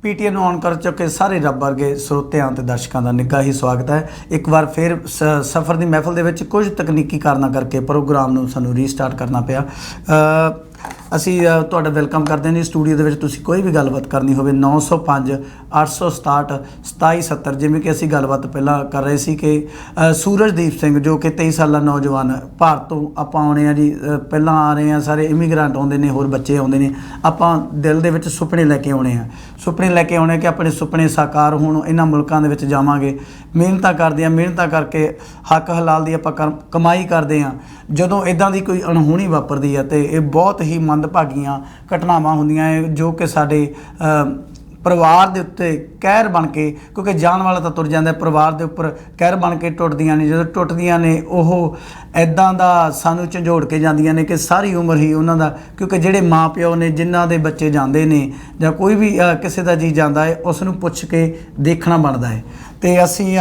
PTN ਨੂੰ on ਕਰ ਚੁੱਕੇ ਸਾਰੇ ਰੱਬ ਵਰਗੇ ਸਰੋਤਿਆਂ ਅਤੇ ਦਰਸ਼ਕਾਂ ਦਾ ਨਿੱਘਾ ਹੀ ਸਵਾਗਤ ਹੈ। ਇੱਕ ਵਾਰ ਫਿਰ ਸਫ਼ਰ ਦੀ ਮਹਿਫਲ ਦੇ ਵਿੱਚ ਕੁਝ ਤਕਨੀਕੀ ਕਾਰਨਾਂ ਕਰਕੇ ਪ੍ਰੋਗਰਾਮ ਨੂੰ ਸਾਨੂੰ ਰੀਸਟਾਰਟ ਕਰਨਾ ਪਿਆ। ਅਸੀਂ ਤੁਹਾਡਾ ਵੈਲਕਮ ਕਰਦੇ ਹਾਂ ਜੀ। ਸਟੂਡੀਓ ਦੇ ਵਿੱਚ ਤੁਸੀਂ ਕੋਈ ਵੀ ਗੱਲਬਾਤ ਕਰਨੀ ਹੋਵੇ 905 867 2770, ਜਿਵੇਂ ਕਿ ਅਸੀਂ ਗੱਲਬਾਤ ਪਹਿਲਾਂ ਕਰ ਰਹੇ ਸੀ ਕਿ ਸੂਰਜਦੀਪ ਸਿੰਘ ਜੋ ਕਿ 23 ਸਾਲਾ ਨੌਜਵਾਨ ਭਾਰਤ ਤੋਂ ਆਪਾਂ ਆਉਣੇ ਆ ਜੀ। ਪਹਿਲਾਂ ਆ ਰਹੇ ਹਾਂ, ਸਾਰੇ ਇਮੀਗ੍ਰੈਂਟ ਆਉਂਦੇ ਨੇ, ਹੋਰ ਬੱਚੇ ਆਉਂਦੇ ਨੇ। ਆਪਾਂ ਦਿਲ ਦੇ ਵਿੱਚ ਸੁਪਨੇ ਲੈ ਕੇ ਆਉਣੇ ਆ, ਸੁਪਨੇ ਲੈ ਕੇ ਆਉਣੇ ਕਿ ਆਪਣੇ ਸੁਪਨੇ ਸਾਕਾਰ ਹੋਣ, ਇਹਨਾਂ ਮੁਲਕਾਂ ਦੇ ਵਿੱਚ ਜਾਵਾਂਗੇ। ਮਿਹਨਤਾਂ ਕਰਦੇ ਹਾਂ, ਮਿਹਨਤਾਂ ਕਰਕੇ ਹੱਕ ਹਲਾਲ ਦੀ ਆਪਾਂ ਕਮਾਈ ਕਰਦੇ ਹਾਂ। ਜਦੋਂ ਇੱਦਾਂ ਦੀ ਕੋਈ ਅਣਹੋਣੀ ਵਾਪਰਦੀ ਹੈ ਅਤੇ ਇਹ ਬਹੁਤ ਹੀ ਮੰਦਭਾਗੀਆਂ ਘਟਨਾਵਾਂ ਹੁੰਦੀਆਂ ਹੈ ਜੋ ਕਿ ਸਾਡੇ ਪਰਿਵਾਰ ਦੇ ਉੱਤੇ ਕਹਿਰ ਬਣ ਕੇ, ਕਿਉਂਕਿ ਜਾਣ ਵਾਲਾ ਤਾਂ ਤੁਰ ਜਾਂਦਾ, ਪਰਿਵਾਰ ਦੇ ਉੱਪਰ ਕਹਿਰ ਬਣ ਕੇ ਟੁੱਟਦੀਆਂ ਨੇ। ਜਦੋਂ ਟੁੱਟਦੀਆਂ ਨੇ ਉਹ ਇੱਦਾਂ ਦਾ ਸਾਨੂੰ ਝੰਜੋੜ ਕੇ ਜਾਂਦੀਆਂ ਨੇ ਕਿ ਸਾਰੀ ਉਮਰ ਹੀ ਉਹਨਾਂ ਦਾ, ਕਿਉਂਕਿ ਜਿਹੜੇ ਮਾਂ ਪਿਓ ਨੇ ਜਿਨ੍ਹਾਂ ਦੇ ਬੱਚੇ ਜਾਂਦੇ ਨੇ ਜਾਂ ਕੋਈ ਵੀ ਕਿਸੇ ਦਾ ਜੀ ਜਾਂਦਾ ਹੈ ਉਸ ਨੂੰ ਪੁੱਛ ਕੇ ਦੇਖਣਾ ਬਣਦਾ ਹੈ। ਅਤੇ ਅਸੀਂ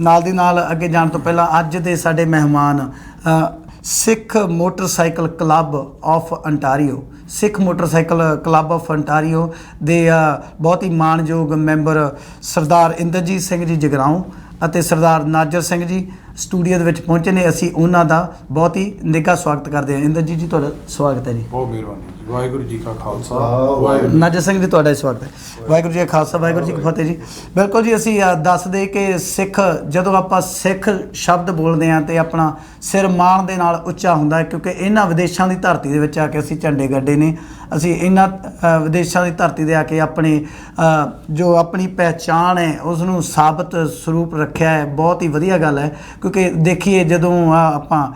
ਨਾਲ ਦੀ ਨਾਲ ਅੱਗੇ ਜਾਣ ਤੋਂ ਪਹਿਲਾਂ ਅੱਜ ਦੇ ਸਾਡੇ ਮਹਿਮਾਨ Sikh motorcycle club of Ontario, Sikh motorcycle club of Ontario ਦੇ ਬਹੁਤ ਹੀ ਮਾਣਯੋਗ ਮੈਂਬਰ ਸਰਦਾਰ ਇੰਦਰਜੀਤ ਸਿੰਘ ਜੀ ਜਗਰਾਓਂ ਅਤੇ ਸਰਦਾਰ ਨਾਜਰ ਸਿੰਘ ਜੀ ਸਟੂਡੀਓ ਦੇ ਵਿੱਚ ਪਹੁੰਚੇ ਨੇ। ਅਸੀਂ ਉਹਨਾਂ ਦਾ ਬਹੁਤ ਹੀ ਨਿੱਘਾ ਸਵਾਗਤ ਕਰਦੇ ਹਾਂ। ਇੰਦਰਜੀਤ ਜੀ ਤੁਹਾਡਾ ਸਵਾਗਤ ਹੈ ਜੀ। ਬਹੁਤ ਮਿਹਰਬਾਨੀ ਜੀ। ਵਾਹਿਗੁਰੂ ਜੀ ਕਾ ਖਾਲਸਾ। ਨਾਜਰ ਸਿੰਘ ਜੀ ਤੁਹਾਡਾ ਸਵਾਗਤ ਹੈ। ਵਾਹਿਗੁਰੂ ਜੀ ਕਾ ਖਾਲਸਾ, ਵਾਹਿਗੁਰੂ ਜੀ ਕੀ ਫਤਿਹ ਜੀ। ਬਿਲਕੁਲ ਜੀ, ਅਸੀਂ ਦੱਸਦੇ ਕਿ ਸਿੱਖ, ਜਦੋਂ ਆਪਾਂ ਸਿੱਖ ਸ਼ਬਦ ਬੋਲਦੇ ਹਾਂ ਅਤੇ ਆਪਣਾ ਸਿਰ ਮਾਣ ਦੇ ਨਾਲ ਉੱਚਾ ਹੁੰਦਾ ਹੈ, ਕਿਉਂਕਿ ਇਹਨਾਂ ਵਿਦੇਸ਼ਾਂ ਦੀ ਧਰਤੀ ਦੇ ਵਿੱਚ ਆ ਕੇ ਅਸੀਂ ਝੰਡੇ ਗੱਡੇ ਨੇ। ਅਸੀਂ ਇਹਨਾਂ ਵਿਦੇਸ਼ਾਂ ਦੀ ਧਰਤੀ 'ਤੇ ਆ ਕੇ ਆਪਣੇ ਜੋ ਆਪਣੀ ਪਹਿਚਾਣ ਹੈ ਉਸ ਨੂੰ ਸਾਬਤ ਸਰੂਪ ਰੱਖਿਆ ਹੈ। ਬਹੁਤ ਹੀ ਵਧੀਆ ਗੱਲ ਹੈ, ਕਿਉਂਕਿ ਦੇਖੀਏ ਜਦੋਂ ਆਪਾਂ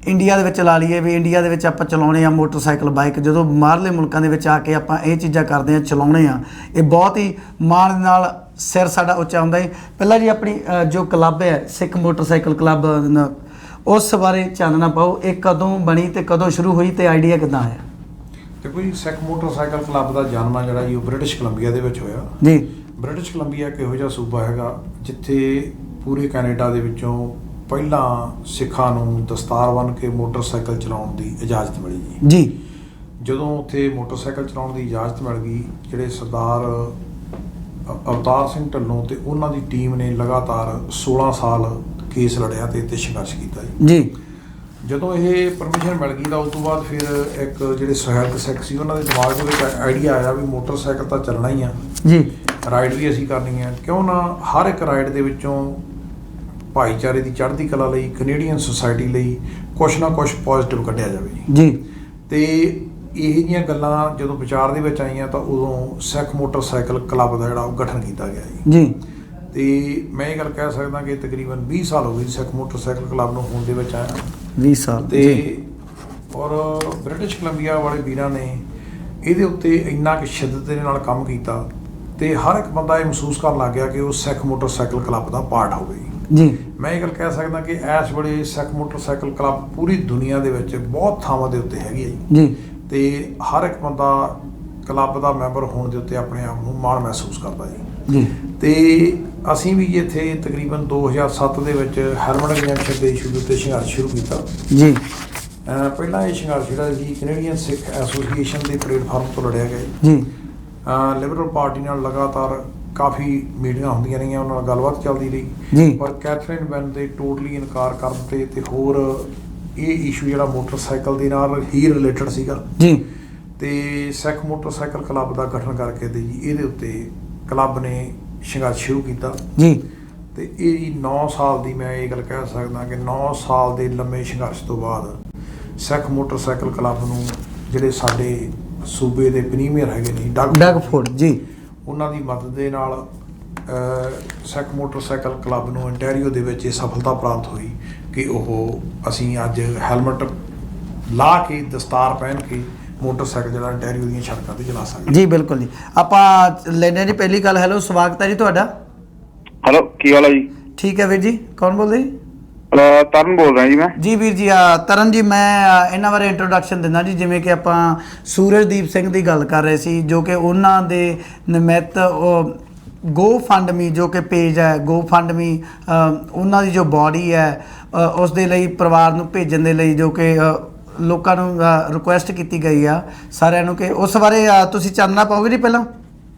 ਇੰਡੀਆ ਦੇ ਵਿੱਚ ਲਾ ਲਈਏ ਵੀ ਇੰਡੀਆ ਦੇ ਵਿੱਚ ਆਪਾਂ ਚਲਾਉਣੇ ਆ ਮੋਟਰਸਾਈਕਲ ਬਾਈਕ, ਜਦੋਂ ਬਾਹਰਲੇ ਮੁਲਕਾਂ ਦੇ ਵਿੱਚ ਆ ਕੇ ਆਪਾਂ ਇਹ ਚੀਜ਼ਾਂ ਕਰਦੇ ਹਾਂ, ਚਲਾਉਣੇ ਆ, ਇਹ ਬਹੁਤ ਹੀ ਮਾਣ ਦੇ ਨਾਲ ਸਿਰ ਸਾਡਾ ਉੱਚਾ ਹੁੰਦਾ ਹੈ। ਪਹਿਲਾਂ ਜੀ ਆਪਣੀ ਜੋ ਕਲੱਬ ਹੈ ਸਿੱਖ ਮੋਟਰਸਾਈਕਲ ਕਲੱਬ, ਉਸ ਬਾਰੇ ਚਾਨਣਾ ਪਾਓ। ਇਹ ਕਦੋਂ ਬਣੀ ਅਤੇ ਕਦੋਂ ਸ਼ੁਰੂ ਹੋਈ ਅਤੇ ਆਈਡੀਆ ਕਿੱਦਾਂ ਆਇਆ? ਦੇਖੋ ਜੀ, ਸਿੱਖ ਮੋਟਰਸਾਈਕਲ ਕਲੱਬ ਦਾ ਜਨਮ ਆ ਜਿਹੜਾ ਜੀ ਉਹ ਬ੍ਰਿਟਿਸ਼ ਕੋਲੰਬੀਆ ਦੇ ਵਿੱਚ ਹੋਇਆ ਜੀ। ਬ੍ਰਿਟਿਸ਼ ਕੋਲੰਬੀਆ ਇੱਕ ਇਹੋ ਜਿਹਾ ਸੂਬਾ ਹੈਗਾ ਜਿੱਥੇ ਪੂਰੇ ਕੈਨੇਡਾ ਦੇ ਵਿੱਚੋਂ ਪਹਿਲਾਂ ਸਿੱਖਾਂ ਨੂੰ ਦਸਤਾਰ ਬੰਨ੍ਹ ਕੇ ਮੋਟਰਸਾਈਕਲ ਚਲਾਉਣ ਦੀ ਇਜਾਜ਼ਤ ਮਿਲੀ ਜੀ। ਜਦੋਂ ਉੱਥੇ ਮੋਟਰਸਾਈਕਲ ਚਲਾਉਣ ਦੀ ਇਜਾਜ਼ਤ ਮਿਲ ਗਈ, ਜਿਹੜੇ ਸਰਦਾਰ ਅਵਤਾਰ ਸਿੰਘ ਢੱਲੋਂ ਅਤੇ ਉਹਨਾਂ ਦੀ ਟੀਮ ਨੇ ਲਗਾਤਾਰ 16 ਸਾਲ ਕੇਸ ਲੜਿਆ ਅਤੇ ਇੱਥੇ ਸੰਘਰਸ਼ ਕੀਤਾ ਜੀ। ਜਦੋਂ ਇਹ ਪਰਮਿਸ਼ਨ ਮਿਲ ਗਈ ਤਾਂ ਉਸ ਤੋਂ ਬਾਅਦ ਫਿਰ ਇੱਕ ਜਿਹੜੇ ਸਹਾਇਕ ਸਿੱਖ ਸੀ ਉਹਨਾਂ ਦੇ ਦਿਮਾਗ ਦੇ ਵਿੱਚ ਆਈਡੀਆ ਆਇਆ ਵੀ ਮੋਟਰਸਾਈਕਲ ਤਾਂ ਚੱਲਣਾ ਹੀ ਆ ਜੀ, ਰਾਈਡ ਵੀ ਅਸੀਂ ਕਰਨੀ ਆ, ਕਿਉਂ ਨਾ ਹਰ ਇੱਕ ਰਾਈਡ ਦੇ ਵਿੱਚੋਂ ਭਾਈਚਾਰੇ ਦੀ ਚੜ੍ਹਦੀ ਕਲਾ ਲਈ, ਕੈਨੇਡੀਅਨ ਸੁਸਾਇਟੀ ਲਈ ਕੁਛ ਨਾ ਕੁਛ ਪੋਜ਼ੀਟਿਵ ਕੱਢਿਆ ਜਾਵੇ ਜੀ। ਅਤੇ ਇਹ ਜਿਹੀਆਂ ਗੱਲਾਂ ਜਦੋਂ ਵਿਚਾਰ ਦੇ ਵਿੱਚ ਆਈਆਂ ਤਾਂ ਉਦੋਂ ਸਿੱਖ ਮੋਟਰਸਾਈਕਲ ਕਲੱਬ ਦਾ ਜਿਹੜਾ ਉਹ ਗਠਨ ਕੀਤਾ ਗਿਆ ਜੀ। ਅਤੇ ਮੈਂ ਇਹ ਗੱਲ ਕਹਿ ਸਕਦਾ ਕਿ ਤਕਰੀਬਨ 20 ਸਾਲ ਹੋ ਗਏ ਸਿੱਖ ਮੋਟਰਸਾਈਕਲ ਕਲੱਬ ਨੂੰ ਹੋਣ ਦੇ ਵਿੱਚ ਆਇਆ। 20 ਸਾਲ। ਅਤੇ ਔਰ ਬ੍ਰਿਟਿਸ਼ ਕੋਲੰਬੀਆ ਵਾਲੇ ਵੀਰਾਂ ਨੇ ਇਹਦੇ ਉੱਤੇ ਇੰਨਾ ਕੁ ਸ਼ਿੱਦਤ ਦੇ ਨਾਲ ਕੰਮ ਕੀਤਾ ਅਤੇ ਹਰ ਇੱਕ ਬੰਦਾ ਇਹ ਮਹਿਸੂਸ ਕਰਨ ਲੱਗ ਗਿਆ ਕਿ ਉਹ ਸਿੱਖ ਮੋਟਰਸਾਈਕਲ ਕਲੱਬ ਦਾ ਪਾਰਟ ਹੋਵੇ ਜੀ। ਮੈਂ ਇਹ ਗੱਲ ਕਹਿ ਸਕਦਾ ਕਿ ਇਸ ਵੇਲੇ ਸਿੱਖ ਮੋਟਰਸਾਈਕਲ ਕਲੱਬ ਪੂਰੀ ਦੁਨੀਆ ਦੇ ਵਿੱਚ ਬਹੁਤ ਥਾਵਾਂ ਦੇ ਉੱਤੇ ਹੈਗੀ ਹੈ ਜੀ। ਅਤੇ ਹਰ ਇੱਕ ਬੰਦਾ ਕਲੱਬ ਦਾ ਮੈਂਬਰ ਹੋਣ ਦੇ ਉੱਤੇ ਆਪਣੇ ਆਪ ਨੂੰ ਮਾਣ ਮਹਿਸੂਸ ਕਰਦਾ ਜੀ। ਅਤੇ ਅਸੀਂ ਵੀ ਇੱਥੇ ਤਕਰੀਬਨ 2007 ਦੇ ਵਿੱਚ ਹੈਲਮਟ ਐਗਜ਼ੈਂਪਸ਼ਨ ਦੇ ਇਸ਼ੂ ਦੇ ਉੱਤੇ ਸੰਘਰਸ਼ ਸ਼ੁਰੂ ਕੀਤਾ ਜੀ। ਪਹਿਲਾਂ ਇਹ ਸੰਘਰਸ਼ ਜਿਹੜਾ ਜੀ ਕੈਨੇਡੀਅਨ ਸਿੱਖ ਐਸੋਸੀਏਸ਼ਨ ਦੇ ਪਲੇਟਫਾਰਮ ਤੋਂ ਲੜਿਆ ਗਿਆ ਜੀ। ਲਿਬਰਲ ਪਾਰਟੀ ਨਾਲ ਲਗਾਤਾਰ ਕਾਫੀ ਮੀਟਿੰਗਾਂ ਹੁੰਦੀਆਂ ਰਹੀਆਂ, ਉਹਨਾਂ ਨਾਲ ਗੱਲਬਾਤ ਚੱਲਦੀ ਰਹੀ, ਪਰ ਕੈਥਰੀਨ ਬੈਨ ਦੇ ਟੋਟਲੀ ਇਨਕਾਰ ਕਰਨ 'ਤੇ ਅਤੇ ਹੋਰ ਇਹ ਇਸ਼ੂ ਜਿਹੜਾ ਮੋਟਰਸਾਈਕਲ ਦੇ ਨਾਲ ਹੀ ਰਿਲੇਟਡ ਸੀਗਾ ਜੀ। ਅਤੇ ਸਿੱਖ ਮੋਟਰਸਾਈਕਲ ਕਲੱਬ ਦਾ ਗਠਨ ਕਰਕੇ ਤੇ ਜੀ ਇਹਦੇ ਉੱਤੇ ਕਲੱਬ ਨੇ ਸੰਘਰਸ਼ ਸ਼ੁਰੂ ਕੀਤਾ ਜੀ। ਅਤੇ ਇਹ 9 ਸਾਲ ਦੀ, ਮੈਂ ਇਹ ਗੱਲ ਕਹਿ ਸਕਦਾ ਕਿ 9 ਸਾਲ ਦੇ ਲੰਮੇ ਸੰਘਰਸ਼ ਤੋਂ ਬਾਅਦ ਸਿੱਖ ਮੋਟਰਸਾਈਕਲ ਕਲੱਬ ਨੂੰ ਜਿਹੜੇ ਸਾਡੇ ਸੂਬੇ ਦੇ ਪ੍ਰੀਮੀਅਰ ਹੈਗੇ ਨੇ ਡਗ ਫੋਰਡ ਜੀ, ਉਹਨਾਂ ਦੀ ਮਦਦ ਦੇ ਨਾਲ ਸਿੱਖ ਮੋਟਰਸਾਈਕਲ ਕਲੱਬ ਨੂੰ ਅੰਟੈਰੀਓ ਦੇ ਵਿੱਚ ਇਹ ਸਫਲਤਾ ਪ੍ਰਾਪਤ ਹੋਈ ਕਿ ਅਸੀਂ ਅੱਜ ਹੈਲਮਟ ਲਾ ਕੇ, ਦਸਤਾਰ ਪਹਿਨ ਕੇ ਮੋਟਰਸਾਈਕਲ ਜਿਹੜਾ ਅੰਟੈਰੀਓ ਦੀਆਂ ਸੜਕਾਂ 'ਤੇ ਚਲਾ ਸਕਦੇ ਜੀ। ਬਿਲਕੁਲ ਜੀ। ਆਪਾਂ ਲੈਣੇ ਜੀ ਪਹਿਲੀ ਗੱਲ। ਹੈਲੋ, ਸਵਾਗਤ ਹੈ ਜੀ ਤੁਹਾਡਾ। ਹੈਲੋ, ਕੀ ਹਾਲ ਹੈ ਜੀ? ਠੀਕ ਹੈ ਵੀਰ ਜੀ। ਕੌਣ ਬੋਲਦੇ ਜੀ? ਤਰਨ ਬੋਲ ਰਿਹਾ ਜੀ ਮੈਂ। ਜੀ ਵੀਰ ਜੀ, ਤਰਨ ਜੀ, ਮੈਂ ਇਹਨਾਂ ਬਾਰੇ ਇੰਟਰੋਡਕਸ਼ਨ ਦਿੰਦਾ ਜੀ। ਜਿਵੇਂ ਕਿ ਆਪਾਂ ਸੂਰਜਦੀਪ ਸਿੰਘ ਦੀ ਗੱਲ ਕਰ ਰਹੇ ਸੀ, ਜੋ ਕਿ ਉਹਨਾਂ ਦੇ ਨਿਮਿਤ ਗੋ ਫੰਡ ਮੀ ਜੋ ਕਿ ਪੇਜ ਹੈ, ਗੋ ਫੰਡ ਮੀ ਉਹਨਾਂ ਦੀ ਜੋ ਬਾਡੀ ਹੈ ਉਸ ਦੇ ਲਈ, ਪਰਿਵਾਰ ਨੂੰ ਭੇਜਣ ਦੇ ਲਈ, ਜੋ ਕਿ ਲੋਕਾਂ ਨੂੰ ਰਿਕੁਐਸਟ ਕੀਤੀ ਗਈ ਆ ਸਾਰਿਆਂ ਨੂੰ, ਕਿ ਉਸ ਬਾਰੇ ਤੁਸੀਂ ਚਾਨਣਾ ਪਾਓਗੇ ਜੀ ਪਹਿਲਾਂ?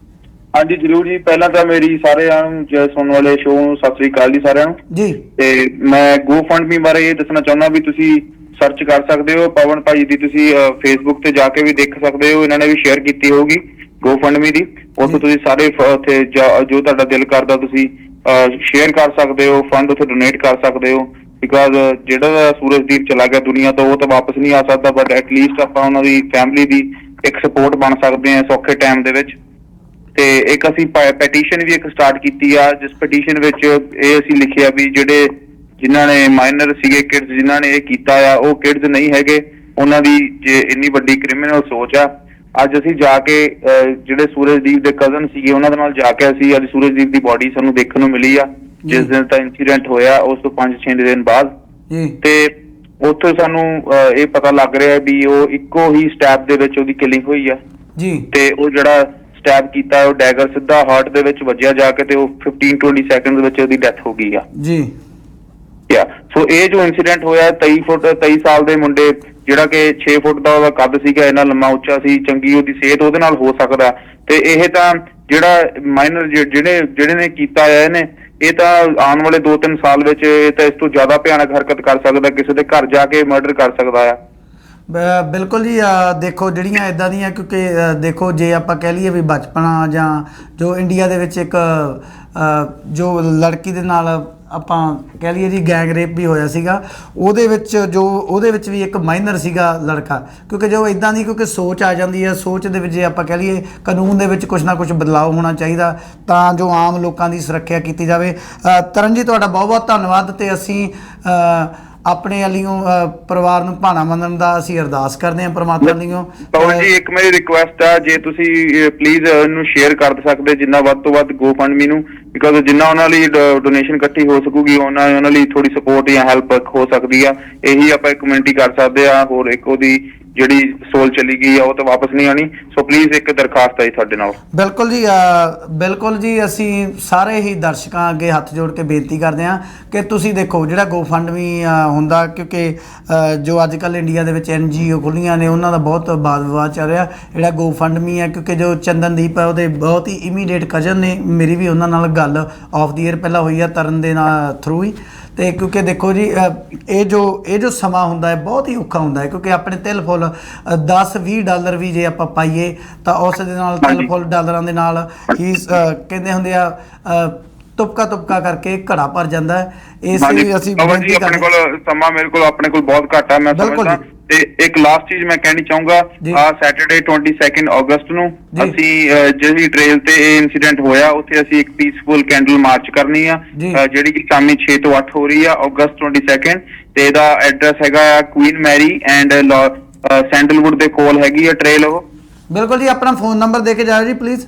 ਹਾਂਜੀ ਜ਼ਰੂਰ ਜੀ। ਪਹਿਲਾਂ ਤਾਂ ਮੇਰੀ ਸਾਰਿਆਂ ਨੂੰ ਸੁਣਨ ਵਾਲੇ ਸ਼ੋਅ ਨੂੰ ਸਤਿ ਸ੍ਰੀ ਅਕਾਲ ਜੀ ਸਾਰਿਆਂ ਨੂੰ ਜੀ। ਤੇ ਮੈਂ GoFundMe ਬਾਰੇ ਇਹ ਦੱਸਣਾ ਚਾਹੁੰਦਾ ਵੀ ਤੁਸੀਂ ਸਰਚ ਕਰ ਸਕਦੇ ਹੋ ਪਵਨ ਭਾਈ ਦੀ, ਤੁਸੀਂ ਫੇਸਬੁੱਕ ਤੇ ਜਾ ਕੇ ਵੀ ਦੇਖ ਸਕਦੇ ਹੋ, ਇਹਨਾਂ ਨੇ ਵੀ ਸ਼ੇਅਰ ਕੀਤੀ ਹੋਊਗੀ GoFundMe ਦੀ। ਉੱਥੇ ਤੁਸੀਂ ਸਾਰੇ ਉੱਥੇ ਜੋ ਤੁਹਾਡਾ ਦਿਲ ਕਰਦਾ ਤੁਸੀਂ ਸ਼ੇਅਰ ਕਰ ਸਕਦੇ ਹੋ, ਫੰਡ ਉੱਥੇ ਡੋਨੇਟ ਕਰ ਸਕਦੇ ਹੋ। ਬਿਕਾਜ਼ ਜਿਹੜਾ ਸੂਰਜਦੀਪ ਚਲਾ ਗਿਆ ਦੁਨੀਆ ਤੋਂ, ਉਹ ਤਾਂ ਵਾਪਸ ਨਹੀਂ ਆ ਸਕਦਾ, ਬਟ ਐਟਲੀਸਟ ਆਪਾਂ ਉਹਨਾਂ ਦੀ ਫੈਮਿਲੀ ਦੀ ਇੱਕ ਸਪੋਰਟ ਬਣ ਸਕਦੇ ਹਾਂ ਸੌਖੇ ਟਾਈਮ ਦੇ ਵਿੱਚ। ਤੇ ਇੱਕ ਅਸੀਂ ਪੈਟੀਸ਼ਨ ਵੀ ਇੱਕ ਸਟਾਰਟ ਕੀਤੀ ਆ, ਜਿਸ ਪੈਟੀਸ਼ਨ ਵਿੱਚ ਇਹ ਅਸੀਂ ਲਿਖਿਆ ਵੀ ਜਿਨ੍ਹਾਂ ਨੇ ਮਾਈਨਰ ਸੀਗੇ ਕਿਡਸ, ਜਿਨ੍ਹਾਂ ਨੇ ਇਹ ਕੀਤਾ ਆ, ਉਹ ਕਿਡਸ ਨਹੀਂ ਹੈਗੇ, ਉਹਨਾਂ ਦੀ ਜੇ ਇੰਨੀ ਵੱਡੀ ਕ੍ਰਿਮੀਨਲ ਸੋਚ ਆ। ਅੱਜ ਅਸੀਂ ਜਾ ਕੇ ਜਿਹੜੇ ਸੂਰਜਦੀਪ ਦੇ ਕਜ਼ਨ ਸੀਗੇ ਉਹਨਾਂ ਦੇ ਨਾਲ ਜਾ ਕੇ ਅਸੀਂ ਅੱਜ ਸੂਰਜਦੀਪ ਦੀ ਬੋਡੀ ਸਾਨੂੰ ਦੇਖਣ ਨੂੰ ਮਿਲੀ ਆ, ਜਿਸ ਦਿਨ ਤਾਂ ਇੰਸੀਡੈਂਟ ਹੋਇਆ ਉਸ ਤੋਂ 5-6 ਦਿਨ ਬਾਅਦ। ਤੇ ਉੱਥੇ ਸਾਨੂੰ ਇਹ ਪਤਾ ਲੱਗ ਰਿਹਾ ਵੀ ਉਹ ਇੱਕੋ ਹੀ ਸਟੈਪ ਦੇ ਵਿੱਚ ਉਹਦੀ ਕਿਲਿੰਗ ਹੋਈ ਆ ਜੀ। ਤੇ ਉਹ ਜਿਹੜਾ ਸਟੈਪ ਕੀਤਾ ਉਹ ਡੈਗਰ ਸਿੱਧਾ ਹਾਰਟ ਦੇ ਵਿੱਚ ਵੱਜਿਆ ਜਾ ਕੇ, ਤੇ ਉਹ 15-20 ਸੈਕਿੰਡ ਵਿੱਚ ਉਹਦੀ ਡੈਥ ਹੋ ਗਈ ਆ ਜੀ। ਸੋ ਇਹ ਜੋ ਇਨਸੀਡੈਂਟ ਹੋਇਆ 23 ਸਾਲ ਦੇ ਮੁੰਡੇ, ਜਿਹੜਾ ਕਿ 6 ਫੁੱਟ ਦਾ ਉਹਦਾ ਕੱਦ ਸੀਗਾ, ਇੰਨਾ ਲੰਮਾ ਉੱਚਾ ਸੀ, ਚੰਗੀ ਉਹਦੀ ਸਿਹਤ, ਉਹਦੇ ਨਾਲ ਹੋ ਸਕਦਾ। ਤੇ ਇਹ ਤਾਂ ਜਿਹੜਾ ਮਾਈਨਰ ਜਿਹੜੇ ਨੇ ਕੀਤਾ ਆ ਇਹਨੇ, ਇਹ ਤਾਂ ਆਉਣ ਵਾਲੇ 2-3 ਸਾਲ ਵਿੱਚ ਇਹ ਤਾਂ ਇਸ ਤੋਂ ਜ਼ਿਆਦਾ ਭਿਆਨਕ ਹਰਕਤ ਕਰ ਸਕਦਾ, ਕਿਸੇ ਦੇ ਘਰ ਜਾ ਕੇ ਮਰਡਰ ਕਰ ਸਕਦਾ ਆ। ਬਿਲਕੁਲ ਜੀ। ਦੇਖੋ ਜਿਹੜੀਆਂ ਇਦਾਂ ਦੀਆਂ, ਕਿਉਂਕਿ ਦੇਖੋ ਜੇ ਆਪਾਂ ਕਹਿ ਲਈਏ ਵੀ ਬਚਪਨਾ ਜਾਂ ਜੋ ਇੰਡੀਆ ਦੇ ਵਿੱਚ ਇੱਕ ਜੋ ਲੜਕੀ ਦੇ ਨਾਲ ਆਪਾਂ ਕਹਿ ਲਈਏ ਜੀ ਗੈਂਗ ਰੇਪ ਵੀ ਹੋਇਆ ਸੀਗਾ, ਉਹਦੇ ਵਿੱਚ ਵੀ ਇੱਕ ਮਾਈਨਰ ਸੀਗਾ ਲੜਕਾ। ਕਿਉਂਕਿ ਜੋ ਇਦਾਂ ਦੀ ਕਿਉਂਕਿ ਸੋਚ ਆ ਜਾਂਦੀ ਹੈ, ਸੋਚ ਦੇ ਵਿੱਚ ਜੇ ਆਪਾਂ ਕਹਿ ਲਈਏ ਕਾਨੂੰਨ ਦੇ ਵਿੱਚ ਕੁਛ ਨਾ ਕੁਛ ਬਦਲਾਅ ਹੋਣਾ ਚਾਹੀਦਾ ਤਾਂ ਜੋ ਆਮ ਲੋਕਾਂ ਦੀ ਸੁਰੱਖਿਆ ਕੀਤੀ ਜਾਵੇ। ਤਰਨ ਜੀ ਤੁਹਾਡਾ ਬਹੁਤ ਬਹੁਤ ਧੰਨਵਾਦ। ਤੇ ਅਸੀਂ ਆਪਣੇ ਵੱਲੋਂ ਪਰਿਵਾਰ ਨੂੰ ਭਾਣਾ ਮੰਨਣ ਦਾ ਅਸੀਂ ਅਰਦਾਸ ਕਰਦੇ ਹਾਂ ਪ੍ਰਮਾਤਮਾ ਵੱਲੋਂ। ਪਵਨ ਜੀ ਇੱਕ ਮੇਰੀ ਰਿਕੁਐਸਟ ਆ, ਜੇ ਤੁਸੀਂ ਪਲੀਜ਼ ਇਹਨੂੰ ਸ਼ੇਅਰ ਕਰ ਸਕਦੇ ਜਿੰਨਾ ਵੱਧ ਤੋਂ ਵੱਧ GoFundMe ਨੂੰ, ਬਿਕਾਜ਼ ਜਿੰਨਾ ਉਹਨਾਂ ਲਈ ਡੋਨੇਸ਼ਨ ਇਕੱਠੀ ਹੋ ਸਕੂਗੀ ਉਹਨਾਂ ਲਈ ਥੋੜੀ ਸਪੋਰਟ ਜਾਂ ਹੈਲਪ ਹੋ ਸਕਦੀ ਆ। ਇਹੀ ਆਪਾਂ ਇੱਕ ਕਮਿਊਨਿਟੀ ਕਰ ਸਕਦੇ ਆ। ਹੋਰ ਇੱਕ ਉਹਦੀ ਜਿਹੜੀ ਸੋਲ ਚਲੀ ਗਈ ਆ ਉਹ ਤਾਂ ਵਾਪਸ ਨਹੀਂ ਆਣੀ। ਸੋ ਪਲੀਜ਼ ਇੱਕ ਦਰਖਾਸਤ ਹੈ ਤੁਹਾਡੇ ਨਾਲ। ਬਿਲਕੁਲ ਜੀ। ਅਸੀਂ ਸਾਰੇ ਹੀ ਦਰਸ਼ਕਾਂ ਅੱਗੇ ਹੱਥ ਜੋੜ ਕੇ ਬੇਨਤੀ ਕਰਦੇ ਹਾਂ ਕਿ ਤੁਸੀਂ ਦੇਖੋ ਜਿਹੜਾ GoFundMe ਹੁੰਦਾ, ਕਿਉਂਕਿ ਜੋ ਅੱਜ ਕੱਲ੍ਹ ਇੰਡੀਆ ਦੇ ਵਿੱਚ NGO ਖੁੱਲ੍ਹੀਆਂ ਨੇ ਉਹਨਾਂ ਦਾ ਬਹੁਤ ਵਾਦ ਵਿਵਾਦ ਚੱਲ ਰਿਹਾ। ਜਿਹੜਾ GoFundMe ਹੈ, ਕਿਉਂਕਿ ਜੋ ਚੰਦਨਦੀਪ ਹੈ ਉਹਦੇ ਬਹੁਤ ਹੀ ਇਮੀਡੀਏਟ ਕਜ਼ਨ ਨੇ, ਮੇਰੀ ਵੀ ਉਹਨਾਂ ਨਾਲ ਗੱਲ ਆਫ ਦੀ ਏਅਰ ਪਹਿਲਾਂ ਹੋਈ ਆ ਤਰਨ ਦੇ ਨਾਲ ਥਰੂ ਹੀ। ਤੇ ਕਿਉਂਕਿ ਦੇਖੋ ਜੀ ਇਹ ਜੋ ਸਮਾਂ ਹੁੰਦਾ ਹੈ ਬਹੁਤ ਹੀ ਔਖਾ ਹੁੰਦਾ ਹੈ, ਕਿਉਂਕਿ ਆਪਣੇ ਤਿਲ ਫੁੱਲ $10-20 ਵੀ ਜੇ ਆਪਾਂ ਪਾਈਏ ਤਾਂ ਉਸ ਦੇ ਨਾਲ ਤਿਲ ਫੁੱਲ ਡਾਲਰਾਂ ਦੇ ਨਾਲ ਹੀ ਕਹਿੰਦੇ ਹੁੰਦੇ ਆ ਤੁਪਕਾ ਕਰਕੇ ਘੜਾ ਭਰ ਜਾਂਦਾ ਹੈ। ਇਸ ਲਈ ਅਸੀਂ ਆਪਣੇ ਕੋਲ ਸਮਾਂ ਮੇਰੇ ਕੋਲ ਆਪਣੇ ਕੋਲ ਬਹੁਤ ਘੱਟ ਆ, ਮੈਂ ਸਮਝਦਾ। ਤੇ ਇੱਕ ਲਾਸਟ ਚੀਜ਼ ਮੈਂ ਕਹਿਣੀ ਚਾਹੂੰਗਾ, ਸੈਟਰਡੇ 22 ਅਗਸਤ ਨੂੰ ਅਸੀਂ ਜਿਹੜੀ ਟ੍ਰੇਲ ਤੇ ਇਹ ਇਨਸੀਡੈਂਟ ਹੋਇਆ ਉੱਥੇ ਅਸੀਂ ਇੱਕ ਪੀਸਫੁਲ ਕੈਂਡਲ ਮਾਰਚ ਕਰਨੀ ਆ, ਜਿਹੜੀ ਕਿ ਸ਼ਾਮੀ 6 ਤੋਂ 8 ਹੋ ਰਹੀ ਆ ਅਗਸਤ 22। ਤੇ ਇਹਦਾ ਐਡਰੈਸ ਹੈਗਾ ਆ ਕੁਈਨ ਮੈਰੀ ਐਂਡ ਸੈਂਡਲਵੁੱਡ ਦੇ ਕੋਲ ਹੈਗੀ ਆ ਟ੍ਰੇਲ ਉਹ। ਬਿਲਕੁਲ ਜੀ। ਆਪਣਾ ਫੋਨ ਨੰਬਰ ਦੇ ਕੇ ਜਾਓ ਜੀ ਪਲੀਜ਼।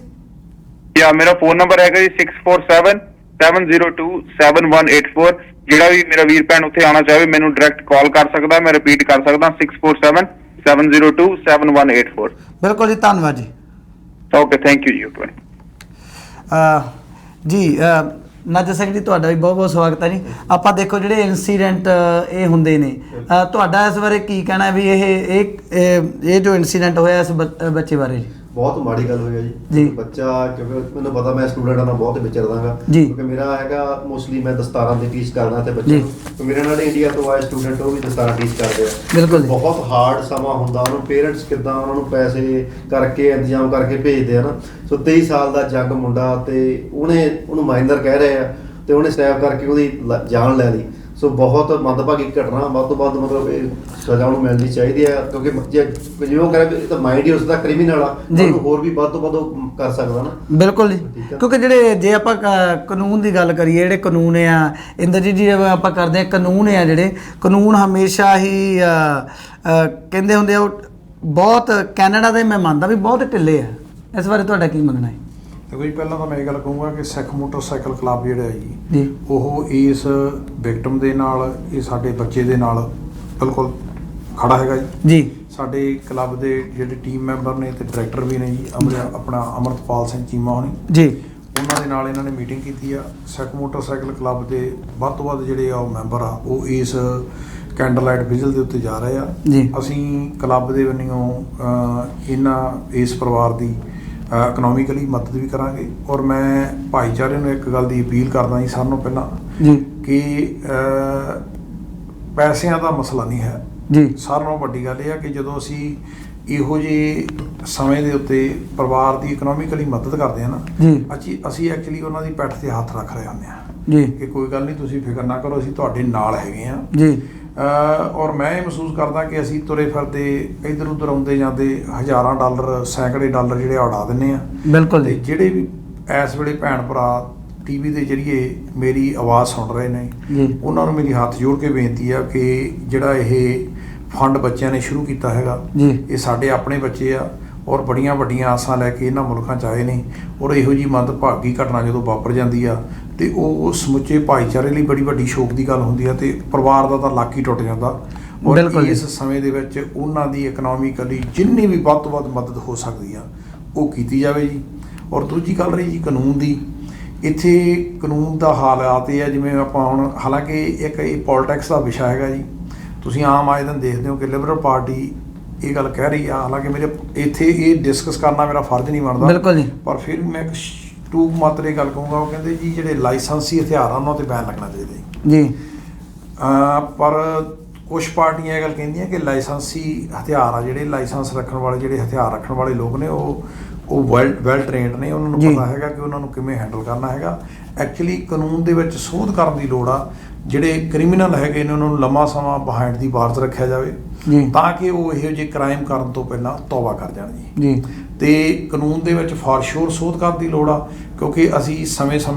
ਮੇਰਾ ਫੋਨ ਨੰਬਰ ਹੈਗਾ ਜੀ 6477027184। ਜਿਹੜਾ ਵੀ ਮੇਰਾ ਵੀਰ ਭੈਣ ਉੱਥੇ ਆਉਣਾ ਚਾਹੇ ਮੈਨੂੰ ਡਾਇਰੈਕਟ ਕਾਲ ਕਰ ਸਕਦਾ। ਮੈਂ ਰਿਪੀਟ ਕਰ ਸਕਦਾ 6477027184। ਬਿਲਕੁਲ ਜੀ। ਧੰਨਵਾਦ ਜੀ। ਓਕੇ, ਥੈਂਕ ਯੂ ਜੀ। ਨਾਜਰ ਸਿੰਘ ਜੀ ਤੁਹਾਡਾ ਵੀ ਬਹੁਤ ਬਹੁਤ ਸਵਾਗਤ ਹੈ ਜੀ। ਆਪਾਂ ਦੇਖੋ ਜਿਹੜੇ ਇਨਸੀਡੈਂਟ ਇਹ ਹੁੰਦੇ ਨੇ, ਤੁਹਾਡਾ ਇਸ ਬਾਰੇ ਕੀ ਕਹਿਣਾ ਵੀ ਇਹ ਜੋ ਇਨਸੀਡੈਂਟ ਹੋਇਆ ਇਸ ਬੱਚੇ ਬਾਰੇ ਜੀ? ਬਹੁਤ ਮਾੜੀ ਗੱਲ ਹੋਈ ਹੈ ਜੀ। ਬੱਚਾ, ਕਿਉਂਕਿ ਮੈਨੂੰ ਪਤਾ ਮੈਂ ਸਟੂਡੈਂਟਾਂ ਨਾਲ ਬਹੁਤ ਵਿਚਰਦਾਗਾ, ਕਿਉਂਕਿ ਮੇਰਾ ਹੈਗਾ ਮੋਸਟਲੀ ਮੈਂ ਦਸਤਾਰਾਂ ਦੀ ਟੀਚ ਕਰਦਾ ਤੇ ਬੱਚੇ ਨੂੰ ਮੇਰੇ ਨਾਲ ਇੰਡੀਆ ਤੋਂ ਆਏ ਸਟੂਡੈਂਟ ਉਹ ਵੀ ਦਸਤਾਰਾਂ ਟੀਚ ਕਰਦੇ ਆ। ਬਿਲਕੁਲ ਬਹੁਤ ਹਾਰਡ ਸਮਾਂ ਹੁੰਦਾ ਉਹਨੂੰ, ਪੇਰੈਂਟਸ ਕਿੱਦਾਂ ਉਹਨਾਂ ਨੂੰ ਪੈਸੇ ਕਰਕੇ ਇੰਤਜ਼ਾਮ ਕਰਕੇ ਭੇਜਦੇ ਆ ਨਾ। ਸੋ 23 ਸਾਲ ਦਾ ਜੰਗ ਮੁੰਡਾ ਤੇ ਉਹਨੂੰ ਮਾਈਨਰ ਕਹਿ ਰਹੇ ਆ ਤੇ ਉਹਨੇ ਸਟੈਪ ਕਰਕੇ ਉਹਦੀ ਜਾਨ ਲੈ ਲਈ। ਸੋ ਬਹੁਤ ਮੰਦਭਾਗੀ ਘਟਨਾ, ਵੱਧ ਤੋਂ ਵੱਧ ਮਤਲਬ ਇਹ ਸਜ਼ਾ ਉਹਨੂੰ ਮਿਲਣੀ ਚਾਹੀਦੀ ਹੈ, ਕਿਉਂਕਿ ਜਿਵੇਂ ਉਹ ਕਰੇ ਤਾਂ ਮਾਈਂਡ ਹੀ ਉਸਦਾ ਕ੍ਰਿਮੀਨਲ ਆ, ਉਹਨੂੰ ਹੋਰ ਵੀ ਵੱਧ ਤੋਂ ਵੱਧ ਉਹ ਕਰ ਸਕਦਾ ਨਾ। ਬਿਲਕੁਲ ਜੀ। ਕਿਉਂਕਿ ਜੇ ਆਪਾਂ ਕਾਨੂੰਨ ਦੀ ਗੱਲ ਕਰੀਏ, ਜਿਹੜੇ ਕਾਨੂੰਨ ਆ ਇੰਦਰਜੀਤ ਜੀ, ਆਪਾਂ ਕਰਦੇ ਹਾਂ ਕਾਨੂੰਨ ਆ, ਜਿਹੜੇ ਕਾਨੂੰਨ ਹਮੇਸ਼ਾ ਹੀ ਕਹਿੰਦੇ ਹੁੰਦੇ ਆ ਉਹ ਬਹੁਤ ਕੈਨੇਡਾ ਦੇ ਮੈਂ ਮੰਨਦਾ ਵੀ ਬਹੁਤ ਢਿੱਲੇ ਆ। ਇਸ ਬਾਰੇ ਤੁਹਾਡਾ ਕੀ ਮੰਨਣਾ ਹੈ? ਦੇਖੋ ਜੀ, ਪਹਿਲਾਂ ਤਾਂ ਮੈਂ ਇਹ ਗੱਲ ਕਹੂੰਗਾ ਕਿ ਸਿੱਖ ਮੋਟਰਸਾਈਕਲ ਕਲੱਬ ਜਿਹੜਾ ਹੈ ਜੀ ਉਹ ਇਸ ਵਿਕਟਮ ਦੇ ਨਾਲ, ਇਹ ਸਾਡੇ ਬੱਚੇ ਦੇ ਨਾਲ ਬਿਲਕੁਲ ਖੜਾ ਹੈਗਾ ਜੀ। ਸਾਡੇ ਕਲੱਬ ਦੇ ਜਿਹੜੇ ਟੀਮ ਮੈਂਬਰ ਨੇ ਤੇ ਡਾਇਰੈਕਟਰ ਵੀ ਨੇ ਜੀ, ਆਪਣਾ ਅਮਰਤਪਾਲ ਸਿੰਘ ਚੀਮਾ ਹੋਣੀ ਜੀ, ਉਹਨਾਂ ਦੇ ਨਾਲ ਇਹਨਾਂ ਨੇ ਮੀਟਿੰਗ ਕੀਤੀ ਆ। ਸਿੱਖ ਮੋਟਰਸਾਈਕਲ ਕਲੱਬ ਦੇ ਵੱਧ ਤੋਂ ਵੱਧ ਜਿਹੜੇ ਆ ਉਹ ਮੈਂਬਰ ਆ ਉਹ ਇਸ ਕੈਂਡਲ ਲਾਈਟ ਵਿਜਲ ਦੇ ਉੱਤੇ ਜਾ ਰਹੇ ਆ। ਅਸੀਂ ਕਲੱਬ ਦੇ ਵੱਲੋਂ ਇਸ ਪਰਿਵਾਰ ਦੀ ਇਕਨੋਮਿਕਲੀ ਮਦਦ ਵੀ ਕਰਾਂਗੇ। ਔਰ ਮੈਂ ਭਾਈਚਾਰੇ ਨੂੰ ਇੱਕ ਗੱਲ ਦੀ ਅਪੀਲ ਕਰਦਾ ਜੀ ਸਾਰਿਆਂ ਨੂੰ ਪਹਿਲਾਂ ਜੀ ਕਿ ਪੈਸਿਆਂ ਦਾ ਮਸਲਾ ਨਹੀਂ ਹੈ ਜੀ। ਸਾਰਿਆਂ ਨਾਲੋਂ ਵੱਡੀ ਗੱਲ ਇਹ ਆ ਕਿ ਜਦੋਂ ਅਸੀਂ ਇਹੋ ਜਿਹੇ ਸਮੇਂ ਦੇ ਉੱਤੇ ਪਰਿਵਾਰ ਦੀ ਇਕਨੋਮਿਕਲੀ ਮਦਦ ਕਰਦੇ ਹਾਂ ਨਾ ਜੀ ਅਸੀਂ ਐਕਚੁਅਲੀ ਉਹਨਾਂ ਦੀ ਪਿੱਠ ਤੇ ਹੱਥ ਰੱਖ ਰਹੇ ਹੁੰਦੇ ਹਾਂ ਜੀ ਕਿ ਕੋਈ ਗੱਲ ਨਹੀਂ, ਤੁਸੀਂ ਫਿਕਰ ਨਾ ਕਰੋ, ਅਸੀਂ ਤੁਹਾਡੇ ਨਾਲ ਹੈਗੇ ਹਾਂ ਜੀ। ਔਰ ਮੈਂ ਇਹ ਮਹਿਸੂਸ ਕਰਦਾ ਕਿ ਅਸੀਂ ਤੁਰੇ ਫਿਰਦੇ ਇੱਧਰ ਉੱਧਰ ਆਉਂਦੇ ਜਾਂਦੇ ਹਜ਼ਾਰਾਂ ਡਾਲਰ ਸੈਂਕੜੇ ਡਾਲਰ ਜਿਹੜੇ ਉਡਾ ਦਿੰਦੇ ਆ। ਬਿਲਕੁਲ ਤੇ ਜੀ ਜਿਹੜੇ ਵੀ ਇਸ ਵੇਲੇ ਭੈਣ ਭਰਾ ਟੀਵੀ ਦੇ ਜ਼ਰੀਏ ਮੇਰੀ ਆਵਾਜ਼ ਸੁਣ ਰਹੇ ਨੇ ਜੀ ਉਹਨਾਂ ਨੂੰ ਮੇਰੀ ਹੱਥ ਜੋੜ ਕੇ ਬੇਨਤੀ ਆ ਕਿ ਜਿਹੜਾ ਇਹ ਫੰਡ ਬੱਚਿਆਂ ਨੇ ਸ਼ੁਰੂ ਕੀਤਾ ਹੈਗਾ ਜੀ ਇਹ ਸਾਡੇ ਆਪਣੇ ਬੱਚੇ ਆ ਔਰ ਬੜੀਆਂ ਵੱਡੀਆਂ ਆਸਾਂ ਲੈ ਕੇ ਇਹਨਾਂ ਮੁਲਕਾਂ 'ਚ ਆਏ ਨੇ। ਔਰ ਇਹੋ ਜਿਹੀ ਮੰਦਭਾਗੀ ਘਟਨਾ ਜਦੋਂ ਵਾਪਰ ਜਾਂਦੀ ਆ ਤੇ ਉਹ ਸਮੁੱਚੇ ਭਾਈਚਾਰੇ ਲਈ ਬੜੀ ਵੱਡੀ ਸ਼ੋਕ ਦੀ ਗੱਲ ਹੁੰਦੀ ਆ ਤੇ ਪਰਿਵਾਰ ਦਾ ਤਾਂ ਲੱਕ ਹੀ ਟੁੱਟ ਜਾਂਦਾ। ਔਰ ਬਿਲਕੁਲ ਇਸ ਸਮੇਂ ਦੇ ਵਿੱਚ ਉਹਨਾਂ ਦੀ ਇਕਨੋਮਿਕਲੀ ਜਿੰਨੀ ਵੀ ਵੱਧ ਤੋਂ ਵੱਧ ਮਦਦ ਹੋ ਸਕਦੀ ਆ ਉਹ ਕੀਤੀ ਜਾਵੇ ਜੀ। ਔਰ ਦੂਜੀ ਗੱਲ ਰਹੀ ਜੀ ਕਾਨੂੰਨ ਦੀ, ਇੱਥੇ ਕਾਨੂੰਨ ਦਾ ਹਾਲਾਤ ਇਹ ਆ ਜਿਵੇਂ ਆਪਾਂ ਹੁਣ, ਹਾਲਾਂਕਿ ਇੱਕ ਇਹ ਪੋਲੀਟਿਕਸ ਦਾ ਵਿਸ਼ਾ ਹੈਗਾ ਜੀ। ਤੁਸੀਂ ਆਮ ਆਏ ਦਿਨ ਦੇਖਦੇ ਹੋ ਕਿ ਲਿਬਰਲ ਪਾਰਟੀ ਇਹ ਗੱਲ ਕਹਿ ਰਹੀ ਆ, ਹਾਲਾਂਕਿ ਮੇਰੇ ਇੱਥੇ ਇਹ ਡਿਸਕਸ ਕਰਨਾ ਮੇਰਾ ਫਰਜ਼ ਨਹੀਂ ਬਣਦਾ ਬਿਲਕੁਲ ਜੀ। ਪਰ ਫਿਰ ਮੈਂ ਇੱਕ ਟੂਕ ਮਾਤਰ ਇਹ ਗੱਲ ਕਹੂੰਗਾ, ਉਹ ਕਹਿੰਦੇ ਜੀ ਜਿਹੜੇ ਲਾਇਸੈਂਸੀ ਹਥਿਆਰ ਆ ਉਹਨਾਂ 'ਤੇ ਬੈਨ ਲੱਗਣਾ ਚਾਹੀਦਾ ਜੀ। ਪਰ ਕੁਝ ਪਾਰਟੀਆਂ ਇਹ ਗੱਲ ਕਹਿੰਦੀਆਂ ਕਿ ਲਾਇਸੈਂਸੀ ਹਥਿਆਰ ਆ ਜਿਹੜੇ ਲਾਇਸੈਂਸ ਰੱਖਣ ਵਾਲੇ ਜਿਹੜੇ ਹਥਿਆਰ ਰੱਖਣ ਵਾਲੇ ਲੋਕ ਨੇ ਉਹ ਵੈਲ ਟ੍ਰੇਨਡ ਨੇ, ਉਹਨਾਂ ਨੂੰ ਪਤਾ ਹੈਗਾ ਕਿ ਉਹਨਾਂ ਨੂੰ ਕਿਵੇਂ ਹੈਂਡਲ ਕਰਨਾ ਹੈਗਾ। ਐਕਚੁਅਲੀ ਕਾਨੂੰਨ ਦੇ ਵਿੱਚ ਸੋਧ ਕਰਨ ਦੀ ਲੋੜ ਆ। ਜਿਹੜੇ ਕ੍ਰਿਮੀਨਲ ਹੈਗੇ ਨੇ ਉਹਨਾਂ ਨੂੰ ਲੰਮਾ ਸਮਾਂ ਬਿਹਾਈਂਡ ਦੀ ਬਾਰਸ ਰੱਖਿਆ ਜਾਵੇ ਤਾਂ ਕਿ ਉਹ ਇਹੋ ਜਿਹੇ ਕ੍ਰਾਈਮ ਕਰਨ ਤੋਂ ਪਹਿਲਾਂ ਤੌਬਾ ਕਰ ਜਾਣ ਜੀ। ਤੇ ਕਾਨੂੰਨ ਦੇ ਵਿੱਚ ਫਾਰ ਸ਼ੋਰ ਸੋਧ ਕਰਨ ਦੀ ਲੋੜ ਆ ਕਿਉਂਕਿ ਅਸੀਂ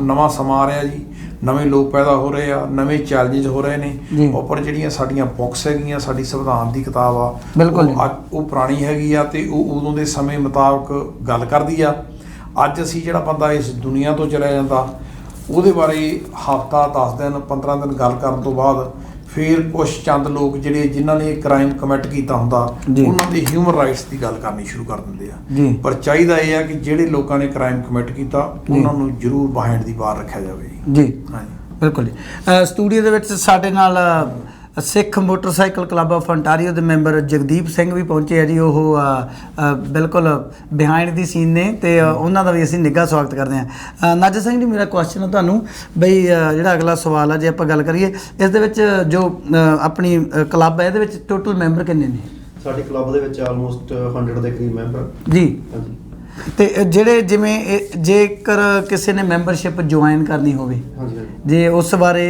ਨਵਾਂ ਸਮਾਂ ਆ ਰਿਹਾ ਜੀ, ਨਵੇਂ ਲੋਕ ਪੈਦਾ ਹੋ ਰਹੇ ਆ, ਨਵੇਂ ਚੈਲੰਜਸ ਹੋ ਰਹੇ ਨੇ। ਉੱਪਰ ਜਿਹੜੀਆਂ ਸਾਡੀਆਂ ਬੁੱਕਸ ਹੈਗੀਆਂ, ਸਾਡੀ ਸੰਵਿਧਾਨ ਦੀ ਕਿਤਾਬ ਆ ਉਹ ਪੁਰਾਣੀ ਹੈਗੀ ਆ ਤੇ ਉਹ ਉਦੋਂ ਦੇ ਸਮੇਂ ਮੁਤਾਬਕ ਗੱਲ ਕਰਦੀ ਆ। ਅੱਜ ਅਸੀਂ ਜਿਹੜਾ ਬੰਦਾ ਇਸ ਦੁਨੀਆ ਤੋਂ ਚਲਿਆ ਜਾਂਦਾ ਉਹਦੇ ਬਾਰੇ ਹਫ਼ਤਾ 10 ਦਿਨ 15 ਦਿਨ ਗੱਲ ਕਰਨ ਤੋਂ ਬਾਅਦ ਫਿਰ ਕੁਛ ਚੰਦ ਲੋਕ ਜਿਹੜੇ ਜਿਨ੍ਹਾਂ ਨੇ ਕ੍ਰਾਈਮ ਕਮਿਟ ਕੀਤਾ ਹੁੰਦਾ ਉਹਨਾਂ ਦੇ ਹਿਊਮਨ ਰਾਈਟਸ ਦੀ ਗੱਲ ਕਰਨੀ ਸ਼ੁਰੂ ਕਰ ਦਿੰਦੇ ਆ। ਪਰ ਚਾਹੀਦਾ ਇਹ ਆ ਕਿ ਜਿਹੜੇ ਲੋਕਾਂ ਨੇ ਕ੍ਰਾਈਮ ਕਮਿਟ ਕੀਤਾ ਉਹਨਾਂ ਨੂੰ ਜ਼ਰੂਰ ਬਿਹਾਈਂਡ ਦੀ ਬਾਰ ਰੱਖਿਆ ਜਾਵੇ ਜੀ। ਹਾਂਜੀ ਬਿਲਕੁਲ ਜੀ। ਸਟੂਡੀਓ ਦੇ ਵਿੱਚ ਸਾਡੇ ਨਾਲ ਸਿੱਖ ਮੋਟਰਸਾਈਕਲ ਕਲੱਬ ਆਫ ਅੰਟਾਰੀਓ ਦੇ ਮੈਂਬਰ ਜਗਦੀਪ ਸਿੰਘ ਵੀ ਪਹੁੰਚੇ ਆ ਜੀ। ਉਹ ਬਿਲਕੁਲ ਬਿਹਾਈਂਡ ਦੀ ਸੀਨ ਨੇ ਤੇ ਉਹਨਾਂ ਦਾ ਵੀ ਅਸੀਂ ਨਿੱਘਾ ਸਵਾਗਤ ਕਰਦੇ ਹਾਂ। ਨਾਜਰ ਸਿੰਘ ਜੀ, ਮੇਰਾ ਕੁਐਸਚਨ ਹੈ ਤੁਹਾਨੂੰ ਬਈ ਜਿਹੜਾ ਅਗਲਾ ਸਵਾਲ ਆ, ਜੇ ਆਪਾਂ ਗੱਲ ਕਰੀਏ ਇਸ ਦੇ ਵਿੱਚ ਜੋ ਆਪਣੀ ਕਲੱਬ ਹੈ ਇਹਦੇ ਵਿੱਚ ਟੋਟਲ ਮੈਂਬਰ ਕਿੰਨੇ ਨੇ? ਸਾਡੇ ਕਲੱਬ ਦੇ ਵਿੱਚ ਆਲਮੋਸਟ 100 ਦੇ ਕਰੀਬ ਮੈਂਬਰ ਜੀ। ਹਾਂਜੀ। ਤੇ ਜਿਹੜੇ ਜਿਵੇਂ ਜੇਕਰ ਕਿਸੇ ਨੇ ਮੈਂਬਰਸ਼ਿਪ ਜੁਆਇਨ ਕਰਨੀ ਹੋਵੇ, ਜੇ ਉਸ ਬਾਰੇ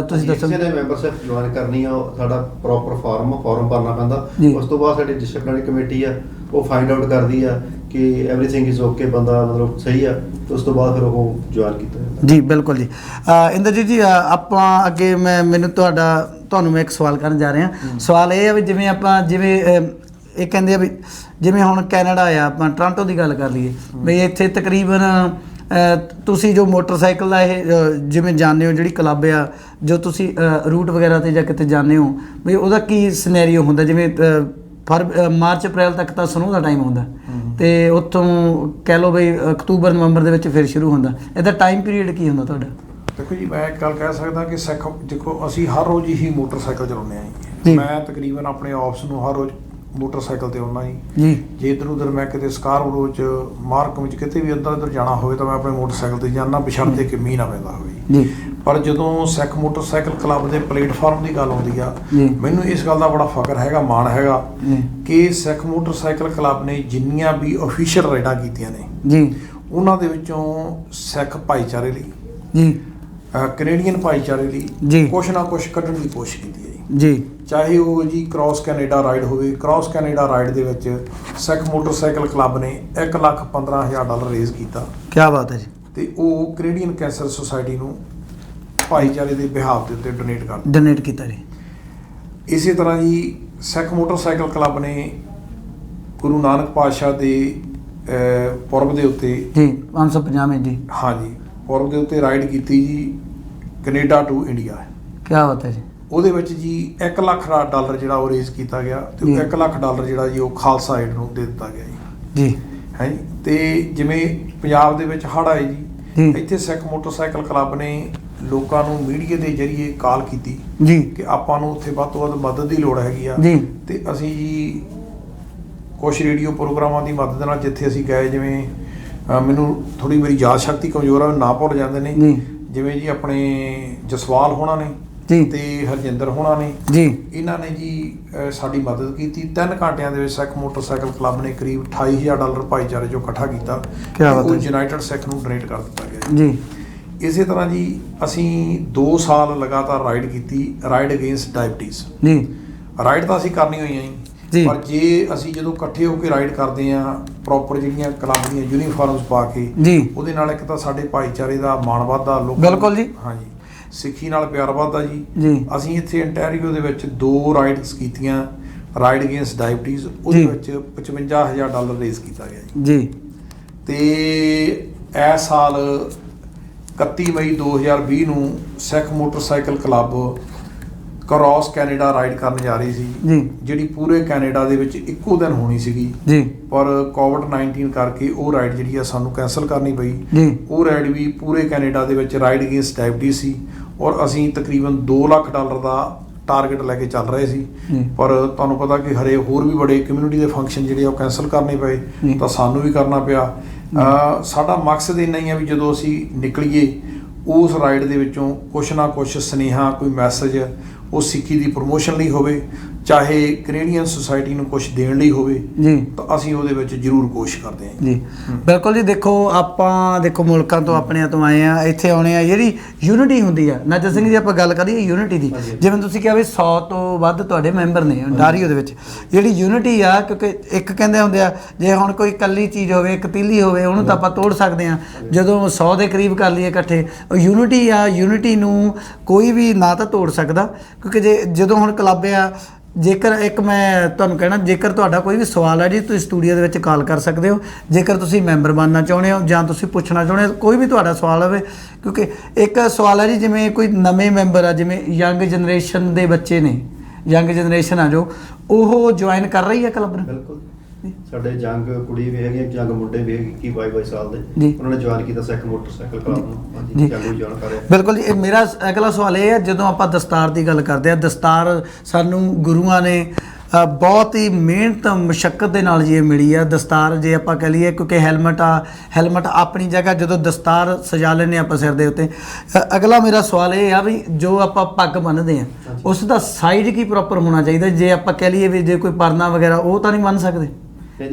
ਤੁਸੀਂ ਦੱਸੋ। ਕਿਸੇ ਨੇ ਮੈਂਬਰਸ਼ਿਪ ਜੁਆਇਨ ਕਰਨੀ ਆ ਸਾਡਾ ਪ੍ਰੋਪਰ ਫਾਰਮ ਭਰਨਾ ਪੈਂਦਾ। ਉਸ ਤੋਂ ਬਾਅਦ ਸਾਡੀ ਡਿਸਪਲਿਨਰੀ ਕਮੇਟੀ ਆ ਉਹ ਫਾਈਂਡ ਆਊਟ ਕਰਦੀ ਆ ਕਿ ਐਵਰੀਥਿੰਗ ਇਜ਼ ਓਕੇ, ਬੰਦਾ ਮਤਲਬ ਸਹੀ ਆ, ਤੇ ਉਸ ਤੋਂ ਬਾਅਦ ਫਿਰ ਉਹ ਜੁਆਇਨ ਕੀਤਾ ਜਾਂਦਾ ਜੀ। ਬਿਲਕੁਲ ਜੀ। ਇੰਦਰਜੀਤ ਜੀ, ਆਪਾਂ ਅੱਗੇ ਮੈਨੂੰ ਤੁਹਾਨੂੰ ਮੈਂ ਇੱਕ ਸਵਾਲ ਕਰਨ ਜਾ ਰਿਹਾ। ਸਵਾਲ ਇਹ ਆ ਵੀ ਜਿਵੇਂ ਇਹ ਕਹਿੰਦੇ ਆ ਵੀ ਜਿਵੇਂ ਹੁਣ ਕੈਨੇਡਾ ਆ, ਆਪਾਂ ਟੋਰਾਂਟੋ ਦੀ ਗੱਲ ਕਰ ਲਈਏ ਬਈ ਇੱਥੇ ਤਕਰੀਬਨ ਤੁਸੀਂ ਜੋ ਮੋਟਰਸਾਈਕਲ ਦਾ ਇਹ ਜਿਵੇਂ ਜਾਣਦੇ ਹੋ ਜਿਹੜੀ ਕਲੱਬ ਆ, ਜੋ ਤੁਸੀਂ ਰੂਟ ਵਗੈਰਾ 'ਤੇ ਜਾਂ ਕਿਤੇ ਜਾਂਦੇ ਹੋ ਬਈ ਉਹਦਾ ਕੀ ਸਿਨੈਰੀਓ ਹੁੰਦਾ? ਜਿਵੇਂ ਮਾਰਚ ਅਪ੍ਰੈਲ ਤੱਕ ਤਾਂ ਸਨੋ ਦਾ ਟਾਈਮ ਹੁੰਦਾ ਤੇ ਉੱਥੋਂ ਕਹਿ ਲਓ ਬਈ ਅਕਤੂਬਰ ਨਵੰਬਰ ਦੇ ਵਿੱਚ ਫਿਰ ਸ਼ੁਰੂ ਹੁੰਦਾ। ਇਹਦਾ ਟਾਈਮ ਪੀਰੀਅਡ ਕੀ ਹੁੰਦਾ ਤੁਹਾਡਾ? ਦੇਖੋ ਜੀ, ਮੈਂ ਇੱਕ ਗੱਲ ਕਹਿ ਸਕਦਾ ਕਿ ਦੇਖੋ ਅਸੀਂ ਹਰ ਰੋਜ਼ ਹੀ ਮੋਟਰਸਾਈਕਲ ਚਲਾਉਂਦੇ ਹਾਂ ਜੀ। ਮੈਂ ਤਕਰੀਬਨ ਆਪਣੇ ਆਫਿਸ ਨੂੰ ਹਰ ਰੋਜ਼ ਮੋਟਰਸਾਈਕਲ ਤੇ ਆਉਣਾ ਜੀ। ਜੇ ਇੱਧਰ ਉੱਧਰ ਮੈਂ ਕਿਤੇ ਸਕਾਰਬਰੋ 'ਚ ਮਾਰਕਮ 'ਚ ਕਿਤੇ ਵੀ ਇੱਧਰ ਜਾਣਾ ਹੋਵੇ ਤਾਂ ਮੈਂ ਆਪਣੇ ਮੋਟਰਸਾਈਕਲ ਤੇ ਜਾਂਦਾ, ਬਸ਼ਰਤੇ ਕਿ ਮੀਂਹ ਨਾ ਪੈਂਦਾ ਹੋਵੇ ਜੀ। ਪਰ ਜਦੋਂ ਸਿੱਖ ਮੋਟਰਸਾਈਕਲ ਕਲੱਬ ਦੇ ਪਲੇਟਫਾਰਮ ਦੀ ਗੱਲ ਆਉਂਦੀ ਆ, ਮੈਨੂੰ ਇਸ ਗੱਲ ਦਾ ਬੜਾ ਫਖਰ ਹੈਗਾ, ਮਾਣ ਹੈਗਾ ਕਿ ਸਿੱਖ ਮੋਟਰਸਾਈਕਲ ਕਲੱਬ ਨੇ ਜਿੰਨੀਆਂ ਵੀ ਅਫੀਸ਼ੀਅਲ ਰਾਈਡਾਂ ਕੀਤੀਆਂ ਨੇ ਜੀ, ਉਹਨਾਂ ਦੇ ਵਿੱਚੋਂ ਸਿੱਖ ਭਾਈਚਾਰੇ ਲਈ ਜੀ, ਕੈਨੇਡੀਅਨ ਭਾਈਚਾਰੇ ਲਈ ਕੁਛ ਨਾ ਕੁਛ ਕੱਢਣ ਦੀ ਕੋਸ਼ਿਸ਼ ਕੀਤੀ ਹੈ ਜੀ। ਚਾਹੇ ਉਹ ਜੀ ਕ੍ਰਾਸ ਕੈਨੇਡਾ ਰਾਈਡ ਹੋਵੇ। ਕ੍ਰਾਸ ਕੈਨੇਡਾ ਰਾਈਡ ਦੇ ਵਿੱਚ ਸਿੱਖ ਮੋਟਰਸਾਈਕਲ ਕਲੱਬ ਨੇ $1,15,000 ਰੇਜ਼ ਕੀਤਾ। ਕੀ ਬਾਤ ਹੈ ਜੀ। ਤੇ ਉਹ ਕੈਨੇਡੀਅਨ ਕੈਂਸਰ ਸੁਸਾਇਟੀ ਨੂੰ ਭਾਈਚਾਰੇ ਦੇ ਬਿਹਾਫ ਦੇ ਉੱਤੇ ਡੋਨੇਟ ਕੀਤਾ ਜੀ। ਇਸੇ ਤਰ੍ਹਾਂ ਜੀ ਸਿੱਖ ਮੋਟਰਸਾਈਕਲ ਕਲੱਬ ਨੇ ਗੁਰੂ ਨਾਨਕ ਪਾਤਸ਼ਾਹ ਦੇ ਪੁਰਬ ਦੇ ਉੱਤੇ ਜੀ 550 ਜੀ ਹਾਂਜੀ ਪੁਰਬ ਦੇ ਉੱਤੇ ਰਾਈਡ ਕੀਤੀ ਜੀ, ਕੈਨੇਡਾ ਟੂ ਇੰਡੀਆ। ਕੀ ਬਾਤ ਹੈ ਜੀ। ਉਹਦੇ ਵਿੱਚ ਜੀ $1,00,000 ਜਿਹੜਾ ਉਹ ਰੇਜ਼ ਕੀਤਾ ਗਿਆ ਤੇ $1,00,000 ਜਿਹੜਾ ਜੀ ਉਹ ਖਾਲਸਾ ਏਡ ਨੂੰ ਦੇ ਦਿੱਤਾ ਗਿਆ ਜੀ ਹੈ ਜੀ। ਤੇ ਜਿਵੇਂ ਪੰਜਾਬ ਦੇ ਵਿੱਚ ਹੜ੍ਹ ਆਏ ਜੀ, ਇੱਥੇ ਸਿੱਖ ਮੋਟਰਸਾਈਕਲ ਕਲੱਬ ਨੇ ਲੋਕਾਂ ਨੂੰ ਮੀਡੀਆ ਦੇ ਜ਼ਰੀਏ ਕਾਲ ਕੀਤੀ ਜੀ ਕਿ ਆਪਾਂ ਨੂੰ ਉੱਥੇ ਵੱਧ ਤੋਂ ਵੱਧ ਮਦਦ ਦੀ ਲੋੜ ਹੈਗੀ ਆ ਤੇ ਅਸੀਂ ਜੀ ਕੁਛ ਰੇਡੀਓ ਪ੍ਰੋਗਰਾਮਾਂ ਦੀ ਮਦਦ ਨਾਲ ਜਿੱਥੇ ਅਸੀਂ ਗਏ, ਜਿਵੇਂ ਮੈਨੂੰ ਥੋੜੀ ਮੇਰੀ ਯਾਦ ਸ਼ਕਤੀ ਕਮਜ਼ੋਰ ਆ, ਨਾ ਭੁੱਲ ਜਾਂਦੇ ਨੇ ਜੀ। ਜਿਵੇਂ ਜੀ ਆਪਣੇ ਜਸਵਾਲ ਹੋਣਾ ਨੇ ਜੀ ਤੇ ਹਰਜਿੰਦਰ ਹੋਣਾ ਨੇ ਜੀ। ਇਹਨਾਂ ਨੇ ਜੀ ਸਾਡੀ ਮਦਦ ਕੀਤੀ। 3 ਘੰਟਿਆਂ ਦੇ ਵਿੱਚ ਸਿੱਖ ਮੋਟਰਸਾਈਕਲ ਕਲੱਬ ਨੇ ਕਰੀਬ $28,000 ਭਾਈਚਾਰੇ ਚੋਂ ਇਕੱਠਾ ਕੀਤਾ। ਕਿਆ ਬਾਤ ਹੈ। ਉਹ ਯੂਨਾਈਟਿਡ ਸਿੱਖ ਨੂੰ ਡੋਨੇਟ ਕਰ ਦਿੱਤਾ ਗਿਆ ਜੀ। ਇਸੇ ਤਰ੍ਹਾਂ ਜੀ ਅਸੀਂ 2 ਸਾਲ ਲਗਾਤਾਰ ਰਾਈਡ ਕੀਤੀ, ਰਾਈਡ ਅਗੇਂਸਟ ਡਾਇਬਟੀਜ਼। ਜੀ। ਰਾਈਡ ਤਾਂ ਅਸੀਂ ਕਰਨੀ ਹੋਈਆਂ ਜੀ। ਜੀ, ਪਰ ਜੇ ਅਸੀਂ ਜਦੋਂ ਇਕੱਠੇ ਹੋ ਕੇ ਰਾਈਡ ਕਰਦੇ ਆ ਪ੍ਰੋਪਰ ਜਿਹੜੀਆਂ ਕਲੱਬ ਦੀਆਂ ਯੂਨੀਫਾਰਮਸ ਪਾ ਕੇ ਜੀ। ਉਹਦੇ ਨਾਲ ਇੱਕ ਤਾਂ ਸਾਡੇ ਭਾਈਚਾਰੇ ਦਾ ਮਾਣ ਵੱਧਦਾ, ਲੋਕਾਂ ਬਿਲਕੁਲ ਜੀ। ਹਾਂਜੀ, ਸਿੱਖੀ ਨਾਲ ਪਿਆਰ ਵੱਧਦਾ ਜੀ। ਜੀ। ਅਸੀਂ ਇੱਥੇ ਇੰਟੈਰੀਓ ਦੇ ਵਿੱਚ 2 ਰਾਈਡਸ ਕੀਤੀਆਂ, ਰਾਈਡ ਅਗੇਂਸਟ ਡਾਇਬਟੀਜ਼, ਉਹਦੇ ਵਿੱਚ $55,000 ਰੇਜ਼ ਕੀਤਾ ਗਿਆ ਜੀ। ਜੀ। ਤੇ ਇਸ ਸਾਲ 31 ਮਈ 2020 ਨੂੰ Sikh motorcycle club across Canada ride ਕਰਨ ਜਾ ਰਹੀ ਸੀ ਜੀ। ਜਿਹੜੀ ਪੂਰੇ ਕੈਨੇਡਾ ਦੇ ਵਿੱਚ ਇੱਕੋ ਦਿਨ ਹੋਣੀ ਸੀਗੀ, ਜੀ। ਪਰ ਕੋਵਿਡ-19 ਕਰਕੇ ਉਹ ਰਾਈਡ ਜਿਹੜੀ ਆ ਸਾਨੂੰ ਕੈਂਸਲ ਕਰਨੀ ਪਈ। ਜੀ। ਉਹ ਰਾਈਡ ਵੀ ਪੂਰੇ ਕੈਨੇਡਾ ਦੇ ਵਿੱਚ ਰਾਈਡ ਅਗੇਂਸਟ ਡਾਇਬਟੀਜ਼ ਸੀ ਔਰ ਅਸੀਂ ਤਕਰੀਬਨ $2 ਲੱਖ ਦਾ ਟਾਰਗੇਟ ਲੈ ਕੇ ਚੱਲ ਰਹੇ ਸੀ। ਪਰ ਤੁਹਾਨੂੰ ਪਤਾ ਕਿ ਹਰੇ ਹੋਰ ਵੀ ਬੜੇ ਕਮਿਊਨਿਟੀ ਦੇ ਫੰਕਸ਼ਨ ਜਿਹੜੇ ਆ ਉਹ ਕੈਂਸਲ ਕਰਨੇ ਪਏ, ਤਾਂ ਸਾਨੂੰ ਵੀ ਕਰਨਾ ਪਿਆ। ਸਾਡਾ ਮਕਸਦ ਇੰਨਾ ਹੀ ਆ ਵੀ ਜਦੋਂ ਅਸੀਂ ਨਿਕਲੀਏ ਉਸ ਰਾਈਡ ਦੇ ਵਿੱਚੋਂ ਕੁਛ ਨਾ ਕੁਛ ਸੁਨੇਹਾ, ਕੋਈ ਮੈਸੇਜ ਉਹ ਸਿੱਖੀ ਦੀ ਪ੍ਰਮੋਸ਼ਨ ਲਈ ਹੋਵੇ, ਚਾਹੇ ਕੈਨੇਡੀਅਨ ਸੁਸਾਇਟੀ ਨੂੰ ਕੁਝ ਦੇਣ ਲਈ ਹੋਵੇ ਜੀ, ਤਾਂ ਅਸੀਂ ਉਹਦੇ ਵਿੱਚ ਜ਼ਰੂਰ ਕੋਸ਼ਿਸ਼ ਕਰਦੇ ਹਾਂ ਜੀ। ਬਿਲਕੁਲ ਜੀ। ਦੇਖੋ ਆਪਾਂ ਦੇਖੋ ਮੁਲਕਾਂ ਤੋਂ ਆਪਣਿਆਂ ਤੋਂ ਆਏ ਆ, ਇੱਥੇ ਆਉਣੇ ਆ, ਜਿਹੜੀ ਯੂਨਿਟੀ ਹੁੰਦੀ ਆ ਨਾਜਰ ਸਿੰਘ ਜੀ, ਆਪਾਂ ਗੱਲ ਕਰੀਏ ਯੂਨਿਟੀ ਦੀ, ਜਿਵੇਂ ਤੁਸੀਂ ਕਿਹਾ ਵੀ 100 ਤੋਂ ਵੱਧ ਤੁਹਾਡੇ ਮੈਂਬਰ ਨੇ ਅੰਟਾਰੀਓ ਦੇ ਵਿੱਚ, ਜਿਹੜੀ ਯੂਨਿਟੀ ਆ, ਕਿਉਂਕਿ ਇੱਕ ਕਹਿੰਦੇ ਹੁੰਦੇ ਆ ਜੇ ਹੁਣ ਕੋਈ ਇਕੱਲੀ ਚੀਜ਼ ਹੋਵੇ, ਇੱਕ ਤੀਲੀ ਹੋਵੇ, ਉਹਨੂੰ ਤਾਂ ਆਪਾਂ ਤੋੜ ਸਕਦੇ ਆ, ਜਦੋਂ 100 ਦੇ ਕਰੀਬ ਕਰ ਲਈਏ ਇਕੱਠੇ, ਯੂਨਿਟੀ ਆ, ਯੂਨਿਟੀ ਨੂੰ ਕੋਈ ਵੀ ਨਾ ਤਾਂ ਤੋੜ ਸਕਦਾ। ਕਿਉਂਕਿ ਜਦੋਂ ਹੁਣ ਕਲੱਬ ਆ, ਜੇਕਰ ਇੱਕ ਮੈਂ ਤੁਹਾਨੂੰ ਕਹਿਣਾ, ਜੇਕਰ ਤੁਹਾਡਾ ਕੋਈ ਵੀ ਸਵਾਲ ਹੈ ਜੀ, ਤੁਸੀਂ ਸਟੂਡੀਓ ਦੇ ਵਿੱਚ ਕਾਲ ਕਰ ਸਕਦੇ ਹੋ। ਜੇਕਰ ਤੁਸੀਂ ਮੈਂਬਰ ਬਣਨਾ ਚਾਹੁੰਦੇ ਹੋ ਜਾਂ ਤੁਸੀਂ ਪੁੱਛਣਾ ਚਾਹੁੰਦੇ ਹੋ, ਕੋਈ ਵੀ ਤੁਹਾਡਾ ਸਵਾਲ ਹੋਵੇ, ਕਿਉਂਕਿ ਇੱਕ ਸਵਾਲ ਹੈ ਜੀ, ਜਿਵੇਂ ਕੋਈ ਨਵੇਂ ਮੈਂਬਰ ਆ, ਜਿਵੇਂ ਯੰਗ ਜਨਰੇਸ਼ਨ ਦੇ ਬੱਚੇ ਨੇ, ਯੰਗ ਜਨਰੇਸ਼ਨ ਆ ਜੋ ਉਹ ਜੁਆਇਨ ਕਰ ਰਹੀ ਹੈ ਕਲੱਬ ਨੂੰ। ਬਿਲਕੁਲ। ਸਾਡੇ ਜੰਗ ਕੁੜੀ ਵੀ ਹੈਗੀ, ਜੰਗ ਮੁੰਡੇ ਵੀ ਹੈਗੇ 21-22 ਸਾਲ ਦੇ, ਜੀ। ਉਹਨਾਂ ਨੇ ਜੁਆਇਨ ਕੀਤਾ ਸਿੱਖ ਮੋਟਰਸਾਈਕਲ ਕਲੱਬ ਨੂੰ। ਜੀ। ਹਾਂਜੀ, ਜੰਗ ਵੀ ਜੁਆਇਨ ਕਰ ਰਿਹਾ। ਬਿਲਕੁਲ ਜੀ। ਇਹ ਮੇਰਾ ਅਗਲਾ ਸਵਾਲ ਇਹ ਹੈ, ਜਦੋਂ ਆਪਾਂ ਦਸਤਾਰ ਦੀ ਗੱਲ ਕਰਦੇ ਆ, ਦਸਤਾਰ ਸਾਨੂੰ ਗੁਰੂਆਂ ਨੇ ਬਹੁਤ ਹੀ ਮਿਹਨਤ ਮੁਸ਼ੱਕਤ ਦੇ ਨਾਲ ਜੀ ਇਹ ਮਿਲੀ ਆ ਦਸਤਾਰ, ਜੇ ਆਪਾਂ ਕਹਿ ਲਈਏ, ਕਿਉਂਕਿ ਹੈਲਮਟ ਆਪਣੀ ਜਗ੍ਹਾ, ਜਦੋਂ ਦਸਤਾਰ ਸਜਾ ਲੈਂਦੇ ਆਪਾਂ ਸਿਰ ਦੇ ਉੱਤੇ। ਅਗਲਾ ਮੇਰਾ ਸਵਾਲ ਇਹ ਆ ਵੀ ਜੋ ਆਪਾਂ ਪੱਗ ਬੰਨ੍ਹਦੇ ਆ, ਉਸ ਦਾ ਸਾਈਜ਼ ਕੀ ਪ੍ਰੋਪਰ ਹੋਣਾ ਚਾਹੀਦਾ? ਜੇ ਆਪਾਂ ਕਹਿ ਲਈਏ ਵੀ ਜੇ ਕੋਈ ਪਰਨਾ ਵਗੈਰਾ, ਉਹ ਤਾਂ ਨਹੀਂ ਬੰਨ੍ਹ ਸਕਦੇ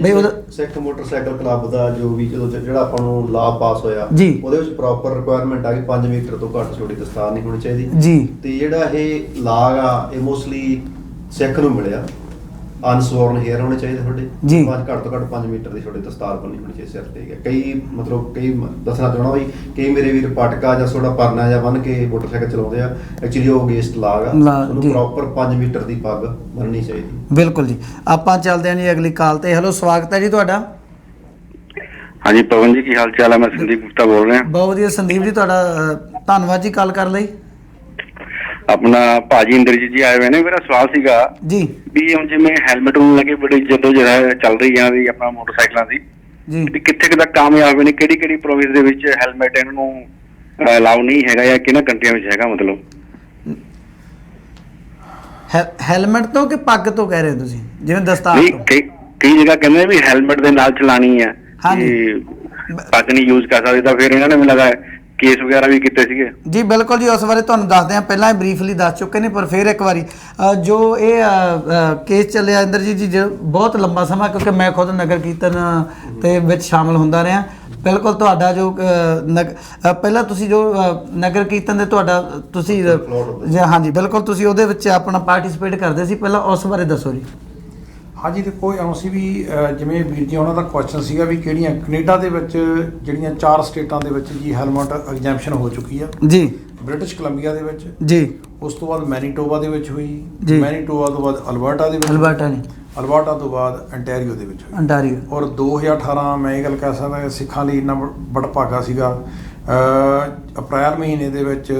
ਬਈ ਉਹਦਾ? ਸਿੱਖ ਮੋਟਰਸਾਈਕਲ ਕਲੱਬ ਦਾ ਜੋ ਵੀ ਜਿਹੜਾ ਆਪਾਂ ਨੂੰ ਲਾਅ ਪਾਸ ਹੋਇਆ, ਜੀ, ਉਹਦੇ ਵਿੱਚ ਪ੍ਰੋਪਰ ਰਿਕੁਆਇਰਮੈਂਟ ਆ ਕਿ 5 ਮੀਟਰ ਤੋਂ ਘੱਟ ਛੋਟੀ ਦਸਤਾਰ ਨਹੀਂ ਹੋਣੀ ਚਾਹੀਦੀ ਜੀ। ਤੇ ਜਿਹੜਾ ਇਹ ਲਾਅ ਆ, ਇਹ ਮੋਸਟਲੀ ਸਿੱਖ ਨੂੰ ਮਿਲਿਆ। ਅਨਸਵਰਨ ਹੇਅਰ ਹੋਣੇ ਚਾਹੀਦੇ ਤੁਹਾਡੇ ਜੀ। ਘੱਟ ਤੋਂ ਘੱਟ 5 ਮੀਟਰ ਦੀ ਛੋਟੀ ਦਸਤਾਰ ਬੰਨੀ ਹੋਣੀ ਚਾਹੀਦੀ ਸਿਰ ਤੇ। ਕਈ ਦੱਸਣਾ ਚਾਹਣਾ ਵੀ ਕਈ ਮੇਰੇ ਵੀਰ ਪਟਕਾ ਜਾਂ ਥੋੜਾ ਪਰਨਾ ਜਾਂ ਬੰਨ ਕੇ ਮੋਟਰਸਾਈਕਲ ਚਲਾਉਂਦੇ ਆ, ਐਕਚੁਅਲੀ ਉਹ ਅਗੇਂਸਟ ਲਾਅ ਆ, ਉਹਨੂੰ ਪ੍ਰੋਪਰ 5 ਮੀਟਰ ਦੀ ਪੱਗ ਬੰਨਣੀ ਚਾਹੀਦੀ। ਬਿਲਕੁਲ ਜੀ। ਆਪਾਂ ਚੱਲਦੇ ਹਾਂ ਜੀ ਅਗਲੀ ਕਾਲ ਤੇ। ਹੈਲੋ, ਸਵਾਗਤ ਹੈ ਜੀ ਤੁਹਾਡਾ। ਹਾਂਜੀ ਪਵਨ ਜੀ, ਕੀ ਹਾਲ ਚਾਲ ਹੈ? ਮੈਂ ਸੰਦੀਪ ਗੁਪਤਾ ਬੋਲ ਰਿਹਾ। ਬਹੁਤ ਵਧੀਆ ਸੰਦੀਪ ਜੀ, ਤੁਹਾਡਾ ਧੰਨਵਾਦ ਜੀ ਕਾਲ ਕਰਨ ਲਈ। ਆਪਣਾ ਭਾਜੀ ਇੰਦਰਜੀਤ ਜੀ ਆਏ ਹੋਏ ਨੇ। ਮੇਰਾ ਸਵਾਲ ਸੀਗਾ ਜੀ ਵੀ ਹੁਣ ਜਿਵੇਂ ਹੈਲਮਟ ਨੂੰ ਲੈ ਕੇ ਬੜੀ ਜਦੋਂ ਜਿਹੜਾ ਚੱਲ ਰਹੀ ਹੈ ਵੀ ਆਪਣਾ ਮੋਟਰਸਾਈਕਲਾਂ ਦੀ, ਜੀ, ਵੀ ਕਿੱਥੇ ਤੱਕ ਕਾਮਯਾਬ ਨੇ? ਕਿਹੜੀ ਪ੍ਰੋਵਿੰਸ ਦੇ ਵਿੱਚ ਹੈਲਮਟ ਇਹਨਾਂ ਨੂੰ ਅਲਾਉ ਨਹੀਂ ਹੈਗਾ ਜਾਂ ਕਿਹਨਾਂ ਕੰਟਰੀਆਂ ਵਿੱਚ ਹੈਗਾ? ਮਤਲਬ ਹੈਲਮਟ ਤੋਂ ਕਿ ਪੱਗ ਤੋਂ ਕਹਿ ਰਹੇ ਹੋ ਤੁਸੀਂ? ਜਿਵੇਂ ਦਸਤਾਰ ਨਹੀਂ, ਤੋਂ? ਕਈ ਜਗ੍ਹਾ ਕਹਿੰਦੇ ਵੀ ਹੈਲਮਟ ਦੇ ਨਾਲ ਚਲਾਣੀ ਹੈ, ਹਾਂਜੀ। ਪੱਗ ਨਹੀਂ ਯੂਜ਼ ਕਰ ਸਕਦੇ, ਤਾਂ ਫਿਰ ਇਹਨਾਂ ਨੇ ਮੈਨੂੰ ਲੱਗਾ ਕੇਸ ਵਗੈਰਾ ਵੀ ਕੀਤੇ ਸੀਗੇ। ਜੀ ਬਿਲਕੁਲ ਜੀ, ਉਸ ਬਾਰੇ ਤੁਹਾਨੂੰ ਦੱਸਦੇ ਹਾਂ। ਪਹਿਲਾਂ ਹੀ ਬਰੀਫਲੀ ਦੱਸ ਚੁੱਕੇ ਨੇ, ਪਰ ਫਿਰ ਇੱਕ ਵਾਰੀ ਜੋ ਇਹ ਕੇਸ ਚੱਲਿਆ ਇੰਦਰਜੀਤ ਜੀ, ਬਹੁਤ ਲੰਬਾ ਸਮਾਂ, ਕਿਉਂਕਿ ਮੈਂ ਖੁਦ ਨਗਰ ਕੀਰਤਨ ਤੇ ਵਿੱਚ ਸ਼ਾਮਲ ਹੁੰਦਾ ਰਿਹਾ। ਬਿਲਕੁਲ ਤੁਹਾਡਾ ਜੋ ਪਹਿਲਾਂ ਤੁਸੀਂ ਜੋ ਨਗਰ ਕੀਰਤਨ ਦੇ ਤੁਹਾਡਾ ਤੁਸੀਂ ਹਾਂਜੀ ਬਿਲਕੁਲ ਤੁਸੀਂ ਉਹਦੇ ਵਿੱਚ ਆਪਣਾ ਪਾਰਟਿਸਿਪੇਟ ਕਰਦੇ ਸੀ, ਪਹਿਲਾਂ ਉਸ ਬਾਰੇ ਦੱਸੋ ਜੀ। ਹਾਂਜੀ, ਦੇਖੋ ਅਸੀਂ ਵੀ ਜਿਵੇਂ ਵੀਰ ਜੀ ਉਹਨਾਂ ਦਾ ਕੁਐਸਚਨ ਸੀਗਾ ਵੀ ਕਿਹੜੀਆਂ ਕੈਨੇਡਾ ਦੇ ਵਿੱਚ ਜਿਹੜੀਆਂ 4 ਸਟੇਟਾਂ ਦੇ ਵਿੱਚ ਜੀ ਹੈਲਮਟ ਐਗਜ਼ੈਂਪਸ਼ਨ ਹੋ ਚੁੱਕੀ ਆ। ਜੀ। ਬ੍ਰਿਟਿਸ਼ ਕੋਲੰਬੀਆ ਦੇ ਵਿੱਚ ਜੀ, ਉਸ ਤੋਂ ਬਾਅਦ ਮੈਨੀਟੋਬਾ ਦੇ ਵਿੱਚ ਹੋਈ, ਮੈਨੀਟੋਬਾ ਤੋਂ ਬਾਅਦ ਅਲਬਰਟਾ ਦੇ ਵਿੱਚ, ਅਲਬਰਟਾ ਤੋਂ ਬਾਅਦ ਅੰਟੈਰੀਓ ਦੇ ਵਿੱਚ ਹੋਈ। ਔਰ 2018 ਮੈਂ ਇਹ ਗੱਲ ਕਹਿ ਸਕਦਾ ਸਿੱਖਾਂ ਲਈ ਇੰਨਾ ਬੜਭਾਗਾ ਸੀਗਾ, ਅਪ੍ਰੈਲ ਮਹੀਨੇ ਦੇ ਵਿੱਚ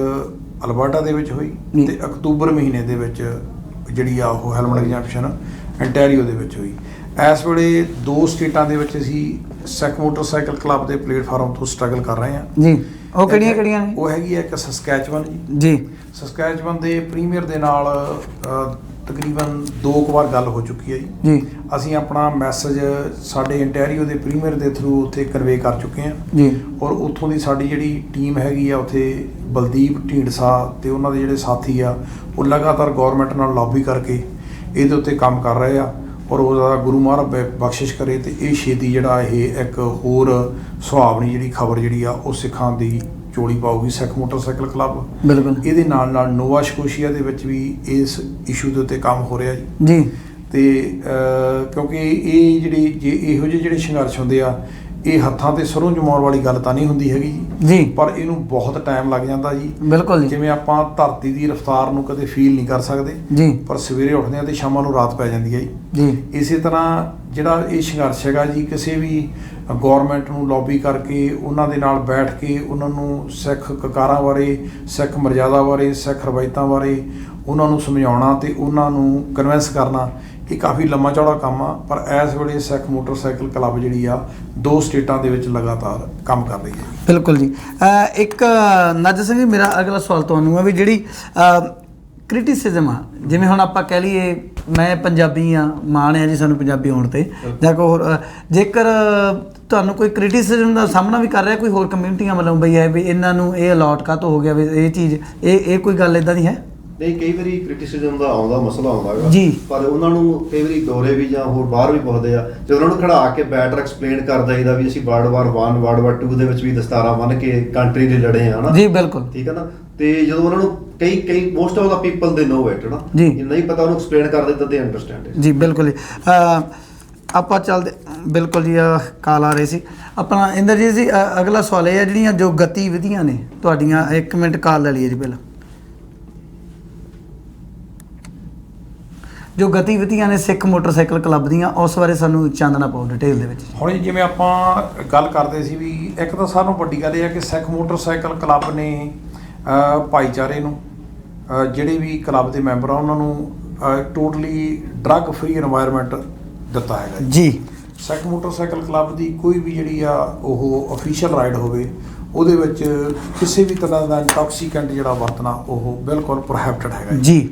ਅਲਬਰਟਾ ਦੇ ਵਿੱਚ ਹੋਈ ਤੇ ਅਕਤੂਬਰ ਮਹੀਨੇ ਦੇ ਵਿੱਚ ਜਿਹੜੀ ਆ ਉਹ ਹੈਲਮਟ ਐਗਜ਼ੈਂਪਸ਼ਨ ਅੰਟੈਰੀਓ ਦੇ ਵਿੱਚ ਹੋਈ। ਇਸ ਵੇਲੇ 2 ਸਟੇਟਾਂ ਦੇ ਵਿੱਚ ਅਸੀਂ ਸਿੱਖ ਮੋਟਰਸਾਈਕਲ ਕਲੱਬ ਦੇ ਪਲੇਟਫਾਰਮ ਤੋਂ ਸਟਰਗਲ ਕਰ ਰਹੇ ਹਾਂ ਜੀ। ਉਹ ਕਿਹੜੀਆਂ ਨੇ? ਉਹ ਹੈਗੀ ਹੈ ਇੱਕ ਸਸਕੈਚਵਨ ਜੀ। ਸਸਕੈਚਵਨ ਦੇ ਪ੍ਰੀਮੀਅਰ ਦੇ ਨਾਲ ਤਕਰੀਬਨ 2 ਵਾਰ ਗੱਲ ਹੋ ਚੁੱਕੀ ਹੈ ਜੀ। ਅਸੀਂ ਆਪਣਾ ਮੈਸੇਜ ਸਾਡੇ ਇੰਟੈਰੀਓ ਦੇ ਪ੍ਰੀਮੀਅਰ ਦੇ ਥਰੂ ਉੱਥੇ ਕਨਵੇ ਕਰ ਚੁੱਕੇ ਹਾਂ ਜੀ। ਔਰ ਉੱਥੋਂ ਦੀ ਸਾਡੀ ਜਿਹੜੀ ਟੀਮ ਹੈਗੀ ਆ ਉੱਥੇ ਬਲਦੀਪ ਢੀਂਡਸਾ ਤੇ ਉਹਨਾਂ ਦੇ ਜਿਹੜੇ ਸਾਥੀ ਆ ਉਹ ਲਗਾਤਾਰ ਗੌਰਮੈਂਟ ਨਾਲ ਲੌਬੀ ਕਰਕੇ ਇਹਦੇ ਉੱਤੇ ਕੰਮ ਕਰ ਰਹੇ ਆ ਔਰ ਉਹਦਾ ਗੁਰੂ ਮਹਾਰਾਜ ਬਖਸ਼ਿਸ਼ ਕਰੇ ਤੇ ਇਹ ਛੇਤੀ ਜਿਹੜਾ ਇਹ ਇੱਕ ਹੋਰ ਸੁਹਾਵਣੀ ਜਿਹੜੀ ਖਬਰ ਜਿਹੜੀ ਆ ਉਹ ਸਿੱਖਾਂ ਦੀ ਚੋਲੀ ਪਾਊਗੀ। ਸਿੱਖ ਮੋਟਰਸਾਈਕਲ ਕਲੱਬ ਬਿਲਕੁਲ ਇਹਦੇ ਨਾਲ ਨੋਵਾ ਸਕੋਸ਼ੀਆ ਦੇ ਵਿੱਚ ਵੀ ਇਸ ਇਸ਼ੂ ਦੇ ਉੱਤੇ ਕੰਮ ਹੋ ਰਿਹਾ ਜੀ। ਤੇ ਕਿਉਂਕਿ ਇਹ ਜੇ ਇਹੋ ਜਿਹੇ ਜਿਹੜੇ ਸੰਘਰਸ਼ ਹੁੰਦੇ ਆ ਇਹ ਹੱਥਾਂ ਤੇ ਸਰੋਂ ਜਮਾਉਣ ਵਾਲੀ ਗੱਲ ਤਾਂ ਨਹੀਂ ਹੁੰਦੀ ਹੈਗੀ ਜੀ, ਪਰ ਇਹਨੂੰ ਬਹੁਤ ਟਾਈਮ ਲੱਗ ਜਾਂਦਾ ਜੀ। ਬਿਲਕੁਲ ਜੀ। ਜਿਵੇਂ ਆਪਾਂ ਧਰਤੀ ਦੀ ਰਫ਼ਤਾਰ ਨੂੰ ਕਦੇ ਫੀਲ ਨਹੀਂ ਕਰ ਸਕਦੇ ਜੀ, ਪਰ ਸਵੇਰੇ ਉੱਠਦੇ ਆ ਤੇ ਸ਼ਾਮਾਂ ਨੂੰ ਰਾਤ ਪੈ ਜਾਂਦੀ ਹੈ ਜੀ। ਇਸੇ ਤਰ੍ਹਾਂ ਜਿਹੜਾ ਇਹ ਸੰਘਰਸ਼ ਹੈਗਾ ਜੀ ਕਿਸੇ ਵੀ ਗੌਰਮੈਂਟ ਨੂੰ ਲੌਬੀ ਕਰਕੇ ਉਹਨਾਂ ਦੇ ਨਾਲ ਬੈਠ ਕੇ ਉਹਨਾਂ ਨੂੰ ਸਿੱਖ ਕਕਾਰਾਂ ਬਾਰੇ, ਸਿੱਖ ਮਰਜ਼ਾਦਾ ਬਾਰੇ, ਸਿੱਖ ਰਵਾਇਤਾਂ ਬਾਰੇ ਉਹਨਾਂ ਨੂੰ ਸਮਝਾਉਣਾ ਤੇ ਉਹਨਾਂ ਨੂੰ ਕਨਵਿੰਸ ਕਰਨਾ ਇਹ ਕਾਫੀ ਲੰਮਾ ਚੌੜਾ ਕੰਮ ਆ। ਪਰ ਇਸ ਵੇਲੇ ਸਿੱਖ ਮੋਟਰਸਾਈਕਲ ਕਲੱਬ ਜਿਹੜੀ ਆ 2 ਸਟੇਟਾਂ ਦੇ ਵਿੱਚ ਲਗਾਤਾਰ ਕੰਮ ਕਰ ਰਹੀ ਹੈ। ਬਿਲਕੁਲ ਜੀ। ਇੱਕ ਨਾਜਰ ਸਿੰਘ ਜੀ, ਮੇਰਾ ਅਗਲਾ ਸਵਾਲ ਤੁਹਾਨੂੰ ਆ ਵੀ ਜਿਹੜੀ ਕ੍ਰਿਟਿਸਿਜ਼ਮ ਆ, ਜਿਵੇਂ ਹੁਣ ਆਪਾਂ ਕਹਿ ਲਈਏ ਮੈਂ ਪੰਜਾਬੀ ਆ, ਮਾਣ ਆ ਜੀ ਸਾਨੂੰ ਪੰਜਾਬੀ ਹੋਣ ਤੇ, ਜਾਂ ਕੋਈ ਹੋਰ ਜੇਕਰ ਤੁਹਾਨੂੰ ਕੋਈ ਕ੍ਰਿਟਿਸਿਜ਼ਮ ਦਾ ਸਾਹਮਣਾ ਵੀ ਕਰ ਰਿਹਾ ਕੋਈ ਹੋਰ ਕਮਿਊਨਿਟੀਆਂ ਵੱਲੋਂ ਬਈ ਹੈ ਵੀ ਇਹਨਾਂ ਨੂੰ ਇਹ ਅਲਾਟ ਕਾਹਤੋਂ ਹੋ ਗਿਆ ਵੀ ਇਹ ਚੀਜ਼ ਇਹ ਕੋਈ ਗੱਲ ਇਦਾਂ ਦੀ ਹੈ? ਨਹੀਂ, ਕਈ ਵਾਰੀ ਕ੍ਰਿਟਿਸਿਜ਼ਮ ਦਾ ਮਸਲਾ ਆਉਂਦਾ ਹੈਗਾ ਜੀ, ਪਰ ਉਹਨਾਂ ਨੂੰ ਕਈ ਵਾਰੀ ਦੌਰੇ ਵੀ ਜਾਂ ਹੋਰ ਬਾਹਰ ਵੀ ਪੁੱਛਦੇ ਆ ਤੇ ਉਹਨਾਂ ਨੂੰ ਖੜਾ ਕੇ ਬੈਟਰ ਐਕਸਪਲੇਨ ਕਰ ਦਈਦਾ ਵੀ ਅਸੀਂ ਵਰਲਡ ਵਾਰ 1 ਵਰਲਡ ਵਾਰ 2 ਦੇ ਵਿੱਚ ਵੀ ਦਸਤਾਰਾਂ ਬੰਨ੍ਹ ਕੇ ਕੰਟਰੀ ਲਈ ਲੜੇ ਆ ਹਨਾ ਜੀ। ਬਿਲਕੁਲ ਠੀਕ ਹੈ ਨਾ। ਤੇ ਜਦੋਂ ਉਹਨਾਂ ਨੂੰ ਕਈ ਮੋਸਟ ਆਫ ਦਾ ਪੀਪਲ ਦੇ ਨੋ ਇਟ ਨਾ ਜੀ, ਜੇ ਨਹੀਂ ਪਤਾ ਉਹਨੂੰ ਐਕਸਪਲੇਨ ਕਰ ਦਿੱਤਾ ਤੇ ਅੰਡਰਸਟੈਂਡ ਇਟ ਜੀ। ਬਿਲਕੁਲ ਜੀ। ਆਪਾਂ ਚੱਲਦੇ ਬਿਲਕੁਲ ਜੀ। ਕਾਲ ਆ ਰਹੀ ਸੀ ਆਪਣਾ ਇੰਦਰਜੀਤ ਜੀ। ਅਗਲਾ ਸਵਾਲ ਇਹ ਹੈ ਜਿਹੜੀਆਂ ਜੋ ਗਤੀਵਿਧੀਆਂ ਨੇ ਤੁਹਾਡੀਆਂ, 1 ਮਿੰਟ ਕਾਲ ਲੈ ਲਈਏ ਜੀ ਪਹਿਲਾਂ। ਜੋ ਗਤੀਵਿਧੀਆਂ ਨੇ ਸਿੱਖ ਮੋਟਰਸਾਈਕਲ ਕਲੱਬ ਦੀਆਂ ਉਸ ਬਾਰੇ ਸਾਨੂੰ ਚਾਨਣਾ ਪਾਓ ਡਿਟੇਲ ਦੇ ਵਿੱਚ। ਹੁਣ ਜਿਵੇਂ ਆਪਾਂ ਗੱਲ ਕਰਦੇ ਸੀ ਵੀ ਇੱਕ ਤਾਂ ਸਾਰਿਆਂ ਨੂੰ ਵੱਡੀ ਗੱਲ ਇਹ ਹੈ ਕਿ ਸਿੱਖ ਮੋਟਰਸਾਈਕਲ ਕਲੱਬ ਨੇ ਭਾਈਚਾਰੇ ਨੂੰ ਜਿਹੜੇ ਵੀ ਕਲੱਬ ਦੇ ਮੈਂਬਰ ਆ ਉਹਨਾਂ ਨੂੰ ਟੋਟਲੀ ਡਰੱਗ ਫ੍ਰੀ এনवायरमेंट ਦਿੱਤਾ ਹੈਗਾ ਜੀ। ਸਿੱਖ ਮੋਟਰਸਾਈਕਲ ਕਲੱਬ ਦੀ ਕੋਈ ਵੀ ਜਿਹੜੀ ਆ ਉਹ ਅਫੀਸ਼ੀਅਲ ਰਾਈਡ ਹੋਵੇ ਉਹਦੇ ਵਿੱਚ ਕਿਸੇ ਵੀ ਤਰ੍ਹਾਂ ਦਾ ਇੰਟੌਕਸੀਕੈਂਟ ਜਿਹੜਾ ਵਰਤਣਾ ਉਹ ਬਿਲਕੁਲ ਪ੍ਰੋਹਿਬਿਟਡ ਹੈਗਾ ਜੀ।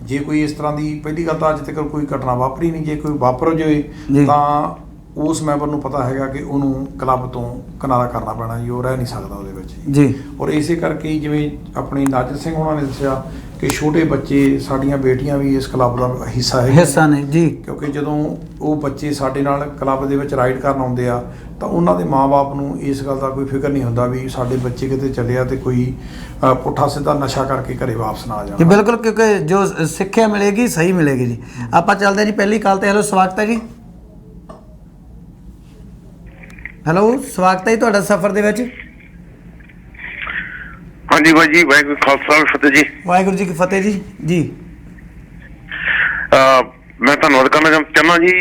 ਜੇ ਕੋਈ ਇਸ ਤਰ੍ਹਾਂ ਦੀ ਪਹਿਲੀ ਗੱਲ ਤਾਂ ਅੱਜ ਤੱਕ ਕੋਈ ਘਟਨਾ ਵਾਪਰੀ ਨਹੀਂ। ਜੇ ਕੋਈ ਵਾਪਰ ਜਾਵੇ ਤਾਂ ਉਸ ਮੈਂਬਰ ਨੂੰ ਪਤਾ ਹੈਗਾ ਕਿ ਉਹਨੂੰ ਕਲੱਬ ਤੋਂ ਕਿਨਾਰਾ ਕਰਨਾ ਪੈਣਾ ਜੀ, ਉਹ ਰਹਿ ਨਹੀਂ ਸਕਦਾ ਉਹਦੇ ਵਿੱਚ ਜੀ। ਔਰ ਇਸੇ ਕਰਕੇ ਜਿਵੇਂ ਆਪਣੀ ਨਾਜਰ ਸਿੰਘ ਉਹਨਾਂ ਨੇ ਦੱਸਿਆ ਕਿ ਛੋਟੇ ਬੱਚੇ, ਸਾਡੀਆਂ ਬੇਟੀਆਂ ਵੀ ਇਸ ਕਲੱਬ ਦਾ ਹਿੱਸਾ ਨੇ ਜੀ। ਕਿਉਂਕਿ ਜਦੋਂ ਉਹ ਬੱਚੇ ਸਾਡੇ ਨਾਲ ਕਲੱਬ ਦੇ ਵਿੱਚ ਰਾਈਡ ਕਰਨ ਆਉਂਦੇ ਆ ਤਾਂ ਉਹਨਾਂ ਦੇ ਮਾਂ-ਬਾਪ ਨੂੰ ਇਸ ਗੱਲ ਦਾ ਕੋਈ ਫਿਕਰ ਨਹੀਂ ਹੁੰਦਾ ਵੀ ਸਾਡੇ ਬੱਚੇ ਕਿਤੇ ਚੱਲਿਆ ਤੇ ਕੋਈ ਪੁੱਠਾ ਸਿੱਧਾ ਨਸ਼ਾ ਕਰਕੇ ਘਰੇ ਵਾਪਸ ਨਾ ਆ ਜਾਣ। ਬਿਲਕੁਲ, ਕਿਉਂਕਿ ਜੋ ਸਿੱਖਿਆ ਮਿਲੇਗੀ ਸਹੀ ਮਿਲੇਗੀ ਜੀ। ਆਪਾਂ ਚੱਲਦੇ ਜੀ ਪਹਿਲੀ ਕਾਲ ਤੇ। ਹੈਲੋ, ਸਵਾਗਤ ਹੈ ਜੀ। ਹੈਲੋ, ਸਵਾਗਤ ਹੈ ਜੀ ਤੁਹਾਡਾ ਸਫ਼ਰ ਦੇ ਵਿੱਚ। ਹਾਂਜੀ ਬਾਈ ਜੀ, ਵਾਹਿਗੁਰੂ ਖਾਲਸਾ ਫਤਿਹ ਜੀ। ਵਾਹਿਗੁਰੂ ਜੀ ਕੀ ਫਤਿਹ ਜੀ। ਜੀ, ਮੈਂ ਧੰਨਵਾਦ ਕਰਨਾ ਚਾਹੁੰਦਾ ਜੀ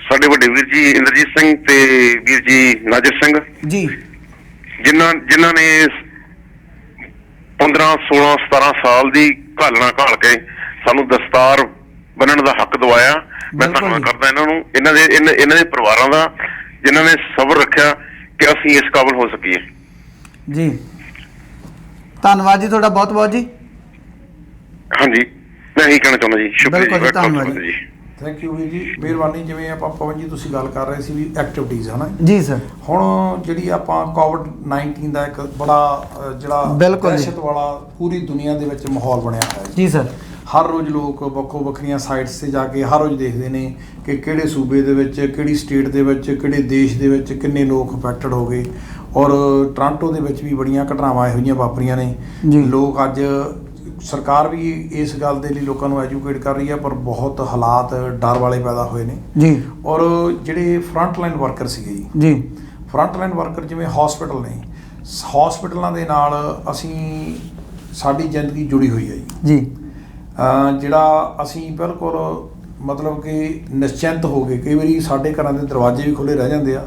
ਸਾਡੇ ਵੱਡੇ ਵੀਰ ਜੀ ਇੰਦਰਜੀਤ ਸਿੰਘ ਤੇ ਵੀਰ ਜੀ ਨਾਜਰ ਸਿੰਘ ਜੀ, ਜਿਨ੍ਹਾਂ ਨੇ 15, 16, 17 ਸਾਲ ਦੀ ਘਾਲਣਾ ਘਾਲ ਕੇ ਸਾਨੂੰ ਦਸਤਾਰ ਬੰਨਣ ਦਾ ਹੱਕ ਦਵਾਇਆ। ਮੈਂ ਧੰਨਵਾਦ ਕਰਦਾ ਇਹਨਾਂ ਦੇ ਪਰਿਵਾਰਾਂ ਦਾ ਜਿਨ੍ਹਾਂ ਨੇ ਸਬਰ ਰੱਖਿਆ ਕਿ ਅਸੀਂ ਇਸ ਕਾਬਲ ਹੋ ਸਕੀਏ ਜੀ। ਧੰਨਵਾਦ ਜੀ ਤੁਹਾਡਾ ਬਹੁਤ ਬਹੁਤ ਜੀ। ਹਾਂਜੀ, ਮੈਂ ਇਹੀ ਕਹਿਣਾ ਚਾਹੁੰਦਾ ਜੀ। ਸ਼ੁਕਰੀਆ ਜੀ, ਧੰਨਵਾਦ ਜੀ। ਥੈਂਕ ਯੂ ਵੀਰ ਜੀ, ਮਿਹਰਬਾਨੀ। ਜਿਵੇਂ ਆਪਾਂ ਪਵਨ ਜੀ ਤੁਸੀਂ ਗੱਲ ਕਰ ਰਹੇ ਸੀ ਵੀ ਐਕਟੀਵਿਟੀਜ਼ ਹਨਾ ਜੀ ਸਰ। ਹੁਣ ਜਿਹੜੀ ਆਪਾਂ ਕੋਵਿਡ-19 ਦਾ ਇੱਕ ਬੜਾ ਜਿਹੜਾ ਦਹਿਸ਼ਤ ਵਾਲਾ ਪੂਰੀ ਦੁਨੀਆ ਦੇ ਵਿੱਚ ਮਾਹੌਲ ਬਣਿਆ ਹੋਇਆ ਜੀ ਸਰ। ਹਰ ਰੋਜ਼ ਲੋਕ ਵੱਖੋ ਵੱਖਰੀਆਂ ਸਾਈਟਸ 'ਤੇ ਜਾ ਕੇ ਹਰ ਰੋਜ਼ ਦੇਖਦੇ ਨੇ ਕਿ ਕਿਹੜੇ ਸੂਬੇ ਦੇ ਵਿੱਚ, ਕਿਹੜੀ ਸਟੇਟ ਦੇ ਵਿੱਚ, ਕਿਹੜੇ ਦੇਸ਼ ਦੇ ਵਿੱਚ ਕਿੰਨੇ ਲੋਕ ਅਫੈਕਟਡ ਹੋ ਗਏ। ਔਰ ਟੋਰਾਂਟੋ ਦੇ ਵਿੱਚ ਵੀ ਬੜੀਆਂ ਘਟਨਾਵਾਂ ਇਹੋ ਜਿਹੀਆਂ ਵਾਪਰੀਆਂ ਨੇ। ਲੋਕ ਅੱਜ ਸਰਕਾਰ ਵੀ ਇਸ ਗੱਲ ਦੇ ਲਈ ਲੋਕਾਂ ਨੂੰ ਐਜੂਕੇਟ ਕਰ ਰਹੀ ਹੈ ਪਰ ਬਹੁਤ ਹਾਲਾਤ ਡਰ ਵਾਲੇ ਪੈਦਾ ਹੋਏ ਨੇ ਜੀ। ਔਰ ਜਿਹੜੇ ਫਰੰਟ ਲਾਈਨ ਵਰਕਰ ਸੀਗੇ ਜੀ, ਫਰੰਟ ਲਾਈਨ ਵਰਕਰ ਜਿਵੇਂ ਹਸਪੀਟਲ ਨੇ, ਹਸਪੀਟਲਾਂ ਦੇ ਨਾਲ ਅਸੀਂ ਸਾਡੀ ਜ਼ਿੰਦਗੀ ਜੁੜੀ ਹੋਈ ਹੈ ਜੀ। ਜਿਹੜਾ ਅਸੀਂ ਬਿਲਕੁਲ ਮਤਲਬ ਕਿ ਨਿਸ਼ਚਿੰਤ ਹੋ ਗਏ। ਕਈ ਵਾਰੀ ਸਾਡੇ ਘਰਾਂ ਦੇ ਦਰਵਾਜ਼ੇ ਵੀ ਖੁੱਲ੍ਹੇ ਰਹਿ ਜਾਂਦੇ ਆ,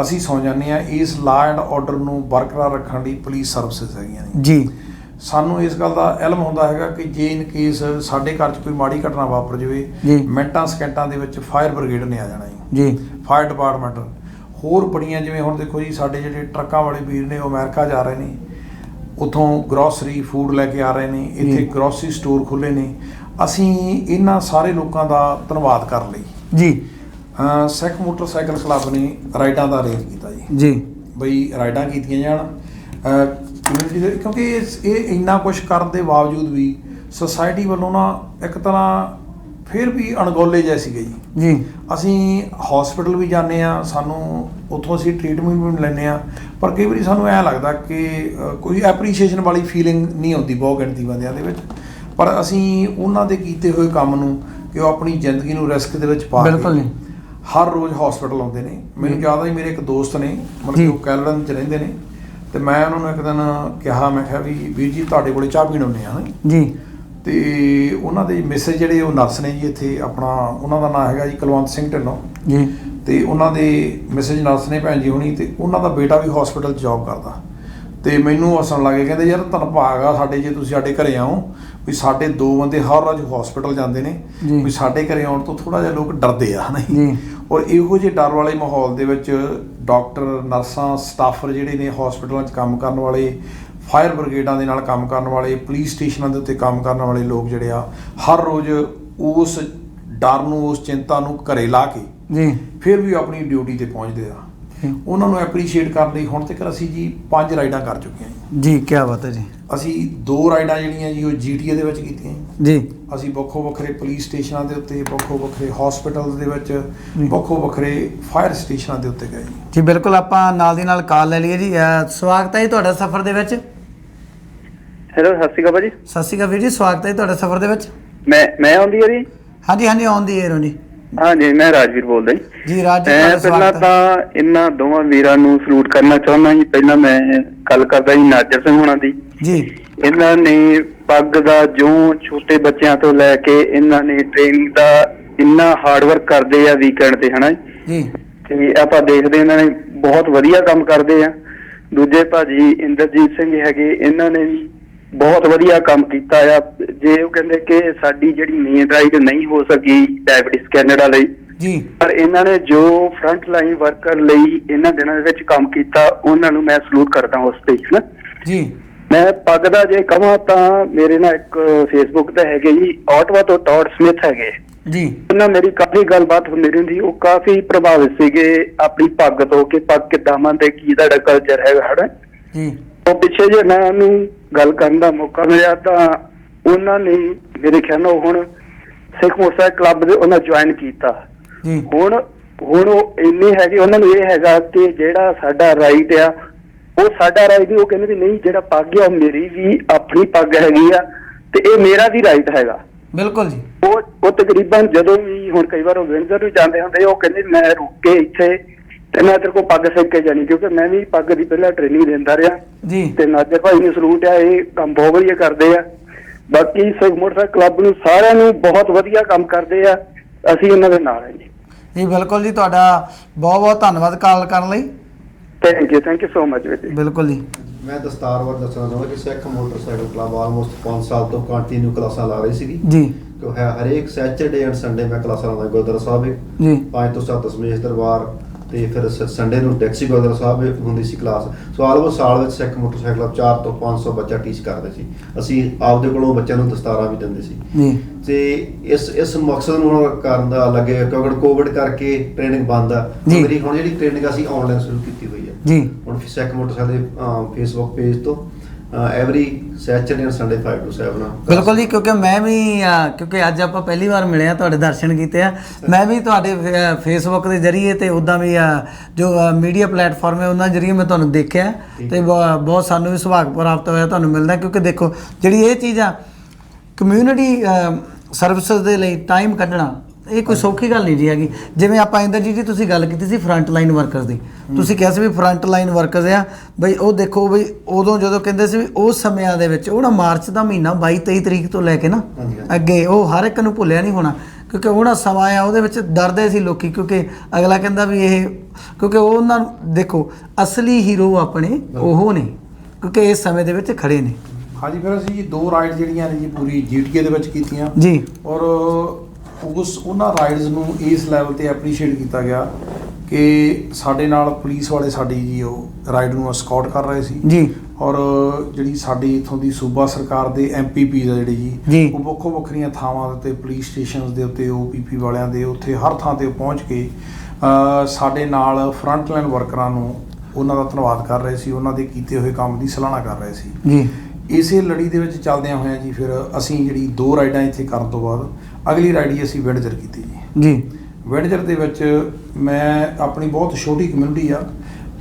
ਅਸੀਂ ਸੌਂ ਜਾਂਦੇ ਆ। ਇਸ ਲਾਅ ਐਂਡ ਆਰਡਰ ਨੂੰ ਬਰਕਰਾਰ ਰੱਖਣ ਲਈ ਪੁਲਿਸ ਸਰਵਿਸਿਜ਼ ਹੈਗੀਆਂ ਨੇ ਜੀ। ਸਾਨੂੰ ਇਸ ਗੱਲ ਦਾ ਇਲਮ ਹੁੰਦਾ ਹੈਗਾ ਕਿ ਜੇ ਇਨ ਕੇਸ ਸਾਡੇ ਘਰ 'ਚ ਕੋਈ ਮਾੜੀ ਘਟਨਾ ਵਾਪਰ ਜਾਵੇ, ਮਿੰਟਾਂ ਸਕਿੰਟਾਂ ਦੇ ਵਿੱਚ ਫਾਇਰ ਬ੍ਰਿਗੇਡ ਨੇ ਆ ਜਾਣਾ ਜੀ, ਫਾਇਰ ਡਿਪਾਰਟਮੈਂਟ। ਹੋਰ ਬੜੀਆਂ ਜਿਵੇਂ ਹੁਣ ਦੇਖੋ ਜੀ, ਸਾਡੇ ਜਿਹੜੇ ਟਰੱਕਾਂ ਵਾਲੇ ਵੀਰ ਨੇ ਉਹ ਅਮਰੀਕਾ ਜਾ ਰਹੇ ਨੇ, ਉੱਥੋਂ ਗਰੋਸਰੀ ਫੂਡ ਲੈ ਕੇ ਆ ਰਹੇ ਨੇ, ਇੱਥੇ ਗਰੋਸਰੀ ਸਟੋਰ ਖੁੱਲ੍ਹੇ ਨੇ। ਅਸੀਂ ਇਹਨਾਂ ਸਾਰੇ ਲੋਕਾਂ ਦਾ ਧੰਨਵਾਦ ਕਰਨ ਲਈ ਜੀ ਸਿੱਖ ਮੋਟਰਸਾਈਕਲ ਕਲੱਬ ਨੇ ਰਾਈਡਾਂ ਦਾ ਅਰੇਂਜ ਕੀਤਾ ਜੀ ਬਈ ਰਾਈਡਾਂ ਕੀਤੀਆਂ ਜਾਣ ਕਮਿਊਨਿਟੀ ਦੇ, ਕਿਉਂਕਿ ਇਹ ਇੰਨਾ ਕੁਛ ਕਰਨ ਦੇ ਬਾਵਜੂਦ ਵੀ ਸੁਸਾਇਟੀ ਵੱਲੋਂ ਨਾ ਇੱਕ ਤਰ੍ਹਾਂ ਫਿਰ ਵੀ ਅਣਗੌਲੇ ਜਿਹੇ ਸੀਗੇ ਜੀ। ਅਸੀਂ ਹਸਪੀਟਲ ਵੀ ਜਾਂਦੇ ਹਾਂ, ਸਾਨੂੰ ਉੱਥੋਂ ਅਸੀਂ ਟ੍ਰੀਟਮੈਂਟ ਵੀ ਲੈਂਦੇ ਹਾਂ, ਪਰ ਕਈ ਵਾਰੀ ਸਾਨੂੰ ਐਂ ਲੱਗਦਾ ਕਿ ਕੋਈ ਐਪਰੀਸ਼ੀਏਸ਼ਨ ਵਾਲੀ ਫੀਲਿੰਗ ਨਹੀਂ ਆਉਂਦੀ ਬਹੁਤ ਗਿਣਤੀ ਬੰਦਿਆਂ ਦੇ ਵਿੱਚ। ਪਰ ਅਸੀਂ ਉਹਨਾਂ ਦੇ ਕੀਤੇ ਹੋਏ ਕੰਮ ਨੂੰ ਕਿ ਉਹ ਆਪਣੀ ਜ਼ਿੰਦਗੀ ਨੂੰ ਰਿਸਕ ਦੇ ਵਿੱਚ ਪਾ ਬਿਲਕੁਲ ਕੇ ਹਰ ਰੋਜ਼ ਹਸਪੀਟਲ ਆਉਂਦੇ ਨੇ। ਮੈਨੂੰ ਯਾਦ ਹੈ ਮੇਰੇ ਇੱਕ ਦੋਸਤ ਨੇ, ਮਤਲਬ ਕਿ ਉਹ ਕੈਨੇਡਾ 'ਚ ਰਹਿੰਦੇ ਨੇ, ਤੇ ਮੈਂ ਉਹਨਾਂ ਨੂੰ ਇੱਕ ਦਿਨ ਕਿਹਾ, ਮੈਂ ਕਿਹਾ ਵੀ ਵੀਰ ਜੀ ਤੁਹਾਡੇ ਕੋਲੇ ਚਾਹ ਪੀਣ ਆਉਂਦੇ ਹਾਂ ਜੀ। ਤੇ ਉਹਨਾਂ ਦੇ ਮਿਸੇਜ ਜਿਹੜੇ ਉਹ ਨਰਸ ਨੇ ਜੀ ਇੱਥੇ, ਆਪਣਾ ਉਹਨਾਂ ਦਾ ਨਾਮ ਹੈਗਾ ਜੀ ਕੁਲਵੰਤ ਸਿੰਘ ਢਿੱਲੋਂ ਜੀ। ਤੇ ਉਹਨਾਂ ਦੇ ਮਿਸੇਜ ਨਰਸ ਨੇ ਭੈਣ ਜੀ ਹੁਣੀ, ਤੇ ਉਹਨਾਂ ਦਾ ਬੇਟਾ ਵੀ ਹਸਪੀਟਲ 'ਚ ਜੌਬ ਕਰਦਾ। ਤੇ ਮੈਨੂੰ ਹੱਸਣ ਲੱਗੇ, ਕਹਿੰਦੇ ਯਾਰ ਤੁਹਾਨੂੰ ਭਾਗ ਆ ਸਾਡੇ ਜੇ ਤੁਸੀਂ ਸਾਡੇ ਘਰੇ ਆਓ, ਵੀ ਸਾਡੇ 2 ਬੰਦੇ ਹਰ ਰੋਜ਼ ਹਸਪੀਟਲ ਜਾਂਦੇ ਨੇ, ਵੀ ਸਾਡੇ ਘਰੇ ਆਉਣ ਤੋਂ ਥੋੜਾ ਜਿਹਾ ਲੋਕ ਡਰਦੇ ਆ ਨਹੀਂ। ਔਰ ਇਹੋ ਜਿਹੇ ਡਰ ਵਾਲੇ ਮਾਹੌਲ ਦੇ ਵਿੱਚ ਡਾਕਟਰ, ਨਰਸਾਂ, ਸਟਾਫਰ ਜਿਹੜੇ ਨੇ ਹਸਪੀਟਲਾਂ 'ਚ ਕੰਮ ਕਰਨ ਵਾਲੇ, ਫਾਇਰ ਬ੍ਰਿਗੇਡਾਂ ਦੇ ਨਾਲ ਕੰਮ ਕਰਨ ਵਾਲੇ, ਪੁਲਿਸ ਸਟੇਸ਼ਨਾਂ ਦੇ ਉੱਤੇ ਕੰਮ ਕਰਨ ਵਾਲੇ ਲੋਕ ਜਿਹੜੇ ਆ, ਹਰ ਰੋਜ਼ ਉਸ ਡਰ ਨੂੰ, ਉਸ ਚਿੰਤਾ ਨੂੰ ਘਰੇ ਲਾ ਕੇ ਜੀ ਫਿਰ ਵੀ ਆਪਣੀ ਡਿਊਟੀ ਤੇ ਪਹੁੰਚਦੇ ਆ। ਉਹਨਾਂ ਨੂੰ ਐਪਰੀਸ਼ੀਏਟ ਕਰਨ ਲਈ ਹੁਣ ਤੱਕ ਅਸੀਂ ਜੀ 5 ਰਾਈਡਾਂ ਕਰ ਚੁੱਕੇ ਹਾਂ ਜੀ। ਕੀ ਬਾਤ ਹੈ ਜੀ। ਅਸੀਂ 2 ਰਾਈਡਾਂ ਜਿਹੜੀਆਂ ਜੀ ਉਹ GTA ਦੇ ਵਿੱਚ ਕੀਤੀਆਂ ਜੀ। ਅਸੀਂ ਵੱਖੋ ਵੱਖਰੇ ਪੁਲਿਸ ਸਟੇਸ਼ਨਾਂ ਦੇ ਉੱਤੇ, ਵੱਖੋ ਵੱਖਰੇ ਹਸਪੀਟਲ ਦੇ ਵਿੱਚ, ਵੱਖੋ ਵੱਖਰੇ ਫਾਇਰ ਸਟੇਸ਼ਨਾਂ ਦੇ ਉੱਤੇ ਗਏ ਜੀ। ਬਿਲਕੁਲ, ਆਪਾਂ ਨਾਲ ਦੀ ਨਾਲ ਕਾਲ ਲੈ ਲਈਏ ਜੀ। ਸਵਾਗਤ ਹੈ ਜੀ ਤੁਹਾਡਾ ਸਫ਼ਰ ਦੇ ਵਿੱਚ। ਹੈਲੋ, ਸਤਿ ਸ਼੍ਰੀ ਅਕਾਲ ਭਾਜੀ। ਸਤਿ ਸ਼੍ਰੀ ਅਕਾਲ ਵੀਰ ਜੀ, ਸਵਾਗਤ ਹੈ ਤੁਹਾਡਾ ਸਫ਼ਰ ਦੇ ਵਿੱਚ। ਮੈਂ ਆਉਂਦੀ ਹੈ ਜੀ। ਹਾਂਜੀ ਹਾਂਜੀ, ਆਉਂਦੀ ਹੈ ਜੀ। ਹਾਂਜੀ, ਮੈਂ ਰਾਜਵੀਰ ਬੋਲਦਾ ਜੀ। ਰਾਜ ਮੈਂ ਪਹਿਲਾਂ ਤਾਂ ਇਹਨਾਂ ਦੋਵਾਂ ਵੀਰਾਂ ਨੂੰ ਸਲੂਟ ਕਰਨਾ ਚਾਹੁੰਦਾ ਜੀ। ਪਹਿਲਾਂ ਮੈਂ ਗੱਲ ਕਰਦਾ ਜੀ ਨਾਜਰ ਸਿੰਘ ਹੋਣਾ ਦੀ ਜੀ। ਇਹਨਾਂ ਨੇ ਪੱਗ ਦਾ ਜੋ ਛੋਟੇ ਬੱਚਿਆਂ ਤੋਂ ਲੈ ਕੇ ਇਹਨਾਂ ਨੇ ਟ੍ਰੇਨਿੰਗ ਦਾ ਇੰਨਾ ਹਾਰਡ ਵਰਕ ਕਰਦੇ ਆ ਵੀਕਐਂਡ ਤੇ, ਹਨਾ ਜੀ। ਤੇ ਆਪਾਂ ਦੇਖਦੇ ਇਹਨਾਂ ਨੇ ਬਹੁਤ ਵਧੀਆ ਕੰਮ ਕਰਦੇ ਆ। ਦੂਜੇ ਭਾਜੀ ਇੰਦਰਜੀਤ ਸਿੰਘ ਹੈਗੇ, ਇਹਨਾਂ ਨੇ ਵੀ ਬਹੁਤ ਵਧੀਆ ਕੰਮ ਕੀਤਾ ਆ। ਜੇ ਉਹ ਕਹਿੰਦੇ ਕਿ ਸਾਡੀ ਜਿਹੜੀ ਮੇਨ ਰਾਈਡ ਨਹੀਂ ਹੋ ਸਕੀ ਡਾਇਬਟੀਜ਼ ਕੈਨੇਡਾ ਲਈ ਜੀ, ਪਰ ਇਹਨਾਂ ਨੇ ਜੋ ਫਰੰਟ ਲਾਈਨ ਵਰਕਰ ਲਈ ਇਹਨਾਂ ਦਿਨਾਂ ਦੇ ਵਿੱਚ ਕੰਮ ਕੀਤਾ, ਉਹਨਾਂ ਨੂੰ ਮੈਂ ਸਲੂਟ ਕਰਦਾ ਉਸ ਤੇ ਨਾ ਜੀ। ਮੈਂ ਪੱਗ ਦਾ ਜੇ ਕਹਾਂ ਤਾਂ ਮੇਰੇ ਨਾਲ ਇੱਕ ਫੇਸਬੁੱਕ ਤੇ ਹੈਗੇ ਜੀ, ਆਟਵਾ ਤੋਂ ਟੌਡ ਸਮਿਥ ਹੈਗੇ ਜੀ। ਉਹਨਾਂ ਮੇਰੀ ਕਾਫੀ ਗੱਲਬਾਤ ਹੁੰਦੀ ਰਹਿੰਦੀ, ਉਹ ਕਾਫੀ ਪ੍ਰਭਾਵਿਤ ਸੀਗੇ ਆਪਣੀ ਪੱਗ ਤੋਂ ਕਿ ਪੱਗ ਕਿੱਦਾਂ ਮੰਨਦੇ, ਕੀ ਤੁਹਾਡਾ ਕਲਚਰ ਹੈਗਾ ਹਨਾ ਜੀ। ਉਹ ਪਿੱਛੇ ਜੇ ਮੈਂ ਉਹਨੂੰ ਗੱਲ ਕਰਨ ਦਾ ਮੌਕਾ ਮਿਲਿਆ ਤਾਂ ਉਹਨਾਂ ਨੇ ਮੇਰੇ ਖਿਆਲ ਨਾਲ ਹੁਣ ਸਿੱਖ ਮੋਟਰਸਾਈਕਲ ਕਲੱਬ ਦੇ ਉਹਨਾਂ ਜੁਆਇਨ ਕੀਤਾ ਜੀ। ਹੁਣ ਉਹ ਇੰਨੇ ਹੈਗੇ, ਉਹਨਾਂ ਨੂੰ ਇਹ ਹੈਗਾ ਕਿ ਜਿਹੜਾ ਸਾਡਾ ਰਾਈਟ ਆ ਉਹ ਸਾਡਾ ਰਾਈਟ ਨਹੀਂ। ਉਹ ਕਹਿੰਦੇ ਵੀ ਨਹੀਂ, ਜਿਹੜਾ ਪੱਗ ਆ ਮੇਰੀ ਵੀ ਆਪਣੀ ਪੱਗ ਹੈਗੀ ਆ ਤੇ ਇਹ ਮੇਰਾ ਵੀ ਰਾਈਟ ਹੈਗਾ। ਬਿਲਕੁਲ ਜੀ। ਉਹ ਤਕਰੀਬਨ ਜਦੋਂ ਵੀ ਹੁਣ ਕਈ ਵਾਰ ਉਹ ਵਿੰਜ਼ਰ ਵੀ ਜਾਂਦੇ ਹੁੰਦੇ, ਉਹ ਕਹਿੰਦੇ ਮੈਂ ਰੁਕ ਕੇ ਇੱਥੇ ਤੇ ਮੈਂ ਤੇਰੇ ਕੋਲ ਪੱਗ ਸਿੱਖ ਕੇ ਜਾਣੀ, ਕਿਉਂਕਿ ਮੈਂ ਵੀ ਪੱਗ ਦੀ ਪਹਿਲਾਂ ਟ੍ਰੇਨਿੰਗ ਦਿੰਦਾ ਰਿਹਾ ਜੀ। ਤੇ ਨਾਜਰ ਭਾਈ ਨੂੰ ਸਲੂਟ ਆ, ਇਹ ਕੰਮ ਬਹੁਤ ਵਧੀਆ ਕਰਦੇ ਆ। ਬਾਕੀ ਸਿੱਖ ਮੋਟਰਸਾਈਕਲ ਕਲੱਬ ਨੂੰ ਸਾਰਿਆਂ ਨੂੰ ਬਹੁਤ ਵਧੀਆ ਕੰਮ ਕਰਦੇ ਆ, ਅਸੀਂ ਇਹਨਾਂ ਦੇ ਨਾਲ ਹਾਂ ਜੀ। ਜੀ ਬਿਲਕੁਲ ਜੀ, ਤੁਹਾਡਾ ਬਹੁਤ ਬਹੁਤ ਧੰਨਵਾਦ ਕਾਲ ਕਰਨ ਲਈ। Thank you so much. ਬਿਲਕੁਲ ਜੀ। ਮੈਂ ਦਸਤਾਰਵਾਰ ਦੱਸਣਾ ਚਾਹੁੰਦਾ ਕਿ ਸਿੱਖ ਮੋਟਰਸਾਈਕਲ ਕਲੱਬ ਆਲਮੋਸਟ 5 ਸਾਲ ਤੋਂ ਕੰਟੀਨਿਊ ਕਲਾਸਾਂ ਲਾ ਰਹੀ ਸੀਗੀ ਜੀ। ਕਿ ਹਰੇਕ ਸੈਚਰਡੇ ਐਂਡ ਸੰਡੇ ਮੈਂ ਕਲਾਸਾਂ ਲਾਉਂਦਾ ਗੁਰਦੁਆਰਾ ਸਾਹਿਬ ਜੀ। 5 ਤੋਂ 7 ਦਸ਼ਮੇਸ਼ ਦਰਬਾਰ, ਤੇ ਫਿਰ ਸੰਡੇ ਨੂੰ ਟੈਕਸੀ ਗੁਰਦੁਆਰਾ ਸਾਹਿਬ ਹੁੰਦੀ ਸੀ ਕਲਾਸ। ਸੋ ਆਲਮੋਸਟ ਸਾਲ ਵਿੱਚ ਸਿੱਖ ਮੋਟਰਸਾਈਕਲ ਕਲੱਬ 400 ਤੋਂ 500 ਬੱਚਾ ਟੀਚ ਕਰਦੇ ਸੀ। ਅਸੀਂ ਆਪਦੇ ਕੋਲੋਂ ਬੱਚਿਆਂ ਨੂੰ ਦਸਤਾਰਾਂ ਵੀ ਦਿੰਦੇ ਸੀ ਤੇ ਇਸ ਮਕਸਦ ਨੂੰ ਹੁਣ ਕਰਨ ਦਾ ਲੱਗੇ, ਕਿਉਂਕਿ ਕੋਵਿਡ ਕਰਕੇ ਟ੍ਰੇਨਿੰਗ ਬੰਦ ਆ। ਮੇਰੀ ਹੁਣ ਜਿਹੜੀ ਟ੍ਰੇਨਿੰਗ ਅਸੀਂ ਆਨਲਾਈਨ ਸ਼ੁਰੂ ਕੀਤੀ ਹੋਈ ਹੈ ਜੀ। ਹੁਣ ਸਿੱਖ ਮੋਟਰਸਾਈਕਲ ਦੇ ਫੇਸਬੁੱਕ ਪੇਜ ਤੋਂ every Saturday and Sunday 5 to 7 ਬਿਲਕੁਲ ਜੀ। ਕਿਉਂਕਿ ਮੈਂ ਵੀ ਕਿਉਂਕਿ ਅੱਜ ਆਪਾਂ ਪਹਿਲੀ ਵਾਰ ਮਿਲੇ ਆ, ਤੁਹਾਡੇ ਦਰਸ਼ਨ ਕੀਤੇ ਆ। ਮੈਂ ਵੀ ਤੁਹਾਡੇ ਫੇਸਬੁੱਕ ਦੇ ਜ਼ਰੀਏ ਤੇ ਉੱਦਾਂ ਵੀ ਜੋ ਮੀਡੀਆ ਪਲੇਟਫਾਰਮ ਹੈ ਉਹਨਾਂ ਜ਼ਰੀਏ ਮੈਂ ਤੁਹਾਨੂੰ ਦੇਖਿਆ ਤੇ ਬਹੁਤ ਸਾਨੂੰ ਵੀ ਸੁਭਾਗ ਪ੍ਰਾਪਤ ਹੋਇਆ ਤੁਹਾਨੂੰ ਮਿਲਦਾ। ਕਿਉਂਕਿ ਦੇਖੋ ਜਿਹੜੀ ਇਹ ਚੀਜ਼ ਆ ਕਮਿਊਨਿਟੀ ਸਰਵਿਸਿਜ਼ ਦੇ ਲਈ ਟਾਈਮ ਕੱਢਣਾ, ਇਹ ਕੋਈ ਸੌਖੀ ਗੱਲ ਨਹੀਂ ਜੀ ਹੈਗੀ। ਜਿਵੇਂ ਆਪਾਂ ਇੰਦਰਜੀਤ ਜੀ ਤੁਸੀਂ ਗੱਲ ਕੀਤੀ ਸੀ ਫਰੰਟ ਲਾਈਨ ਵਰਕਰਸ ਦੀ, ਤੁਸੀਂ ਕਿਹਾ ਸੀ ਵੀ ਫਰੰਟ ਲਾਈਨ ਵਰਕਰਸ ਆ ਬਈ, ਉਹ ਦੇਖੋ ਬਈ ਉਦੋਂ ਜਦੋਂ ਕਹਿੰਦੇ ਸੀ ਵੀ ਉਸ ਸਮਿਆਂ ਦੇ ਵਿੱਚ ਉਹ ਨਾ ਮਾਰਚ ਦਾ ਮਹੀਨਾ 22-23 ਤਰੀਕ ਤੋਂ ਲੈ ਕੇ ਨਾ ਅੱਗੇ ਉਹ ਹਰ ਇੱਕ ਨੂੰ ਭੁੱਲਿਆ ਨਹੀਂ ਹੋਣਾ। ਕਿਉਂਕਿ ਉਹਨਾਂ ਸਮਾਂ ਆ ਉਹਦੇ ਵਿੱਚ ਡਰਦੇ ਸੀ ਲੋਕੀ, ਕਿਉਂਕਿ ਅਗਲਾ ਕਹਿੰਦਾ ਵੀ ਇਹ, ਕਿਉਂਕਿ ਉਹਨਾਂ ਨੂੰ ਦੇਖੋ ਅਸਲੀ ਹੀਰੋ ਆਪਣੇ ਉਹ ਨੇ, ਕਿਉਂਕਿ ਇਸ ਸਮੇਂ ਦੇ ਵਿੱਚ ਖੜੇ ਨੇ। ਹਾਂਜੀ, ਫਿਰ ਅਸੀਂ ਜੀ 2 ਰਾਈਡ ਜਿਹੜੀਆਂ ਨੇ ਜੀ ਪੂਰੀ GTA ਦੇ ਵਿੱਚ ਕੀਤੀਆਂ ਜੀ। ਔਰ ਉਹਨਾਂ ਰਾਈਡਸ ਨੂੰ ਇਸ ਲੈਵਲ ਤੇ ਐਪਰੀਸ਼ੀਏਟ ਕੀਤਾ ਗਿਆ ਕਿ ਸਾਡੇ ਨਾਲ ਪੁਲਿਸ ਵਾਲੇ ਸਾਡੀ ਜੀ ਉਹ ਰਾਈਡ ਨੂੰ ਸਕਾਟ ਕਰ ਰਹੇ ਸੀ ਜੀ ਔਰ ਜਿਹੜੀ ਸਾਡੀ ਇਥੋਂ ਦੀ ਸੂਬਾ ਸਰਕਾਰ ਦੇ MPP ਆ ਜਿਹੜੇ ਜੀ ਉਹ ਵੱਖੋ ਵੱਖਰੀਆਂ ਥਾਵਾਂ ਤੇ ਪੁਲਿਸ ਸਟੇਸ਼ਨਸ ਦੇ ਉੱਤੇ OPP ਵਾਲਿਆਂ ਦੇ ਉੱਥੇ ਹਰ ਥਾਂ ਤੇ ਪਹੁੰਚ ਕੇ ਸਾਡੇ ਨਾਲ ਫਰੰਟ ਲਾਈਨ ਵਰਕਰਾਂ ਨੂੰ ਉਹਨਾਂ ਦਾ ਧੰਨਵਾਦ ਕਰ ਰਹੇ ਸੀ, ਉਹਨਾਂ ਦੇ ਕੀਤੇ ਹੋਏ ਕੰਮ ਦੀ ਸਲਾਹਨਾ ਕਰ ਰਹੇ ਸੀ ਜੀ। ਇਸੇ ਲੜੀ ਦੇ ਵਿੱਚ ਚੱਲਦਿਆਂ ਹੋਇਆਂ ਜੀ ਫਿਰ ਅਸੀਂ ਜਿਹੜੀ 2 ਰਾਈਡਾਂ ਇੱਥੇ ਕਰਨ ਤੋਂ ਬਾਅਦ ਅਗਲੀ ਰਾਈਡ ਹੀ ਅਸੀਂ ਵਿੰਡਜਰ ਕੀਤੀ ਜੀ। ਵਿੰਡਜਰ ਦੇ ਵਿੱਚ ਮੈਂ ਆਪਣੀ ਬਹੁਤ ਛੋਟੀ ਕਮਿਊਨਿਟੀ ਆ